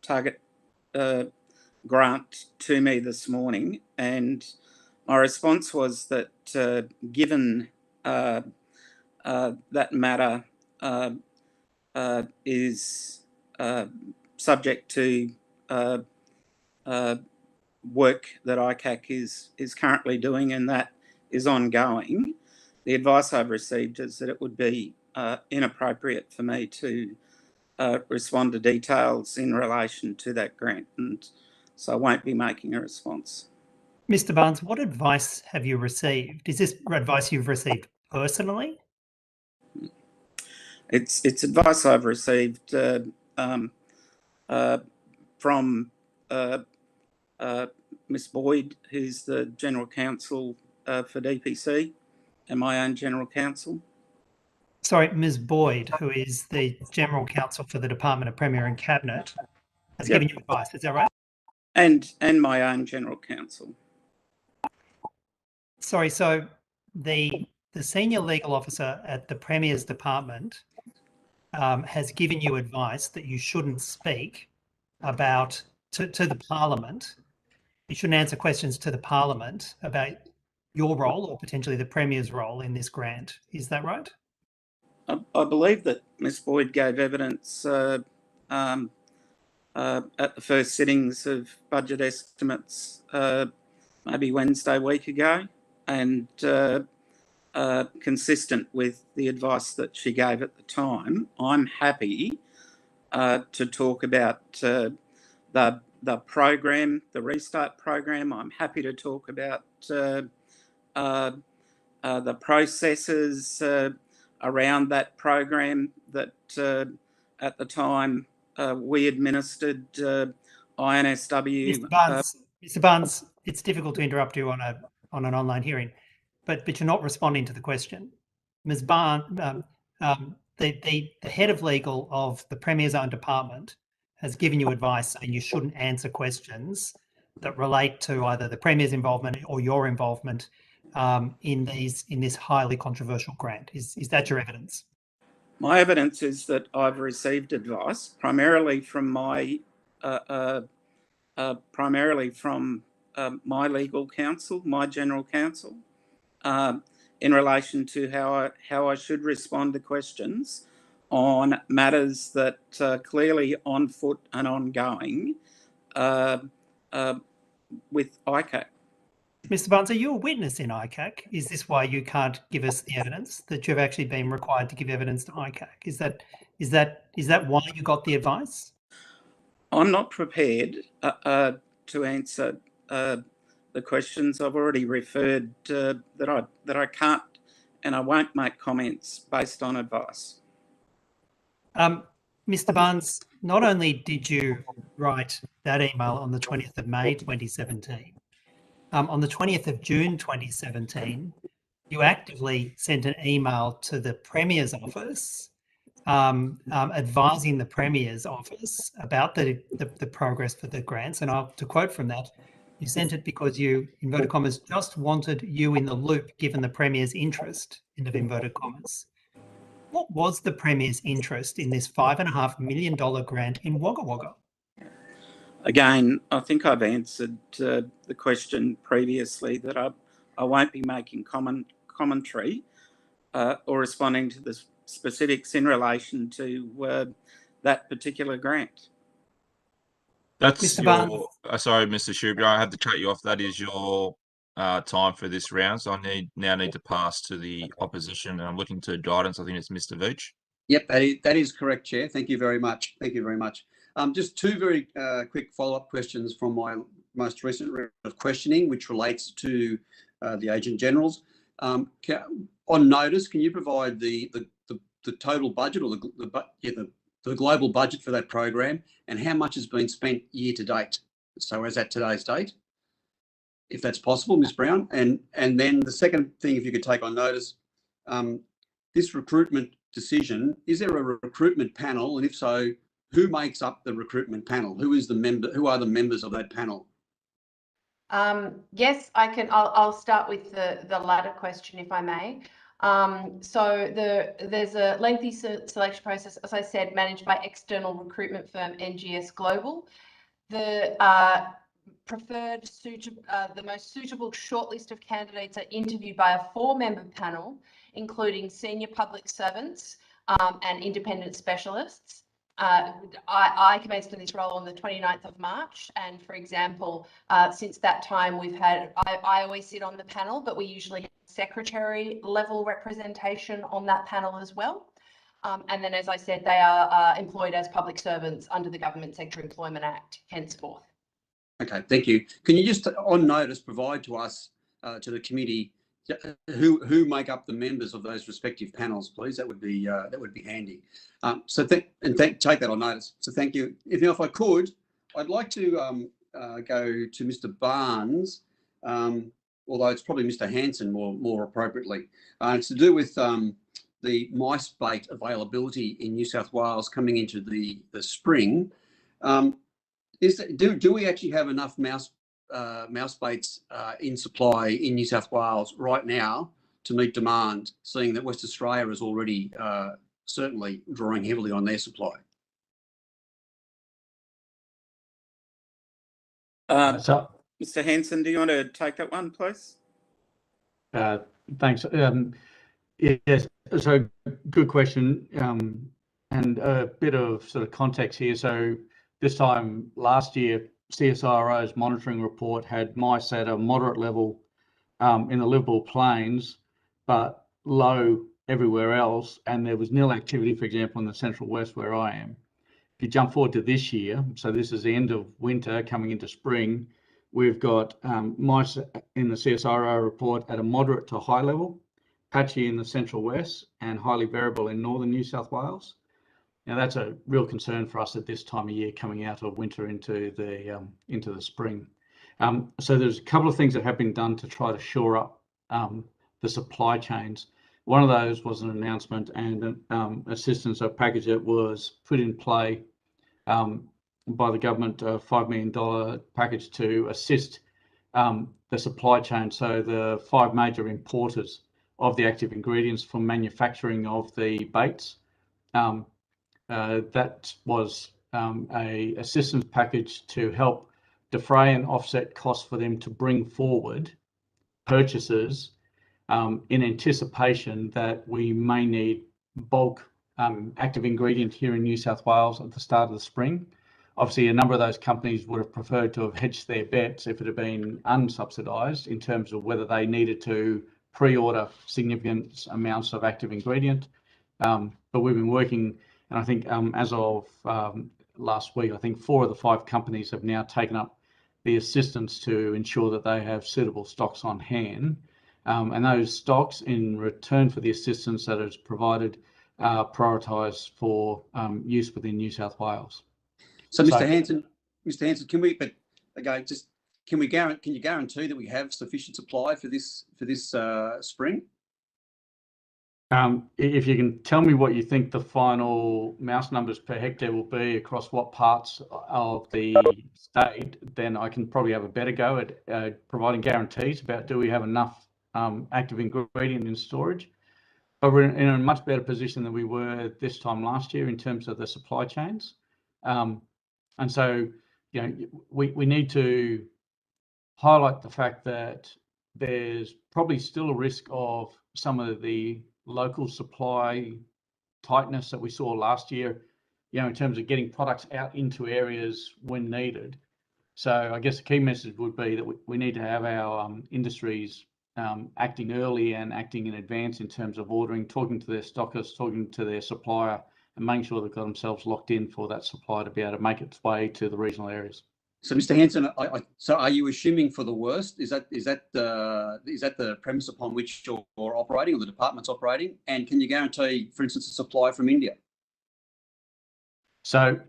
Target grant to me this morning, and my response was that given that matter is subject to work that ICAC is currently doing, and that is ongoing, the advice I've received is that it would be inappropriate for me to respond to details in relation to that grant, and so I won't be making a response. Mr. Barnes, what advice have you received? Is this advice you've received personally? It's advice I've received from Ms. Boyd, who's the General Counsel for DPC, and my own General Counsel. Sorry, Ms. Boyd, who is the General Counsel for the Department of Premier and Cabinet, has given you advice. Is that right? And my own General Counsel. Sorry, so the Senior Legal Officer at the Premier's Department has given you advice that you shouldn't speak about to the Parliament. You shouldn't answer questions to the Parliament about your role or potentially the Premier's role in this grant. Is that right? I believe that Ms. Boyd gave evidence at the first sittings of budget estimates maybe Wednesday week ago, and consistent with the advice that she gave at the time, I'm happy to talk about the program, the restart program. I'm happy to talk about the processes around that program that at the time we administered INSW. Mr. Barnes, it's difficult to interrupt you on an online hearing, but you're not responding to the question. Ms. Barnes, the head of legal of the Premier's own department has given you advice saying you shouldn't answer questions that relate to either the Premier's involvement or your involvement in this highly controversial grant. Is that your evidence? My evidence is that I've received advice primarily from my legal counsel, my General Counsel, in relation to how I should respond to questions on matters that are clearly on foot and ongoing with ICAC. Mr. Barnes, are you a witness in ICAC? Is this why you can't give us the evidence that you've actually been required to give evidence to ICAC? Is that why you got the advice? I'm not prepared to answer the questions. I've already referred that I can't and I won't make comments based on advice. Mr. Barnes, not only did you write that email on the 20th of May 2017, on the 20th of June 2017, you actively sent an email to the Premier's office advising the Premier's office about the progress for the grants. And to quote from that, you sent it because you, inverted commas, just wanted you in the loop given the Premier's interest, in the inverted commas. What was the Premier's interest in this $5.5 million grant in Wagga Wagga? Again, I think I've answered the question previously that I won't be making commentary or responding to the specifics in relation to that particular grant. That's Mr. your, sorry, Mr. Schubert, I have to cut you off. That is your time for this round. So I now need to pass to the opposition, and I'm looking to guidance. I think it's Mr. Veitch. Yep, that is correct, Chair. Thank you very much. Thank you very much. Just two very quick follow-up questions from my most recent round of questioning, which relates to the Agent Generals. On notice, can you provide the total budget, or the global budget for that program, and how much has been spent year to date? So as at today's date, if that's possible, Ms. Brown. And then the second thing, if you could take on notice, this recruitment decision, is there a recruitment panel? And if so, who makes up the recruitment panel? Who is the member? Who are the members of that panel? Yes, I can. I'll start with the latter question, if I may. So there's a lengthy selection process, as I said, managed by external recruitment firm NGS Global. The the most suitable shortlist of candidates are interviewed by a 4-member panel, including senior public servants and independent specialists. I commenced in this role on the 29th of March, and for example, since that time we've had, I always sit on the panel, but we usually have secretary level representation on that panel as well. And then, as I said, they are employed as public servants under the Government Sector Employment Act, henceforth. Okay, thank you. Can you just, on notice, provide to us, to the committee, who make up the members of those respective panels, please? That would be handy. Take that on notice. So thank you. If I could, I'd like to go to Mr. Barnes, although it's probably Mr. Hanson more appropriately. It's to do with the mice bait availability in New South Wales coming into the spring. Do we actually have enough mouse baits in supply in New South Wales right now to meet demand, seeing that West Australia is already certainly drawing heavily on their supply? Mr. Hanson, do you want to take that one, please? Thanks. Yes, so good question, and a bit of sort of context here. So this time last year, CSIRO's monitoring report had mice at a moderate level in the Liverpool Plains, but low everywhere else, and there was nil activity, for example, in the Central West where I am. If you jump forward to this year, so this is the end of winter coming into spring, we've got mice in the CSIRO report at a moderate to high level, patchy in the Central West, and highly variable in northern New South Wales. Now that's a real concern for us at this time of year, coming out of winter into the spring. So there's a couple of things that have been done to try to shore up the supply chains. One of those was an announcement and assistance, a package that was put in play by the government, a $5 million package to assist the supply chain. So the 5 major importers of the active ingredients for manufacturing of the baits. That was a assistance package to help defray and offset costs for them to bring forward purchases in anticipation that we may need bulk active ingredient here in New South Wales at the start of the spring. Obviously, a number of those companies would have preferred to have hedged their bets if it had been unsubsidised in terms of whether they needed to pre-order significant amounts of active ingredient. But we've been working, and I think as of last week, I think 4 of the 5 companies have now taken up the assistance to ensure that they have suitable stocks on hand. And those stocks, in return for the assistance that is provided, are prioritised for use within New South Wales. So, Mr. Hanson, can we? But again, just can you guarantee that we have sufficient supply for this spring? If you can tell me what you think the final mouse numbers per hectare will be across what parts of the state, then I can probably have a better go at providing guarantees about do we have enough active ingredient in storage. But we're in a much better position than we were this time last year in terms of the supply chains. And so, you know, we need to highlight the fact that there's probably still a risk of some of the local supply tightness that we saw last year, you know, in terms of getting products out into areas when needed. So I guess the key message would be that we need to have our industries acting early and acting in advance in terms of ordering, talking to their stockists, talking to their supplier, and making sure they've got themselves locked in for that supply to be able to make its way to the regional areas. So, Mr. Hanson, so are you assuming for the worst? Is that the premise upon which you're operating, or the department's operating? And can you guarantee, for instance, a supply from India? So,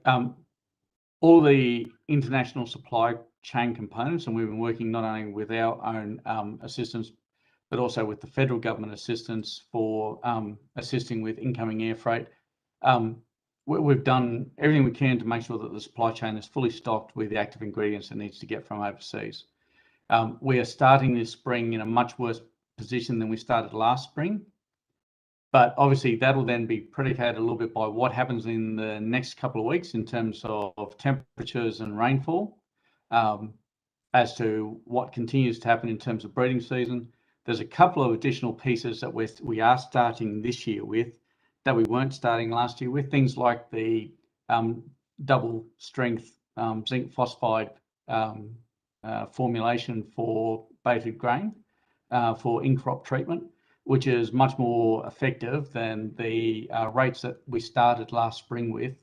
all the international supply chain components, and we've been working not only with our own assistance, but also with the federal government assistance for assisting with incoming air freight. We've done everything we can to make sure that the supply chain is fully stocked with the active ingredients it needs to get from overseas. We are starting this spring in a much worse position than we started last spring, but obviously that'll then be predicated a little bit by what happens in the next couple of weeks in terms of temperatures and rainfall, as to what continues to happen in terms of breeding season. There's a couple of additional pieces that we are starting this year with that we weren't starting last year with, things like the double strength zinc phosphide formulation for baited grain for in-crop treatment, which is much more effective than the rates that we started last spring with,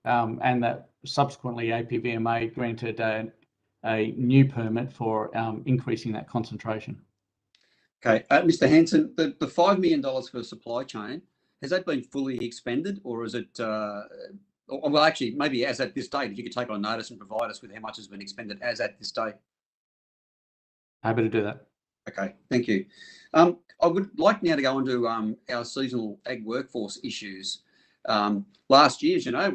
and that subsequently APVMA granted a new permit for increasing that concentration. Okay, Mr. Hanson, the $5 million for supply chain, has that been fully expended, or is it, well, actually, maybe as at this date, if you could take on notice and provide us with how much has been expended as at this date? Happy to do that. Okay, thank you. I would like now to go on to our seasonal ag workforce issues. Last year, as you know,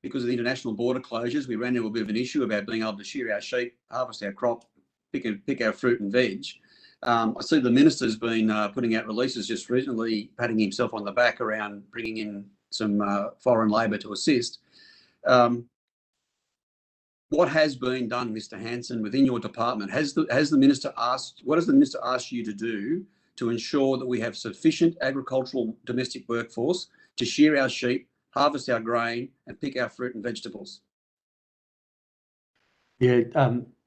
because of the international border closures, we ran into a bit of an issue about being able to shear our sheep, harvest our crop, pick our fruit and veg. I see the minister's been putting out releases just recently, patting himself on the back around bringing in some foreign labour to assist. What has been done, Mr. Hanson, within your department? Has the minister asked? What has the minister asked you to do to ensure that we have sufficient agricultural domestic workforce to shear our sheep, harvest our grain, and pick our fruit and vegetables? Yeah.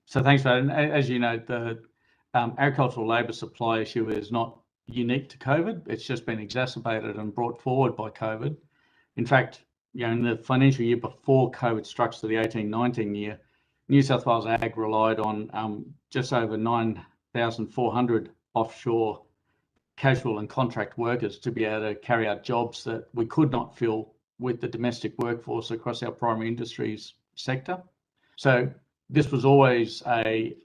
So thanks for that. And as you know, the agricultural labour supply issue is not unique to COVID. It's just been exacerbated and brought forward by COVID. In fact, you know, in the financial year before COVID struck, so the 18-19 year, New South Wales Ag relied on just over 9,400 offshore casual and contract workers to be able to carry out jobs that we could not fill with the domestic workforce across our primary industries sector. So this was always a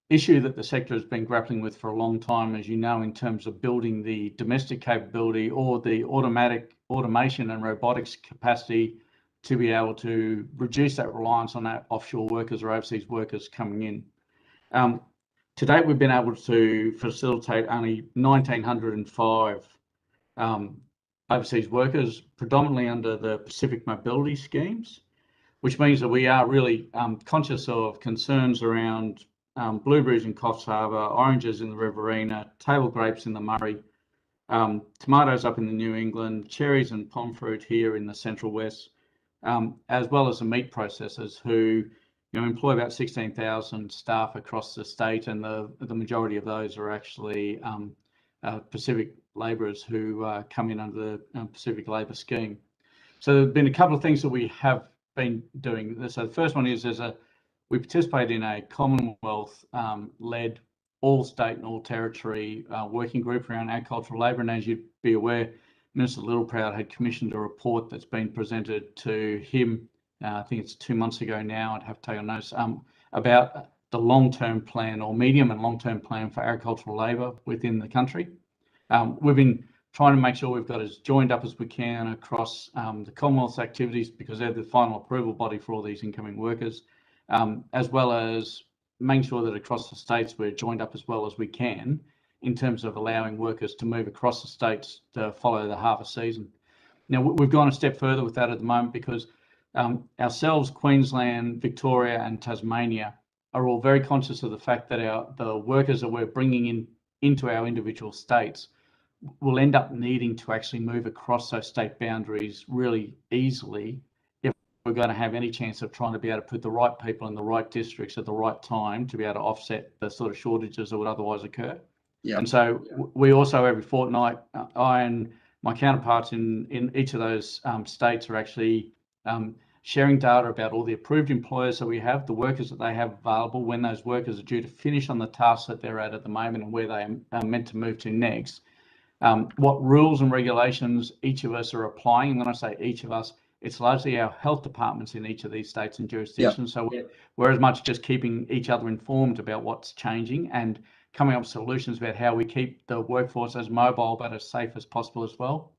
issue that the sector has been grappling with for a long time, as you know, in terms of building the domestic capability or the automation and robotics capacity to be able to reduce that reliance on that offshore workers or overseas workers coming in. To date, we've been able to facilitate only 1,905 overseas workers, predominantly under the Pacific Mobility schemes, which means that we are really conscious of concerns around blueberries in Coffs Harbour, oranges in the Riverina, table grapes in the Murray, tomatoes up in the New England, cherries and palm fruit here in the Central West, as well as the meat processors who, you know, employ about 16,000 staff across the state, and the majority of those are actually Pacific labourers who come in under the Pacific Labour Scheme. So there have been a couple of things that we have been doing. So the first one is we participate in a Commonwealth-led all state and all territory working group around agricultural labour. And as you'd be aware, Minister Littleproud had commissioned a report that's been presented to him, I think it's 2 months ago now, I'd have to take on notice, about the long-term plan or medium and long-term plan for agricultural labour within the country. We've been trying to make sure we've got as joined up as we can across the Commonwealth's activities, because they're the final approval body for all these incoming workers, as well as making sure that across the states we're joined up as well as we can in terms of allowing workers to move across the states to follow the harvest season. Now, we've gone a step further with that at the moment, because ourselves, Queensland, Victoria and Tasmania are all very conscious of the fact that the workers that we're bringing into our individual states will end up needing to actually move across those state boundaries really easily if we're going to have any chance of trying to be able to put the right people in the right districts at the right time to be able to offset the sort of shortages that would otherwise occur. Yeah. And so we also, every fortnight, I and my counterparts in each of those states are actually sharing data about all the approved employers that we have, the workers that they have available, when those workers are due to finish on the tasks that they're at the moment and where they are meant to move to next. What rules and regulations each of us are applying. And when I say each of us, it's largely our health departments in each of these states and jurisdictions. So we're as much just keeping each other informed about what's changing and coming up with solutions about how we keep the workforce as mobile but as safe as possible as well.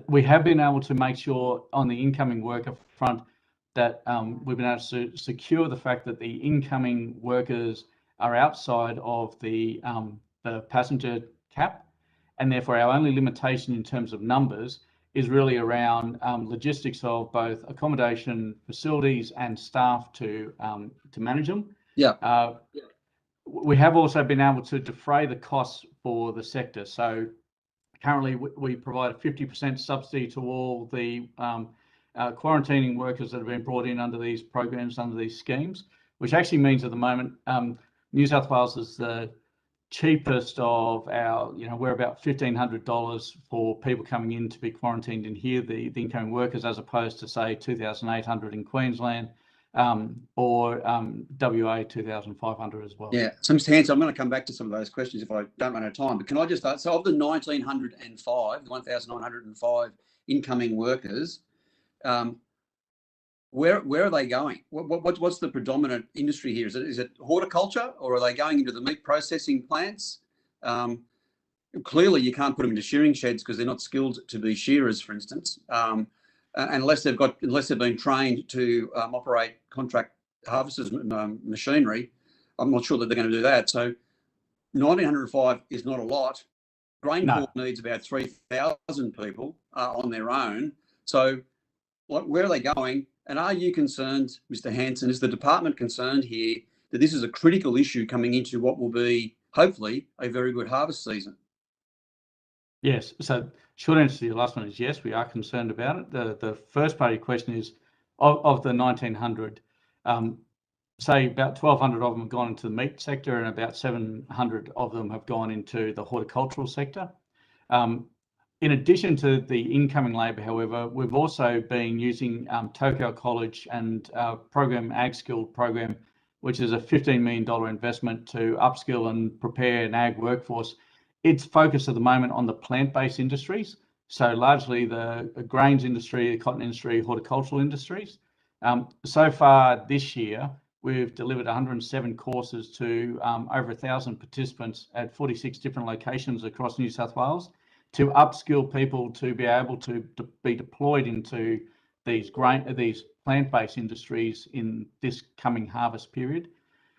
We have been able to make sure on the incoming worker front that we've been able to secure the fact that the incoming workers are outside of the passenger cap, and therefore our only limitation in terms of numbers is really around logistics of both accommodation, facilities and staff to manage them. Yeah. We have also been able to defray the costs for the sector. So currently we provide a 50% subsidy to all the quarantining workers that have been brought in under these programs, under these schemes, which actually means at the moment New South Wales is the cheapest of our, we're about $1,500 for people coming in to be quarantined in here, the incoming workers, as opposed to say $2,800 in Queensland or WA 2,500 as well. Yeah. So Mr. Hanson, I'm going to come back to some of those questions if I don't run out of time, but can I just start? So of the 1,905 incoming workers, where are they going? What's the predominant industry here? Is it horticulture, or are they going into the meat processing plants? Clearly, you can't put them into shearing sheds because they're not skilled to be shearers, for instance, unless they've been trained to operate contract harvesters machinery. I'm not sure that they're going to do that. So 1,905 is not a lot. Graincorp needs about 3,000 people on their own. So where are they going? And are you concerned, Mr. Hanson, is the department concerned here that this is a critical issue coming into what will be, hopefully, a very good harvest season? Yes. So short answer to your last one is yes, we are concerned about it. The first part of your question is, of the 1,900, say about 1,200 of them have gone into the meat sector and about 700 of them have gone into the horticultural sector. In addition to the incoming labour, however, we've also been using Tokyo College and program Ag Skill program, which is a $15 million investment to upskill and prepare an ag workforce. It's focused at the moment on the plant-based industries, so largely the grains industry, the cotton industry, horticultural industries. So far this year, we've delivered 107 courses to over 1,000 participants at 46 different locations across New South Wales, to upskill people to be able to be deployed into these plant-based industries in this coming harvest period.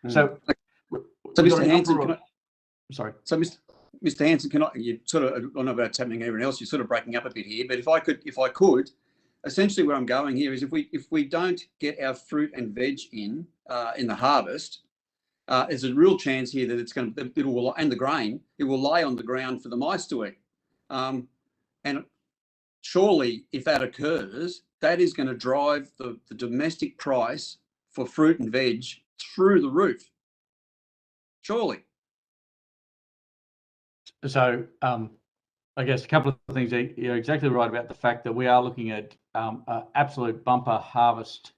So Mr. Hanson, sorry. So Mr. Hanson, you sort of, I don't know about what's happening everyone else, you're sort of breaking up a bit here, but if I could, essentially where I'm going here is if we don't get our fruit and veg in the harvest, there's a real chance here that it will, and the grain, it will lie on the ground for the mice to eat. And surely, if that occurs, that is going to drive the domestic price for fruit and veg through the roof. Surely. So I guess a couple of things. You're exactly right about the fact that we are looking at absolute bumper harvest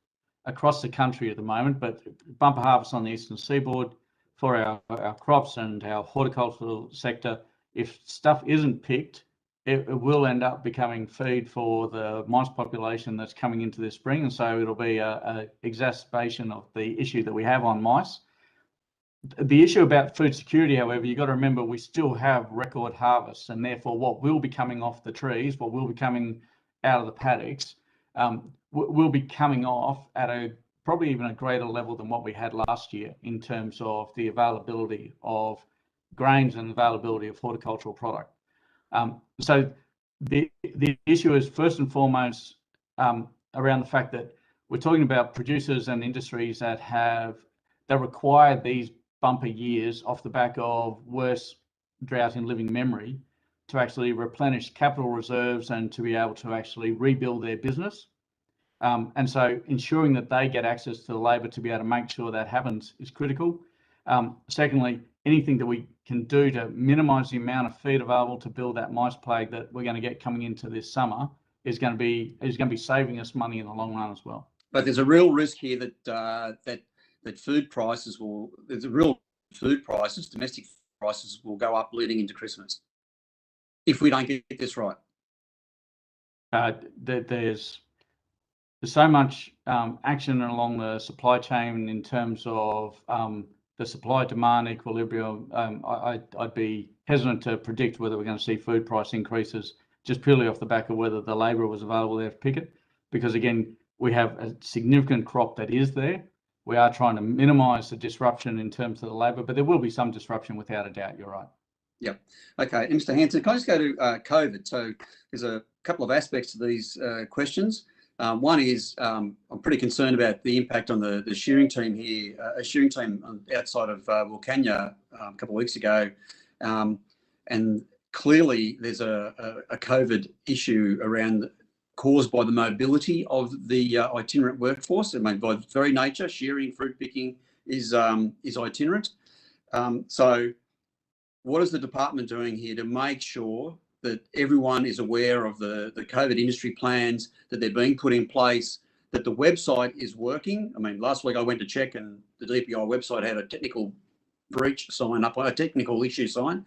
across the country at the moment, but bumper harvest on the eastern seaboard for our crops and our horticultural sector. If stuff isn't picked, it will end up becoming feed for the mice population that's coming into this spring, and so it'll be a exacerbation of the issue that we have on mice. The issue about food security, however, you've got to remember we still have record harvests, and therefore what will be coming off the trees, what will be coming out of the paddocks, will be coming off at a probably even a greater level than what we had last year in terms of the availability of grains and availability of horticultural product. So the issue is first and foremost around the fact that we're talking about producers and industries that require these bumper years off the back of worse drought in living memory to actually replenish capital reserves and to be able to actually rebuild their business. And so ensuring that they get access to the labour to be able to make sure that happens is critical. Secondly, anything that we can do to minimise the amount of feed available to build that mice plague that we're going to get coming into this summer is going to be saving us money in the long run as well. But there's a real risk here that food prices domestic prices will go up leading into Christmas if we don't get this right. There's so much action along the supply chain in terms of the supply-demand equilibrium. I'd be hesitant to predict whether we're going to see food price increases just purely off the back of whether the labour was available there to pick it, because again, we have a significant crop that is there. We are trying to minimise the disruption in terms of the labour, but there will be some disruption without a doubt. You're right. Yep. Okay, Mr. Hanson, can I just go to COVID? So there's a couple of aspects to these questions. One is I'm pretty concerned about the impact on the shearing team here, a shearing team outside of Wilcannia a couple of weeks ago. And clearly there's a COVID issue caused by the mobility of the itinerant workforce. I mean, by its very nature, shearing, fruit picking is itinerant. So what is the department doing here to make sure that everyone is aware of the COVID industry plans, that they're being put in place, that the website is working? I mean, last week I went to check and the DPI website had a technical breach sign up, a technical issue sign.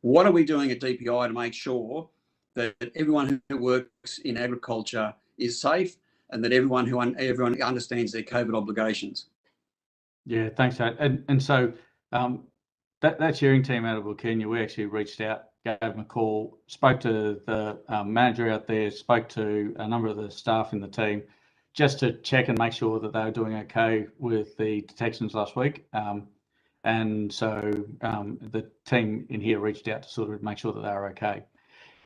What are we doing at DPI to make sure that everyone who works in agriculture is safe and that everyone understands their COVID obligations? Yeah, thanks, Kate. And so that shearing team out of Wilcannia, we actually reached out, gave them a call, spoke to the manager out there, spoke to a number of the staff in the team, just to check and make sure that they were doing okay with the detections last week. And so the team in here reached out to sort of make sure that they were okay.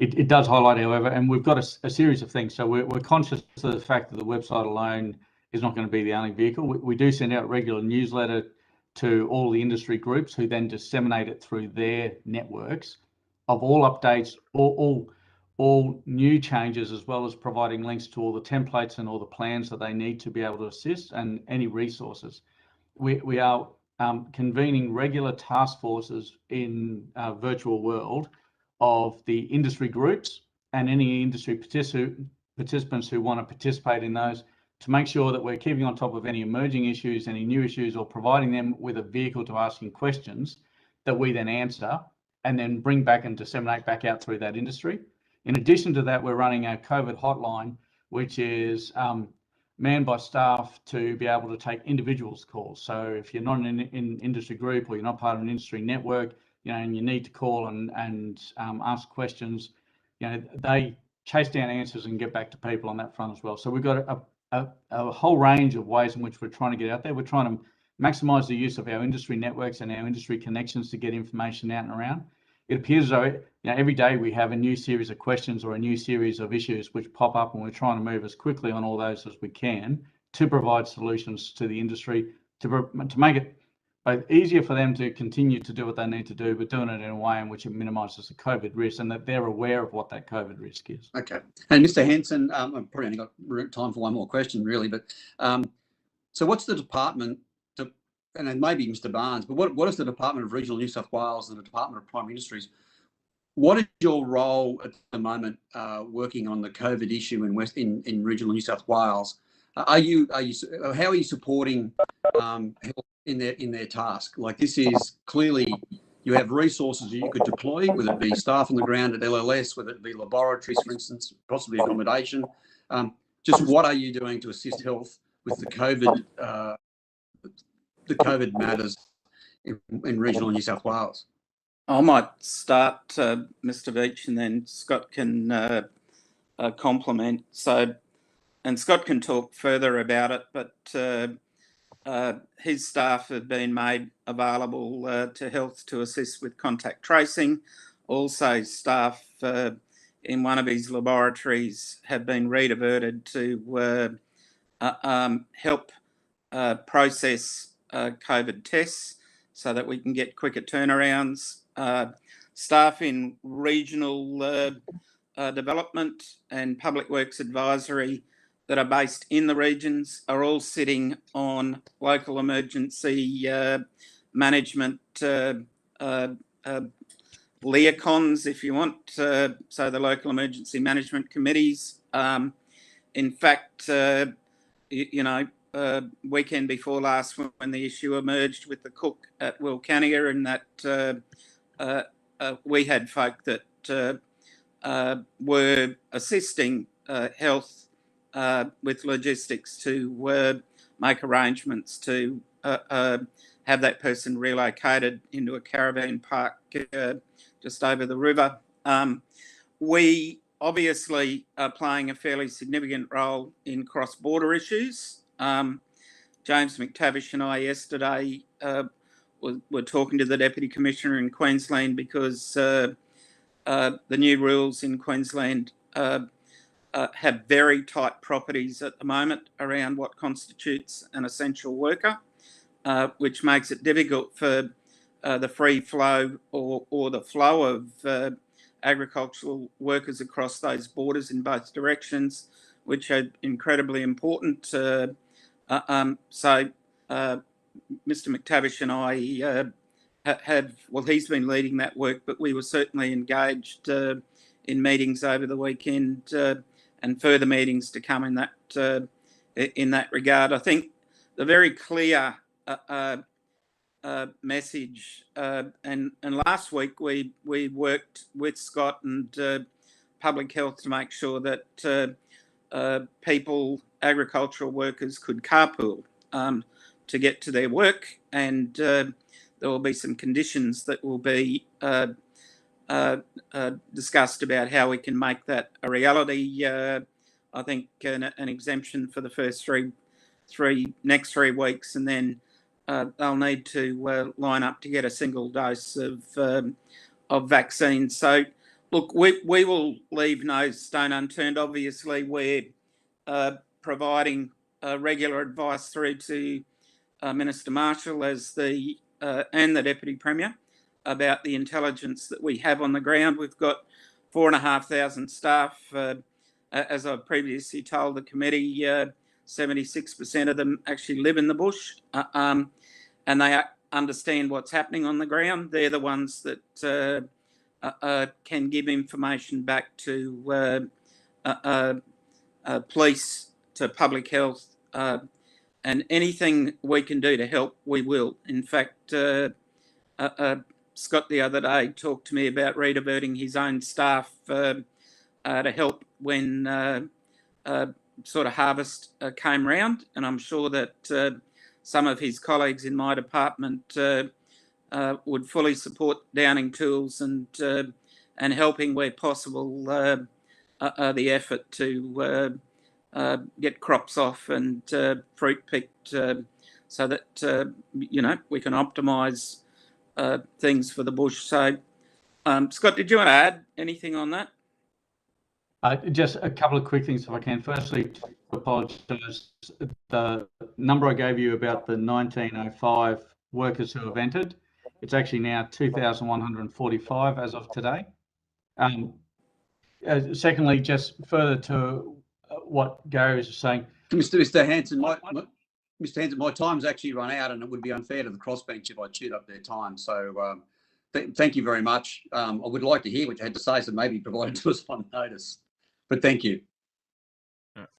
It does highlight, however, and we've got a series of things. So we're conscious of the fact that the website alone is not going to be the only vehicle. We do send out regular newsletter to all the industry groups who then disseminate it through their networks of all updates, all new changes, as well as providing links to all the templates and all the plans that they need to be able to assist and any resources. We are convening regular task forces in a virtual world of the industry groups and any industry participants who want to participate in those, to make sure that we're keeping on top of any emerging issues, any new issues, or providing them with a vehicle to asking questions that we then answer and then bring back and disseminate back out through that industry. In addition to that, we're running a COVID hotline, which is manned by staff to be able to take individuals' calls. So if you're not in an industry group or you're not part of an industry network, and you need to call and ask questions, they chase down answers and get back to people on that front as well. So we've got a whole range of ways in which we're trying to get out there. We're trying to maximise the use of our industry networks and our industry connections to get information out and around. It appears as though every day we have a new series of questions or a new series of issues which pop up, and we're trying to move as quickly on all those as we can to provide solutions to the industry to make it both easier for them to continue to do what they need to do, but doing it in a way in which it minimises the COVID risk and that they're aware of what that COVID risk is. Okay. And Mr. Hanson, I've probably only got time for one more question, really, but so what's the department, and then maybe Mr. Barnes, but what is the Department of Regional New South Wales and the Department of Primary Industries? What is your role at the moment working on the COVID issue in regional New South Wales? How are you supporting health in their task? Like, this is clearly, you have resources you could deploy, whether it be staff on the ground at LLS, whether it be laboratories, for instance, possibly accommodation. Just what are you doing to assist health with the COVID matters in regional New South Wales? I might start, Mr. Veitch, and then Scott can complement. So, and Scott can talk further about it, but his staff have been made available to health to assist with contact tracing. Also, staff in one of his laboratories have been rediverted to help process COVID tests so that we can get quicker turnarounds. Staff in regional development and public works advisory that are based in the regions are all sitting on local emergency management liacons, if you want, so the local emergency management committees. In fact, weekend before last, when the issue emerged with the cook at Wilcannia, and that we had folk that were assisting health with logistics to make arrangements to have that person relocated into a caravan park just over the river. We obviously are playing a fairly significant role in cross-border issues. James McTavish and I yesterday were talking to the Deputy Commissioner in Queensland because the new rules in Queensland have very tight properties at the moment around what constitutes an essential worker, which makes it difficult for the free flow or the flow of agricultural workers across those borders in both directions, which are incredibly important. So Mr. McTavish and I he's been leading that work, but we were certainly engaged in meetings over the weekend and further meetings to come in that regard. I think the very clear message, and last week we worked with Scott and Public Health to make sure that agricultural workers could carpool to get to their work, and there will be some conditions that will be discussed about how we can make that a reality. I think an exemption for the first next 3 weeks, and then they'll need to line up to get a single dose of vaccine. So, look, we will leave no stone unturned. Obviously, we're providing regular advice through to Minister Marshall and the Deputy Premier about the intelligence that we have on the ground. We've got 4,500 staff. As I've previously told the committee, 76% of them actually live in the bush, and they understand what's happening on the ground. They're the ones that can give information back to police, to public health, and anything we can do to help, we will. In fact, Scott the other day talked to me about rediverting his own staff to help when sort of harvest came round, and I'm sure that some of his colleagues in my department would fully support downing tools and helping where possible the effort to get crops off and fruit picked so that we can optimise things for the bush. So, Scott, did you want to add anything on that? Just a couple of quick things if I can. Firstly, to apologise, the number I gave you about the 1905 workers who have entered, it's actually now 2,145 as of today. Secondly, just further to what Gary was saying. Mr. Hanson, Mr. Hanson, my time's actually run out, and it would be unfair to the crossbench if I chewed up their time. So thank you very much. I would like to hear what you had to say, so maybe provide it to us on notice. But thank you.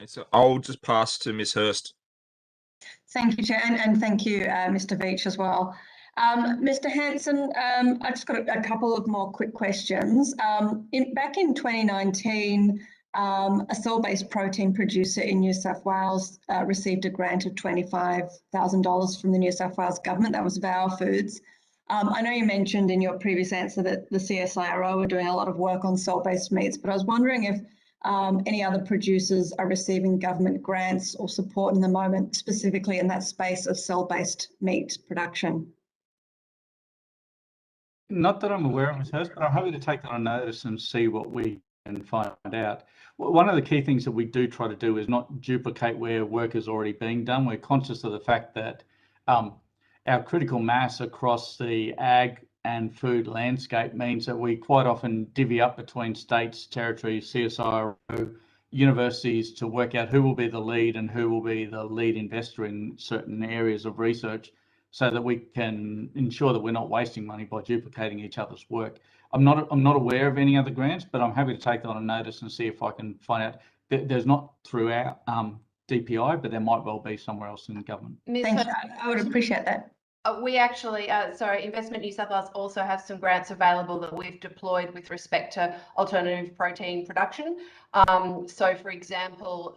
So I'll just pass to Ms. Hurst. Thank you, Chair, and thank you, Mr. Veitch, as well. Mr. Hanson, I just got a couple of more quick questions. Back in 2019, a cell-based protein producer in New South Wales received a grant of $25,000 from the New South Wales government. That was Vow Foods. I know you mentioned in your previous answer that the CSIRO are doing a lot of work on cell-based meats, but I was wondering if any other producers are receiving government grants or support in the moment, specifically in that space of cell-based meat production. Not that I'm aware of, Ms. Hurst, but I'm happy to take that on notice and see what we can find out. One of the key things that we do try to do is not duplicate where work is already being done. We're conscious of the fact that our critical mass across the ag and food landscape means that we quite often divvy up between states, territories, CSIRO, universities to work out who will be the lead and who will be the lead investor in certain areas of research, so that we can ensure that we're not wasting money by duplicating each other's work. I'm not aware of any other grants, but I'm happy to take that on notice and see if I can find out. There's not throughout DPI, but there might well be somewhere else in government. Thank you. I would appreciate that. We actually, Investment New South Wales also have some grants available that we've deployed with respect to alternative protein production. So, for example,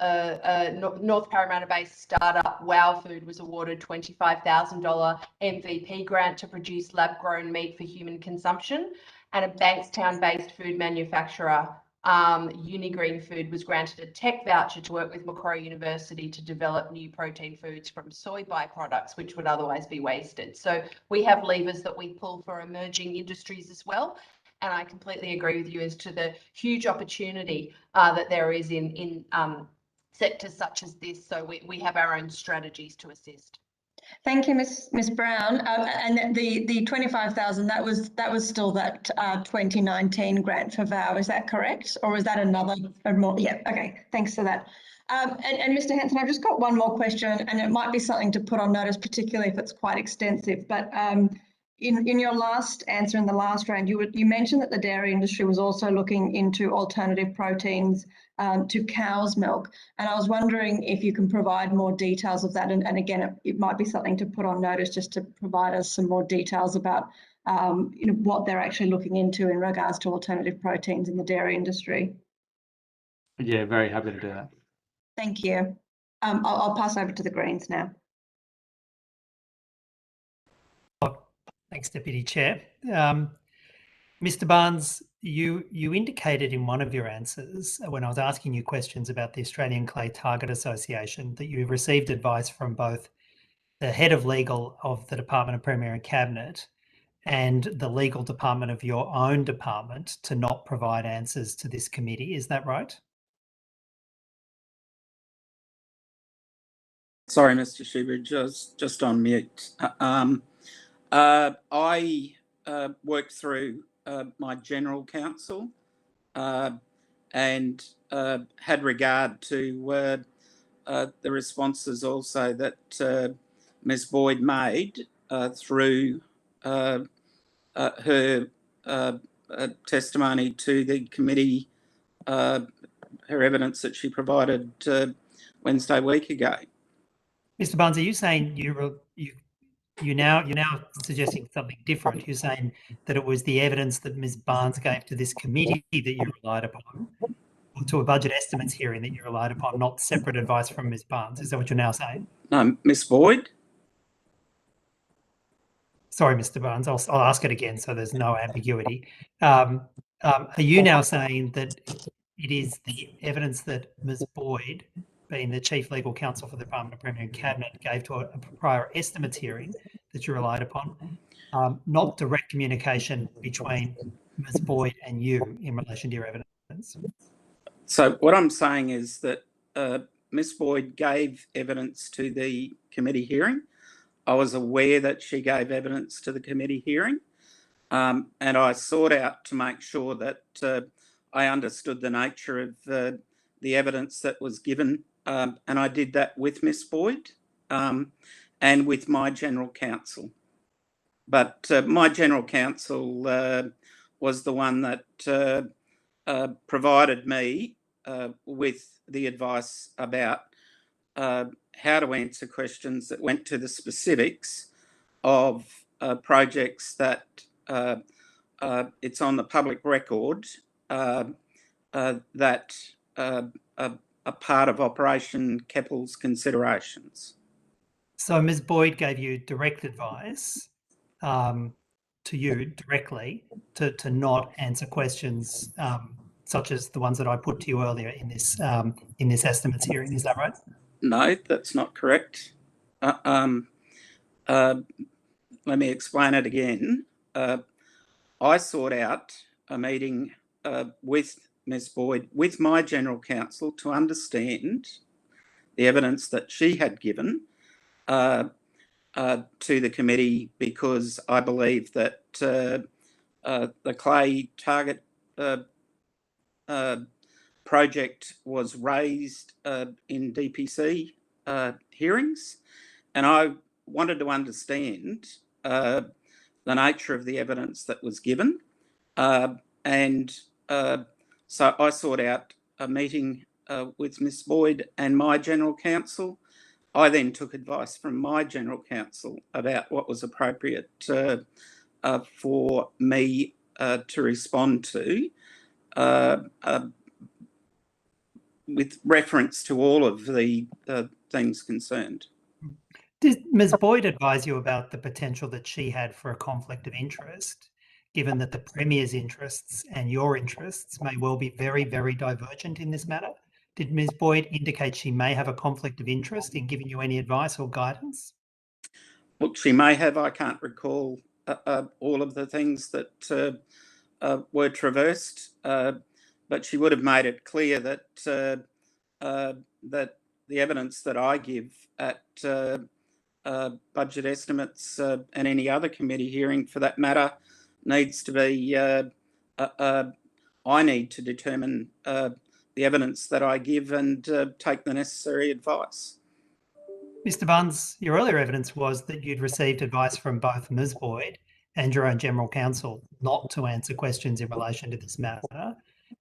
North Parramatta-based startup Wow Food was awarded $25,000 MVP grant to produce lab-grown meat for human consumption, and a Bankstown-based food manufacturer, Unigreen Food, was granted a tech voucher to work with Macquarie University to develop new protein foods from soy byproducts, which would otherwise be wasted. So we have levers that we pull for emerging industries as well. And I completely agree with you as to the huge opportunity that there is in sectors such as this. So we have our own strategies to assist. Thank you, Ms. Brown. And the 25,000, that was still that 2019 grant for VOW, is that correct? Or was that another more? Yeah, okay, thanks for that. And Mr. Hanson, I've just got one more question, and it might be something to put on notice, particularly if it's quite extensive. But in your last answer in the last round, you mentioned that the dairy industry was also looking into alternative proteins to cow's milk. And I was wondering if you can provide more details of that. And again, it might be something to put on notice, just to provide us some more details about what they're actually looking into in regards to alternative proteins in the dairy industry. Yeah, very happy to do that. Thank you. I'll pass over to the Greens now. Thanks, Deputy Chair. Mr. Barnes, you indicated in one of your answers when I was asking you questions about the Australian Clay Target Association that you received advice from both the head of legal of the Department of Premier and Cabinet and the legal department of your own department to not provide answers to this committee. Is that right? Sorry, Mr. Schubert, just on mute. I worked through my general counsel and had regard to the responses also that Ms. Boyd made through her testimony to the committee, her evidence that she provided Wednesday week ago. Mr. Barnes, are you saying you're now suggesting something different? You're saying that it was the evidence that Ms. Barnes gave to this committee that you relied upon, or to a budget estimates hearing that you relied upon, not separate advice from Ms. Barnes. Is that what you're now saying? No, Ms. Boyd. Sorry, Mr. Barnes, I'll ask it again so there's no ambiguity. Are you now saying that it is the evidence that Ms. Boyd, being the Chief Legal Counsel for the Department of Premier and Cabinet, gave to a prior estimates hearing that you relied upon, not direct communication between Ms. Boyd and you in relation to your evidence? So what I'm saying is that Ms. Boyd gave evidence to the committee hearing. I was aware that she gave evidence to the committee hearing, and I sought out to make sure that I understood the nature of the evidence that was given, and I did that with Ms. Boyd and with my general counsel. But my general counsel was the one that provided me with the advice about how to answer questions that went to the specifics of projects that it's on the public record that are part of Operation Keppel's considerations. So Ms. Boyd gave you direct advice to you directly to not answer questions such as the ones that I put to you earlier in this estimates hearing. Is that right? No, that's not correct. Let me explain it again. I sought out a meeting with Ms. Boyd, with my General Counsel, to understand the evidence that she had given to the committee, because I believe that the clay target project was raised in DPC hearings, and I wanted to understand the nature of the evidence that was given, and so I sought out a meeting with Ms. Boyd and my General Counsel. I then took advice from my General Counsel about what was appropriate for me to respond to, with reference to all of the things concerned. Did Ms. Boyd advise you about the potential that she had for a conflict of interest, given that the Premier's interests and your interests may well be very, very divergent in this matter? Did Ms. Boyd indicate she may have a conflict of interest in giving you any advice or guidance? Look, she may have. I can't recall all of the things that were traversed, but she would have made it clear that that the evidence that I give at budget estimates and any other committee hearing for that matter needs to be, I need to determine the evidence that I give and take the necessary advice. Mr. Barnes, your earlier evidence was that you'd received advice from both Ms. Boyd and your own General Counsel not to answer questions in relation to this matter.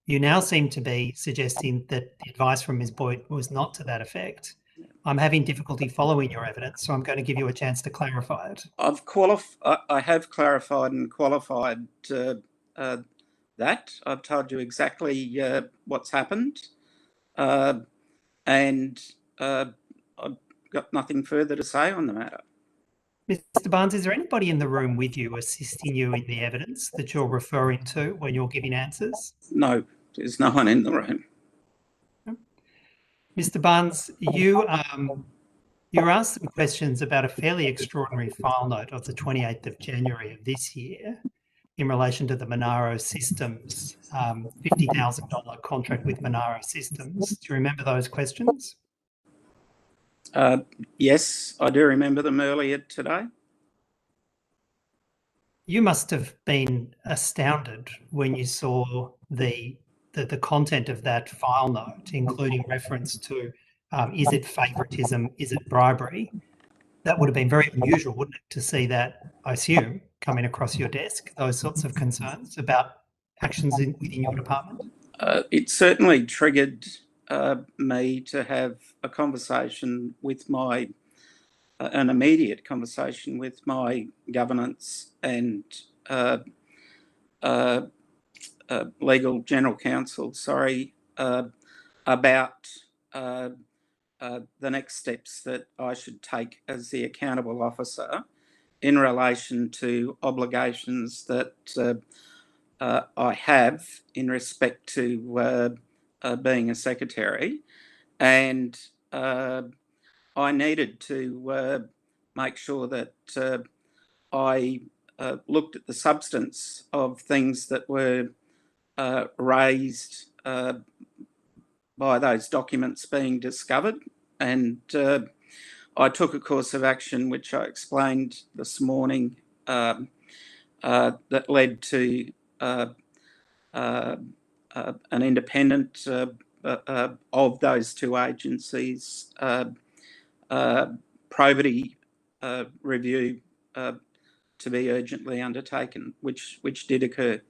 You now seem to be suggesting that the advice from Ms. Boyd was not to that effect. I'm having difficulty following your evidence, so I'm going to give you a chance to clarify it. I have clarified and qualified that. I've told you exactly what's happened, and I've got nothing further to say on the matter. Mr. Barnes, is there anybody in the room with you assisting you in the evidence that you're referring to when you're giving answers? No, there's no one in the room. Mr. Barnes, you were asked some questions about a fairly extraordinary file note of the 28th of January of this year in relation to the Monaro Systems $50,000 contract with Monaro Systems. Do you remember those questions? Yes, I do remember them earlier today. You must have been astounded when you saw the content of that file note, including reference to is it favouritism, is it bribery? That would have been very unusual, wouldn't it, to see that, I assume, coming across your desk, those sorts of concerns about actions within your department? It certainly triggered me to have a conversation with an immediate conversation with my governance and legal General Counsel, about the next steps that I should take as the accountable officer in relation to obligations that I have in respect to being a secretary, and I needed to make sure that I looked at the substance of things that were raised by those documents being discovered, and I took a course of action which I explained this morning that led to an independent of those two agencies probity review to be urgently undertaken, which did occur.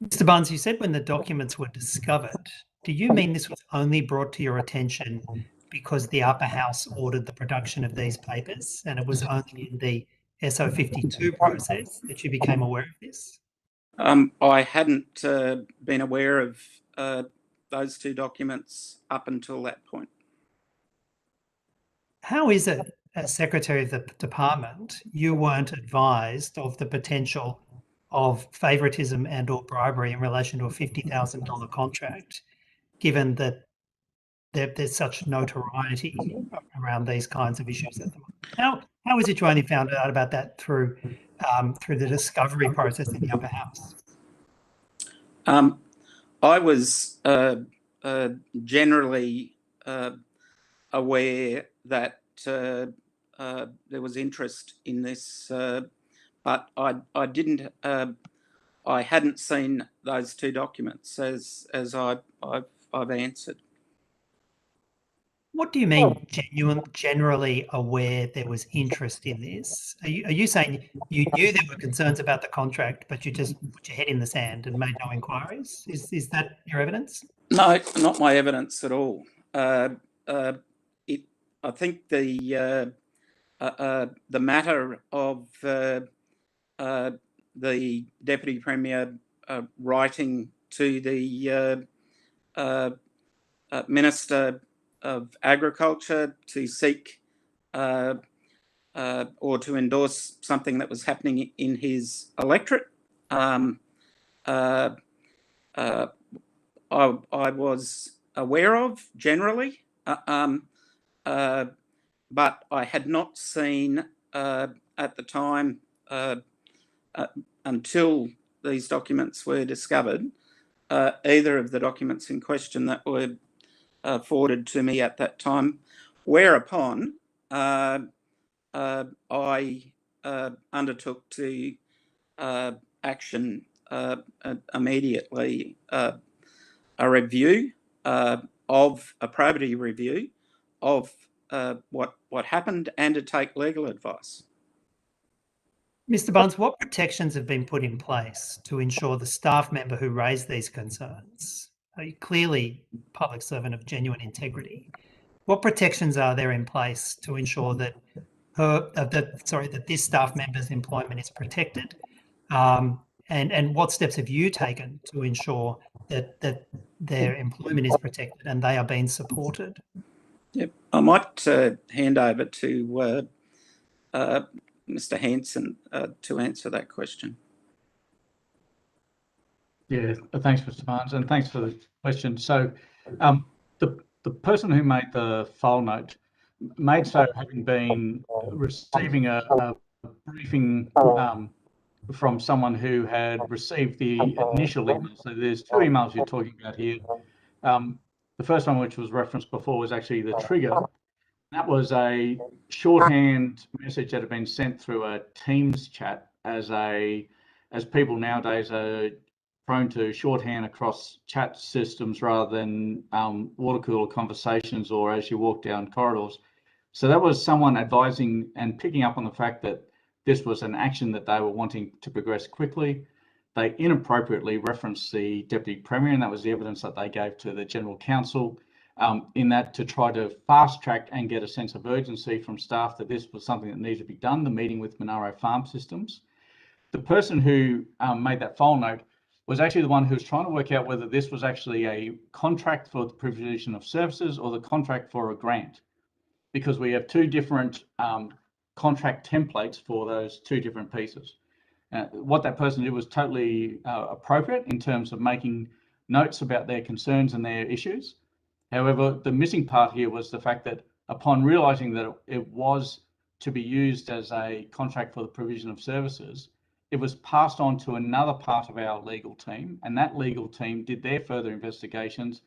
Mr. Barnes, you said when the documents were discovered, do you mean this was only brought to your attention because the upper house ordered the production of these papers and it was only in the SO52 process that you became aware of this? I hadn't been aware of those two documents up until that point. How is it, as Secretary of the Department, you weren't advised of the potential of favouritism and or bribery in relation to a $50,000 contract, given that there's such notoriety around these kinds of issues at the moment. How is it you only found out about that through the discovery process in the upper house? I was generally aware that there was interest in this, but I didn't. I hadn't seen those two documents as I've answered. What do you mean generally aware there was interest in this? Are you saying you knew there were concerns about the contract, but you just put your head in the sand and made no inquiries? Is that your evidence? No, not my evidence at all. I think the matter of the Deputy Premier writing to the Minister of Agriculture to seek or to endorse something that was happening in his electorate. I was aware of generally, but I had not seen at the time until these documents were discovered, either of the documents in question that were forwarded to me at that time, whereupon I undertook to action immediately a review of a probity review of what happened and to take legal advice. Mr. Barnes, what protections have been put in place to ensure the staff member who raised these concerns, clearly public servant of genuine integrity, what protections are there in place to ensure that that this staff member's employment is protected? And what steps have you taken to ensure that their employment is protected and they are being supported? Yep. I might hand over to Mr. Hanson to answer that question. Yeah, thanks, Mr. Barnes, and thanks for the question. So the person who made the file note made so having been receiving a briefing from someone who had received the initial email. So there's two emails you're talking about here. The first one, which was referenced before, was actually the trigger. That was a shorthand message that had been sent through a Teams chat, as people nowadays are prone to shorthand across chat systems rather than water cooler conversations or as you walk down corridors. So that was someone advising and picking up on the fact that this was an action that they were wanting to progress quickly. They inappropriately referenced the Deputy Premier, and that was the evidence that they gave to the General Counsel, in that to try to fast track and get a sense of urgency from staff that this was something that needed to be done, the meeting with Monaro Farm Systems. The person who made that file note was actually the one who was trying to work out whether this was actually a contract for the provision of services or the contract for a grant, because we have two different contract templates for those two different pieces. What that person did was totally appropriate in terms of making notes about their concerns and their issues. However, the missing part here was the fact that upon realising that it was to be used as a contract for the provision of services, it was passed on to another part of our legal team, and that legal team did their further investigations,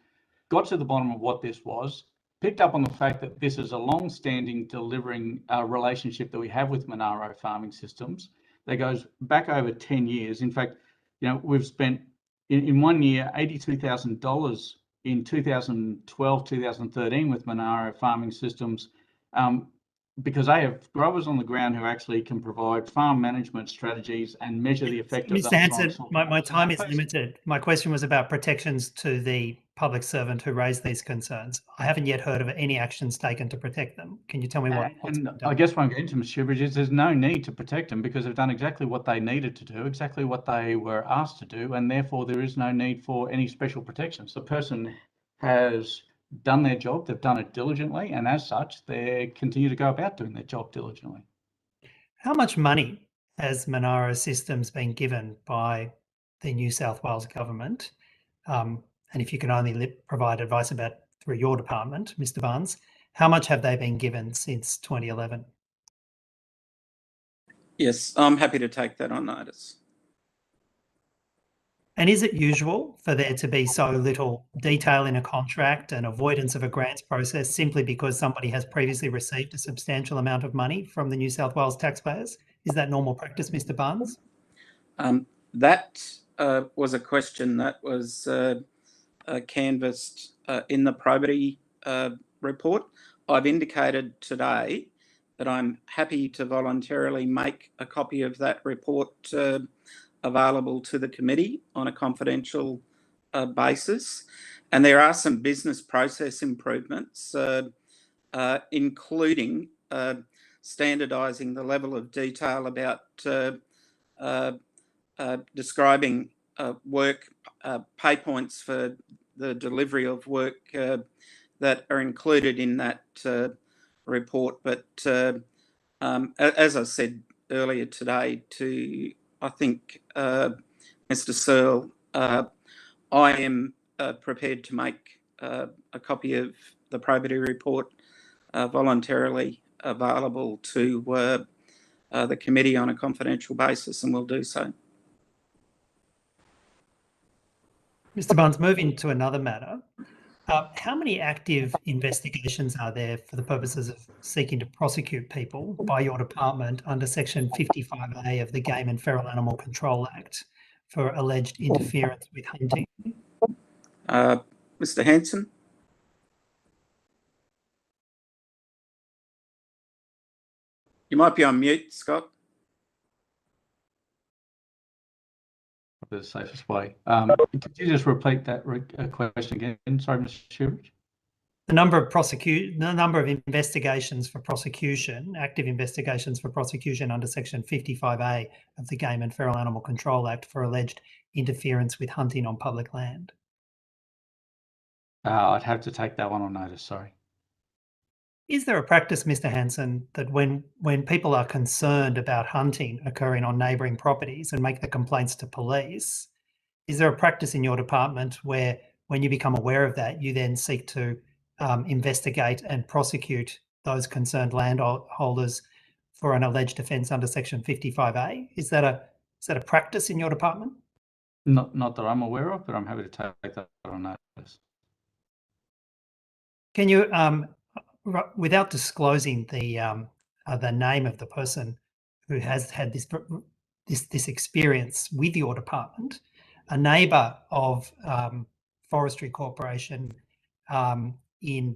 got to the bottom of what this was, picked up on the fact that this is a long-standing delivering relationship that we have with Monaro Farming Systems that goes back over 10 years. In fact, we've spent in 1 year $82,000 in 2012, 2013 with Monaro Farming Systems, because they have growers on the ground who actually can provide farm management strategies and measure the effect of Mr. Hanson, my time is limited. My question was about protections to the public servant who raised these concerns. I haven't yet heard of any actions taken to protect them. Can you tell me what's been done? I guess what I'm getting to, Mr. Shivridge, is there's no need to protect them because they've done exactly what they needed to do, exactly what they were asked to do, and therefore there is no need for any special protections. The person has done their job, they've done it diligently, and as such, they continue to go about doing their job diligently. How much money has Monaro Systems been given by the New South Wales government? And if you can only provide advice about through your department, Mr. Barnes, how much have they been given since 2011? Yes, I'm happy to take that on notice. And is it usual for there to be so little detail in a contract and avoidance of a grants process simply because somebody has previously received a substantial amount of money from the New South Wales taxpayers? Is that normal practice, Mr. Barnes? That was a question that was canvassed in the probity report. I've indicated today that I'm happy to voluntarily make a copy of that report available to the committee on a confidential basis. And there are some business process improvements, including standardising the level of detail about describing work, pay points for the delivery of work that are included in that report. But as I said earlier today to, I think, Mr. Searle, I am prepared to make a copy of the probity report voluntarily available to the committee on a confidential basis, and will do so. Mr. Barnes, moving to another matter. How many active investigations are there for the purposes of seeking to prosecute people by your department under Section 55A of the Game and Feral Animal Control Act for alleged interference with hunting? Mr. Hanson? You might be on mute, Scott. The safest way. Could you just repeat that question again? Sorry, Mr. Shoebridge. The number of investigations for prosecution, active investigations for prosecution under Section 55A of the Game and Feral Animal Control Act for alleged interference with hunting on public land. I'd have to take that one on notice, sorry. Is there a practice, Mr. Hanson, that when people are concerned about hunting occurring on neighbouring properties and make the complaints to police, is there a practice in your department where when you become aware of that, you then seek to investigate and prosecute those concerned landholders for an alleged offence under Section 55A? Is that a practice in your department? Not that I'm aware of, but I'm happy to take that on notice. Can you, without disclosing the name of the person who has had this experience with your department, a neighbour of Forestry Corporation in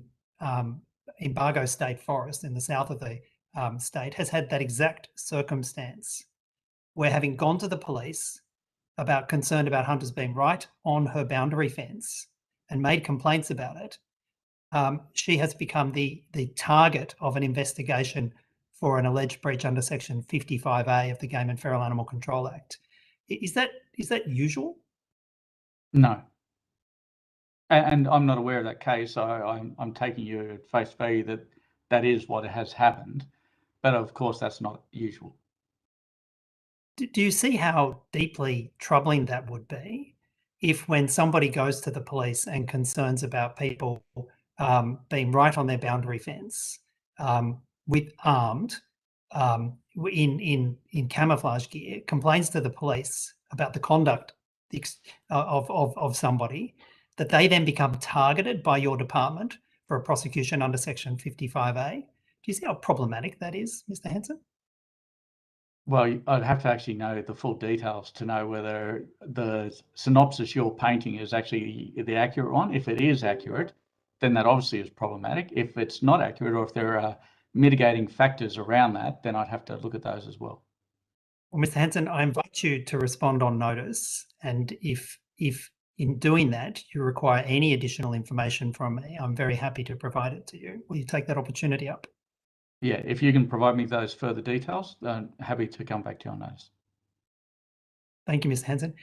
Bargo State Forest in the south of the state has had that exact circumstance where, having gone to the police about concerned about hunters being right on her boundary fence and made complaints about it, she has become the target of an investigation for an alleged breach under Section 55A of the Game and Feral Animal Control Act. Is that usual? No. And I'm not aware of that case, so I'm taking you at face value that that is what has happened. But of course, that's not usual. Do you see how deeply troubling that would be if, when somebody goes to the police and concerns about people being right on their boundary fence, with armed, in camouflage gear, complains to the police about the conduct of somebody, that they then become targeted by your department for a prosecution under Section 55A? Do you see how problematic that is, Mr. Hanson? Well, I'd have to actually know the full details to know whether the synopsis you're painting is actually the accurate one. If it is accurate, then that obviously is problematic. If it's not accurate, or if there are mitigating factors around that, then I'd have to look at those as well. Well, Mr. Hanson, I invite you to respond on notice, and if in doing that you require any additional information from me, I'm very happy to provide it to you. Will you take that opportunity up? Yeah, if you can provide me those further details, I'm happy to come back to you on those. Thank you, Mr. Hanson.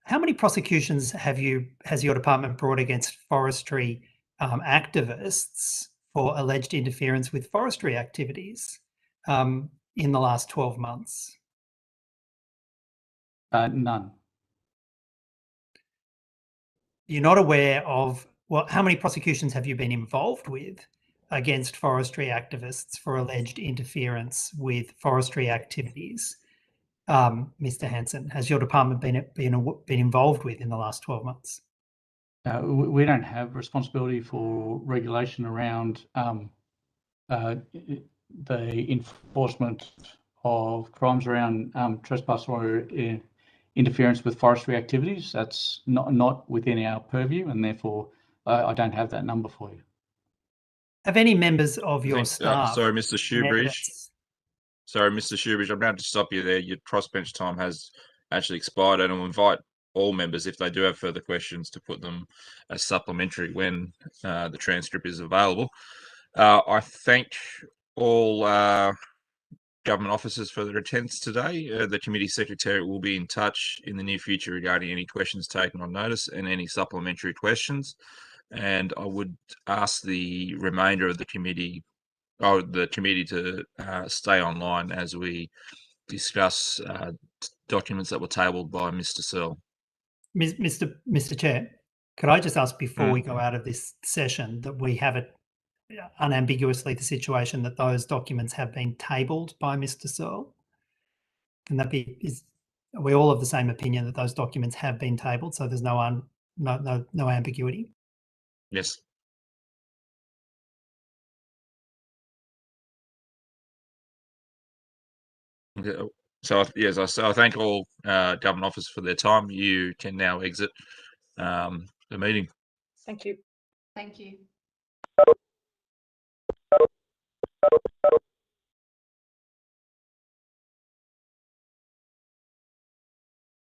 How many prosecutions has your department brought against Forestry activists for alleged interference with forestry activities in the last 12 months? None. You're not aware of, well, how many prosecutions have you been involved with against forestry activists for alleged interference with forestry activities, Mr. Hanson? Has your department been involved with in the last 12 months? We don't have responsibility for regulation around the enforcement of crimes around trespass or interference with forestry activities. That's not within our purview, and therefore I don't have that number for you. Have any members of your staff? Sorry, Mr. Shoebridge. Sorry, Mr. Shoebridge, I'm going to stop you there. Your crossbench time has actually expired, and I'll invite all members, if they do have further questions, to put them as supplementary when the transcript is available. I thank all government officers for their attendance today. The committee secretary will be in touch in the near future regarding any questions taken on notice and any supplementary questions. And I would ask the remainder of the committee, to stay online as we discuss documents that were tabled by Mr. Searle. Mr. Chair, could I just ask before we go out of this session that we have it unambiguously the situation that those documents have been tabled by Mr. Searle? Can that be? Are we all of the same opinion that those documents have been tabled, so there's no ambiguity? Yes. Okay. So yes, I thank all government officers for their time. You can now exit the meeting. Thank you. Thank you.